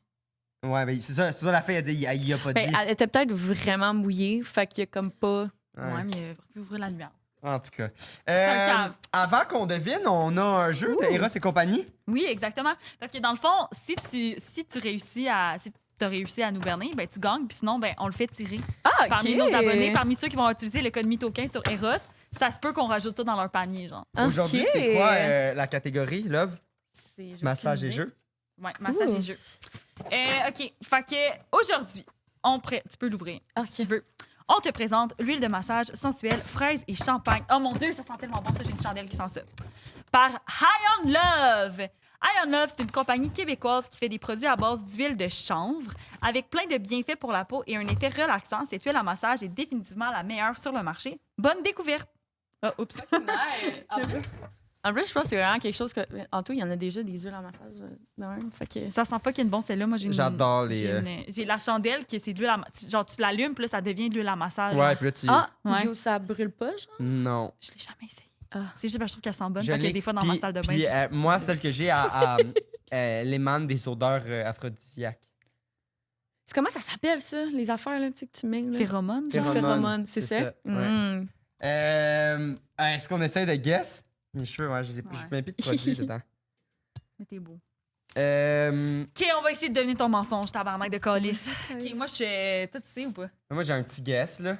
Ouais, ben c'est ça, la fille a dit, il y a pas dit. Ben, elle était peut-être vraiment mouillée, fait qu'il y a comme pas. Ouais, mais il aurait pu ouvrir la lumière. En tout cas. un cave. Avant qu'on devine, on a un jeu de Eros et compagnie. Oui, exactement. Parce que dans le fond, si tu réussis à. Si t'as réussi à nous berner, ben tu gagnes, puis sinon, ben on le fait tirer. Ah, Parmi nos abonnés, parmi ceux qui vont utiliser le code MITO15 sur Eros, ça se peut qu'on rajoute ça dans leur panier, genre. Aujourd'hui, c'est quoi la catégorie, Love? J'ai Massage aucune et idée. jeu? Ouais, massage et jeu. OK, fait que aujourd'hui, tu peux l'ouvrir si tu veux. On te présente l'huile de massage sensuelle, fraise et champagne. Oh mon Dieu, ça sent tellement bon, ça, j'ai une chandelle qui sent ça. Par High on Love. High on Love, c'est une compagnie québécoise qui fait des produits à base d'huile de chanvre avec plein de bienfaits pour la peau et un effet relaxant. Cette huile à massage est définitivement la meilleure sur le marché. Bonne découverte. Ah, oups. Nice. En plus, je pense que c'est vraiment quelque chose que. En tout, il y en a déjà des huiles en massage. De même, fait que... Ça sent fucking bon, celle-là. Moi, J'adore les, J'ai la chandelle que c'est de l'huile à genre, tu l'allumes, puis là, ça devient de l'huile à massage. Ouais, genre. puis là, tu... Ah, Ouais. yo, ça brûle pas, genre? Non. Je l'ai jamais essayé. Ah. C'est juste parce que je trouve qu'elle sent bonne. Je Fait que l'ai- des fois, dans puis- ma salle de bain, puis, je- moi, celle que j'ai, elle émane des odeurs aphrodisiaques. C'est comment ça s'appelle, ça? Les affaires, là, tu sais, que tu mets, là? Phéromones, genre. Phéromones. C'est C'est ça? ça, ouais. Est-ce qu'on essaie de guess? Mes cheveux, ouais, je sais Ouais. mets plus de produits dedans. Mais t'es beau. Euh, OK, on va essayer de deviner ton mensonge, tabarnak de calice. OK, moi, je suis... Toi, tu sais ou pas? moi, j'ai un petit guess, là.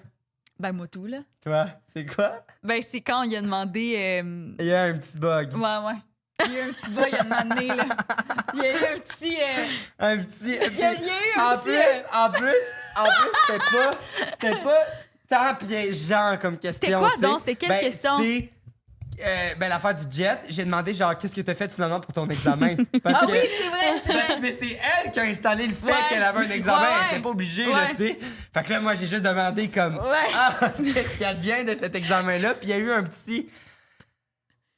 Ben, moi, tout, là. Toi, c'est quoi? Ben, c'est quand il a demandé... Il y a un petit bug. Ouais, ouais. Il y a eu un petit bas, il y a demandé, là. Il y a eu un petit... Un petit... Il y a eu un En petit... plus, c'était pas tant piégeant comme question. C'était quoi, tu sais. donc? C'était quelle question? C'est l'affaire du jet. J'ai demandé, genre, qu'est-ce que t'as fait finalement pour ton examen? Parce Ah que- oui, c'est vrai! mais c'est elle qui a installé le fait Ouais. qu'elle avait un examen. Ouais, Elle ouais. était pas obligée, là, Ouais. tu sais. Fait que là, moi, j'ai juste demandé comme... Ouais. Ah, qu'est-ce qu'il advient de cet examen-là? Puis il y a eu un petit...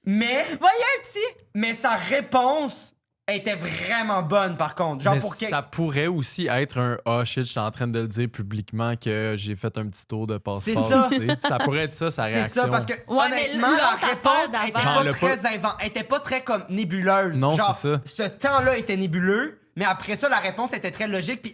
Mais... Ouais, il y a un petit... Mais sa réponse elle était vraiment bonne, par contre. Genre, Mais pour ça pourrait aussi être un « Oh shit, je suis en train de le dire publiquement que j'ai fait un petit tour de passe-passe. » C'est ça. tu sais. Ça pourrait être ça, sa C'est réaction. ça, parce que Ouais, mais honnêtement, la l'autre réponse affaire était d'avant- Genre, pas le très elle était pas très comme nébuleuse. Non, Genre, c'est ça. ce temps-là était nébuleux, mais après ça, la réponse était très logique, puis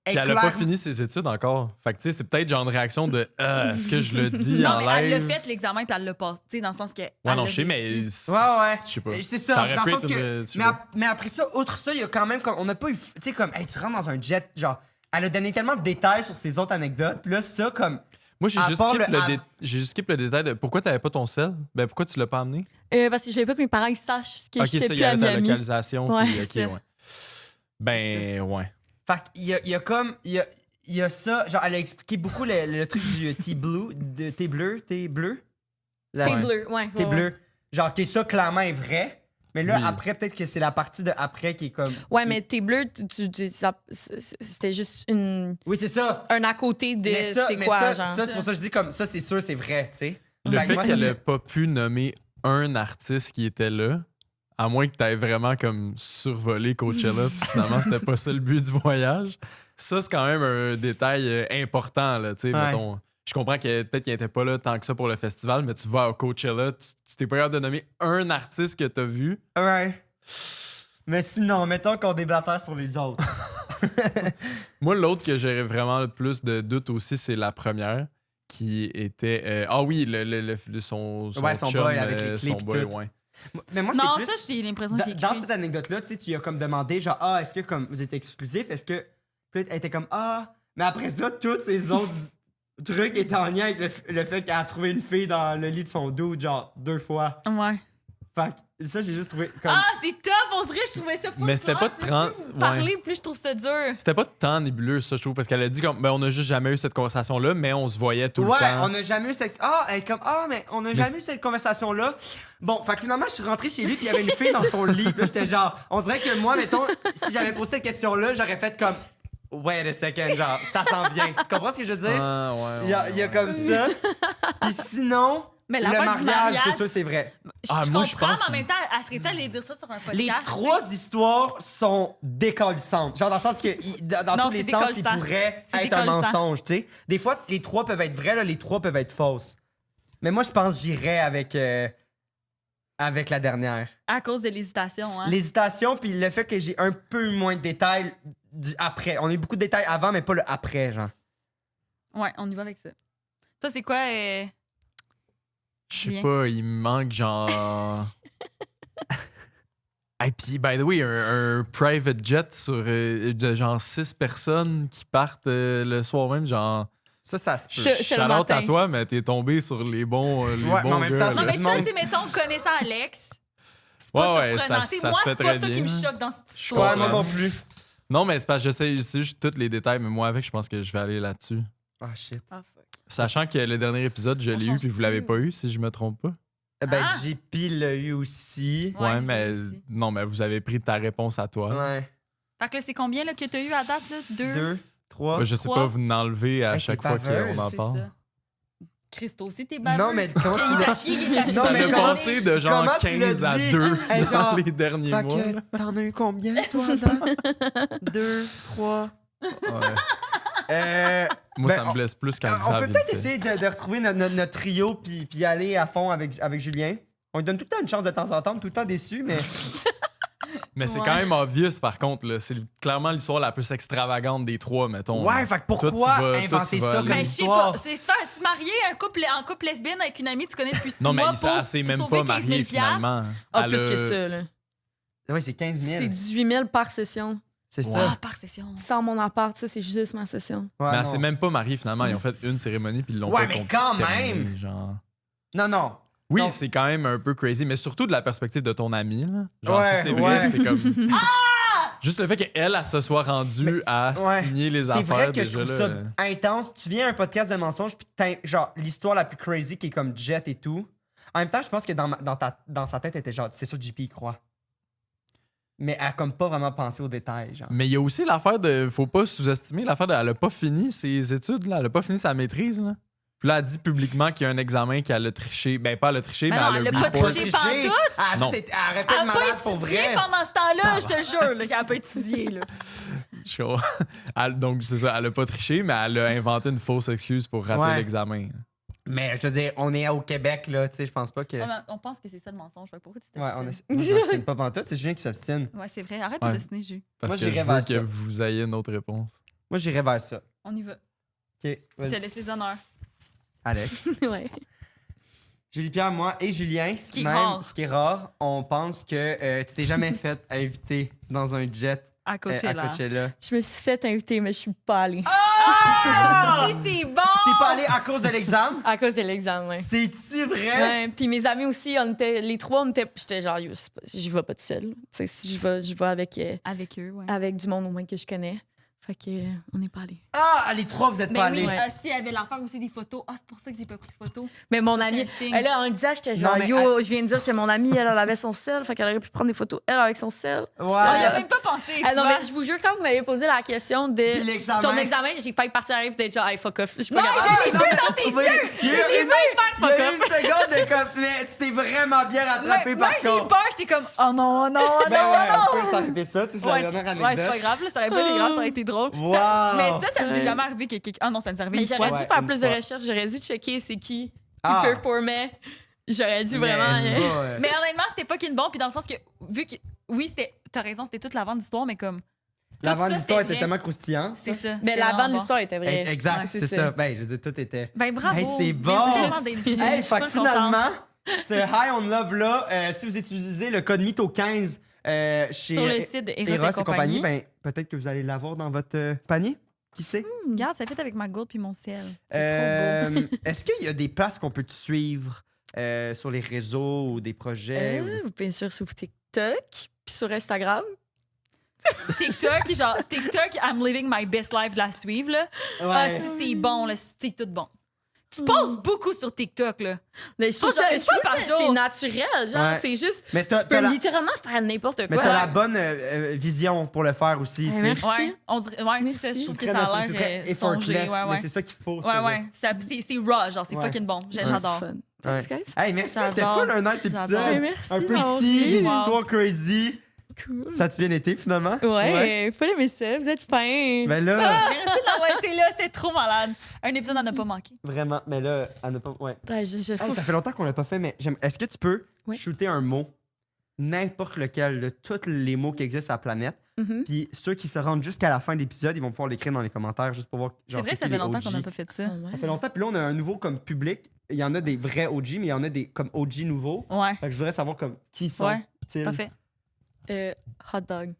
Puis elle a pas fini ses études encore. Fait que tu sais, c'est peut-être genre une réaction de est-ce que je le dis Non, en mais elle live? l'a fait l'examen puis elle l'a pas. Tu sais, dans le sens que. Ouais, non, je sais, mais. Ouais, ouais. Je sais pas. C'est ça, aurait dans pu le sens être que. une- tu Mais, vois. mais après ça, outre ça, il y a quand même. On n'a pas eu. Tu sais, comme, hey, tu rentres dans un jet, genre. Elle a donné tellement de détails sur ses autres anecdotes, puis là, ça, comme. Moi, j'ai à juste, part j'ai juste skip le détail de pourquoi t'avais pas ton sel? Ben, pourquoi tu l'as pas amené? Parce que je voulais pas que mes parents ils sachent que Ok, j'étais ça, il plus y avait ta à Miami. localisation. Ouais, puis, c'est ok, ça. ouais. Ben, ouais. Fait qu'il y a comme. Il y a ça. Genre, elle a expliqué beaucoup le truc du T-bleu. T-bleu. La- T'es bleu, ouais. T'es ouais, bleu. Genre, que ça, clairement, est vrai. Mais là, Oui. après, peut-être que c'est la partie de après qui est comme. Ouais, mais t'es bleu, c'était juste Oui, c'est ça. un à côté de Mais ça, c'est mais quoi, ça, genre. ça, c'est pour ça que je dis comme ça, c'est sûr, c'est vrai, tu sais. Le Fait que fait moi, qu'elle ça, ait pas pu nommer un artiste qui était là, à moins que t'aies vraiment comme survolé Coachella, puis finalement, c'était pas ça le but du voyage, ça, c'est quand même un détail important, là, tu sais, Ouais. mettons. Je comprends que peut-être qu'il était pas là tant que ça pour le festival, mais tu vas à Coachella, tu t'es pas capable de nommer un artiste que t'as vu. Ouais. Mais sinon, mettons qu'on déblatère sur les autres. Moi, l'autre que j'aurais vraiment le plus de doutes aussi, c'est la première, qui était... ah oui, son Ouais, son chum, boy avec les son clips, boy, tout. ouais. Mais moi, Non, c'est plus... ça, j'ai l'impression que c'est Dans écrit. cette anecdote-là, tu sais, tu as comme demandé, genre, ah, est-ce que comme vous êtes exclusif? Est-ce que. Puis elle était comme, ah. Mais après ça, tous ces autres trucs étaient en lien avec le fait qu'elle a trouvé une fille dans le lit de son dude, genre, 2 fois. Ouais. Fait que ça, j'ai juste trouvé comme. Ah, c'est tough, on dirait, je trouvais ça pas Mais c'était clair. pas 30 Plus vous parlez, plus je trouve ça dur. C'était pas tant nébuleux, ça, je trouve, parce qu'elle a dit comme, ben, on a juste jamais eu cette conversation-là, mais on se voyait tout Ouais, le temps. on n'a jamais eu cette. Ah, elle est comme. Ah, mais on n'a jamais eu cette conversation-là. Bon, fait que finalement, je suis rentré chez lui, puis il y avait une fille dans son lit. Puis là, j'étais genre. On dirait que moi, mettons, si j'avais posé cette question-là, j'aurais fait comme. Wait a second, genre, ça s'en vient. Tu comprends ce que je veux dire? Ah, ouais, Il y a comme ça. Puis sinon, Mais le l'affaire du mariage, c'est sûr, c'est vrai. Ah, Je moi, je comprends, pense mais en qu'il- même temps, elle serait-tu allée dire ça sur un podcast? Les tu sais? 3 histoires sont décollissantes. Genre, dans le sens que, dans Non, tous les c'est sens, ils décollissant. pourraient C'est être un décollissant. mensonge, tu sais. Des fois, les 3 peuvent être vrais, là, les 3 peuvent être fausses. Mais moi, je pense que j'irais avec la dernière. À cause de l'hésitation, hein? L'hésitation, puis le fait que j'ai un peu moins de détails du après. On a eu beaucoup de détails avant, mais pas le après, genre. Ouais, on y va avec ça. Ça, c'est quoi? Je sais Bien. pas, il me manque genre. Et puis, by the way, un private jet sur de genre 6 personnes qui partent le soir même, genre. Ça se peut. C'est le Shout-out matin. à toi, mais t'es tombé sur les bons, Ouais, mais en bons même gars. temps, Non, là. mais du ça, monde- tu sais, mettons, connaissant Alex, c'est pas Ouais, ouais, surprenant. ça- Tu sais, ça moi, se fait c'est pas très ça qui me bien. choque dans cette Ouais, histoire. moi non plus. Non, mais c'est parce que je sais juste tous les détails, mais moi avec, je pense que je vais aller là-dessus. Ah, shit. Ah, fuck. Sachant que le dernier épisode, je On l'ai eu, change puis vous tout. l'avez pas eu, si je me trompe pas. Ben, Ah! JP l'a eu aussi. Ouais, Ouais, je mais l'ai aussi. non, mais vous avez pris ta réponse à toi. Ouais. Fait que là, c'est combien là, que t'as eu à date? Là? 2? 2, 3. Moi, je sais 3. pas, vous n'enlevez à Hey, chaque t'es fois baveuse, qu'on en C'est parle. ça. Christo aussi, t'es baveux. Non, mais comment tu Il l'as... t'a chié, il t'a chié. Non, Ça mais m'a comment- passé de genre comment tu l'as 15 à dit? 2 Hey, dans genre, les derniers Fait mois. que t'en as eu combien, toi, à date? 2, 3. Ouais. Moi, Ben, ça me blesse plus quand On Xav peut il peut-être le fait. essayer de retrouver notre trio puis y aller à fond avec Julien. On lui donne tout le temps une chance de temps en temps, tout le temps déçu, mais... Mais c'est Ouais. quand même obvious, par contre. Là. C'est clairement l'histoire la plus extravagante des 3, mettons. Ouais, fait que pourquoi Toi, tu vas inventer ça aller. comme Ben, je sais histoire? pas. C'est se marier en couple lesbienne avec une amie que tu connais depuis 6 Non, mais mois elle s'est même sauver pas 15 000 mariée, piastres. finalement. Ah, Elle plus a- que ça, là. Ouais, c'est 15 000. C'est 18 000 par session. C'est Ouais. ça. Ah, par session. Sans mon appart, ça, c'est juste ma session. Ouais, Mais elle non. s'est même pas mariée, finalement. Ils ont fait une cérémonie, puis ils l'ont Ouais, pas mais con- quand terminée, même! genre. Non, non. Oui, Non. c'est quand même un peu crazy, mais surtout de la perspective de ton ami. Là. Genre, Ouais, si c'est vrai, ouais. c'est comme. Juste le fait qu'elle, elle se soit rendue à Ouais. signer les C'est affaires. vrai que je déjà, trouve là, ça intense. Tu viens à un podcast de mensonges, puis genre, l'histoire la plus crazy qui est comme Jet et tout. En même temps, je pense que dans sa tête, elle était genre, c'est sûr, JP y croit. Mais elle a comme pas vraiment pensé aux détails, genre. Mais il y a aussi l'affaire de. Faut pas sous-estimer l'affaire de. Elle a pas fini ses études, là. Elle a pas fini sa maîtrise, là. Puis là, elle dit publiquement qu'il y a un examen qu'elle a triché. Ben, pas elle a triché, mais non, elle elle a a oublié pas pour- triché. pantoute? Non. Arrête Elle d'être a malade pas pour étudié vrai. pendant ce temps-là, je te jure, là, qu'elle a pas étudié. Là. Je comprends. Donc, c'est ça. Elle a pas triché, mais elle a inventé une fausse excuse pour rater Ouais. l'examen. Mais je veux dire, on est au Québec, là, tu sais, je pense pas que. On pense que c'est ça le mensonge. Fait que pourquoi tu Ouais, t'obstines? on est. Moi, je m'obstine pas pantoute, c'est Julien qui s'obstine. Ouais, c'est vrai. Arrête Ouais. de t'obstiner, Jus. Parce Moi, que je j'irais veux vers que ça. vous ayez une autre réponse. Moi, j'irais vers ça. On y va. OK. Je vas-y. te laisse les honneurs. Alex. Ouais. Julie-Pierre, moi et Julien, qui est rare. ce qui est rare, on pense que tu t'es jamais fait inviter dans un jet À à Coachella. Coachella. Je me suis fait inviter, mais je suis pas allée. Ah! C'est bon! T'es pas allé à cause de l'examen? À cause de l'examen, ouais. C'est-tu vrai? Ouais, puis mes amis aussi, les trois, j'étais genre, yo, j'y vais pas tout seul. Tu sais, si je vais Avec eux, ouais. avec du monde au moins que je connais. Fait que, on n'est pas allés. Ah, les trois, vous êtes pas Mais allés. oui, Ouais. si elle avait l'affaire aussi des photos. Ah, c'est pour ça que j'ai pas pris de photos. Mais mon ami, C'est un signe. là, en le disant, j'étais genre, Non, mais yo, je viens de dire que mon amie, elle avait son sel, fait qu'elle aurait pu prendre des photos, elle, avec son sel. Ouais. Ah, il a même pas pensé. Ah tu non, vois. mais je vous jure, quand vous m'avez posé la question Puis de l'examen. ton examen, j'ai failli partir à rire, peut-être genre, hey, fuck off. Je suis pas Non, capable. je l'ai vu dans tes Oui, yeux! il y a eu J'ai une- failli faire il y fuck a eu off. une seconde de comme. Mais tu t'es vraiment bien rattrapé Moi, par j'ai eu contre. peur. J'étais comme, oh non, oh non, oh Ben non, ouais, oh on non! peut s'arrêter ça, tu sais, c'est Ouais, la dernière c'est pas anecdote. grave, là, ça aurait pas été grave, ça aurait été drôle. Wow. Mais ça me déjà jamais arrivé que quelqu'un. Ah non, ça nous est arrivé Mais une fois. j'aurais dû Ouais, faire une plus fois. de recherches, j'aurais dû checker c'est qui Ah. performait. J'aurais dû Mais vraiment. c'est pas, Mais honnêtement, c'était fucking bon. Puis dans le sens que, vu que, oui, t'as raison, c'était toute la vente d'histoire, mais comme. L'avant tout de ça, l'histoire c'était était vrai. tellement croustillant. C'est ça. Mais c'est la vraiment bande de bon. l'histoire était vraie. Exact, Ouais, c'est ça. Ben, je veux dire, tout était. Ben bravo. Hey, c'est bon. Merci tellement d'être venu. Hey, Je suis fait que full contente. finalement, ce High on Love là, si vous utilisez le code MYTHO15 chez Sur le site de Eros et compagnie. ben peut-être que vous allez l'avoir dans votre panier. Qui sait? Regarde, ça fait avec ma gourde puis mon ciel. C'est trop beau. Est-ce qu'il y a des places qu'on peut te suivre sur les réseaux ou des projets? Vous pouvez sur TikTok, puis sur Instagram. TikTok, genre, TikTok, I'm living my best life de la suivre, là. ou... Ah, Ouais. c'est bon, là. C'est tout bon. Tu poses beaucoup sur TikTok, là. Mais je trouve Genre, ça, une je fois trouve par que jour. c'est naturel. Genre, Ouais. c'est juste. Mais Tu t'as peux la... littéralement faire n'importe Mais quoi. t'as la bonne vision pour le faire aussi. Ouais, tu sais. merci. Ouais, on dirait, ouais, c'est Merci. ça. Je trouve que Très ça a naturel, c'est l'air très songé. effortless, Ouais, mais ouais. c'est ça qu'il faut. Ouais, sur- ouais. C'est raw, genre, c'est Ouais. fucking bon. C'est J'adore. fun. Ouais. Thanks, guys. Hey, merci, J'adore. c'était fun un nice épisode. J'adore. Ouais, merci, un peu moi petit, aussi. des Wow. histoires crazy. Cool. Ça a-tu bien été finalement? Ouais, faut aimer ça. Vous êtes fins. Ben là, Merci d'avoir été là, c'est trop malade. Un épisode n'en a pas manqué. vraiment, mais là, elle n'a pas. Ouais. Ouais, je Hey, fous. ça fait longtemps qu'on l'a pas fait, mais est-ce que tu peux Oui. shooter un mot, n'importe lequel, de tous les mots qui existent sur la planète, Mhm. puis ceux qui se rendent jusqu'à la fin de l'épisode, ils vont pouvoir l'écrire dans les commentaires juste pour voir. C'est genre, vrai que ça qui fait les longtemps qu'on n'a OG. pas fait ça. Ah ouais. Ça fait longtemps, puis là, on a un nouveau comme public. Il y en a des vrais OG, mais il y en a des comme OG nouveaux. Ouais, Fait que je voudrais savoir comme qui sont. ouais, parfait. Hot dog.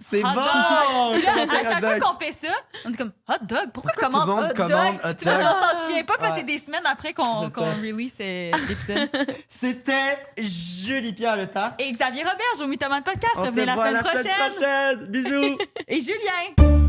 C'est Hot bon! dog. Comment Là, faire à chaque hot fois dog? qu'on fait ça, on est comme hot dog. Pourquoi Pourquoi tout commande le monde hot commande dog? hot C'est parce dog? qu'on s'en souvient pas parce que Ouais. c'est des semaines après qu'on C'est ça. release l'épisode. C'était Julie-Pierre Le Tarte. Et Xavier Roberge au Mythoman Podcast. On se Revenez la voit semaine prochaine. prochaine. Bisous! Et Julien.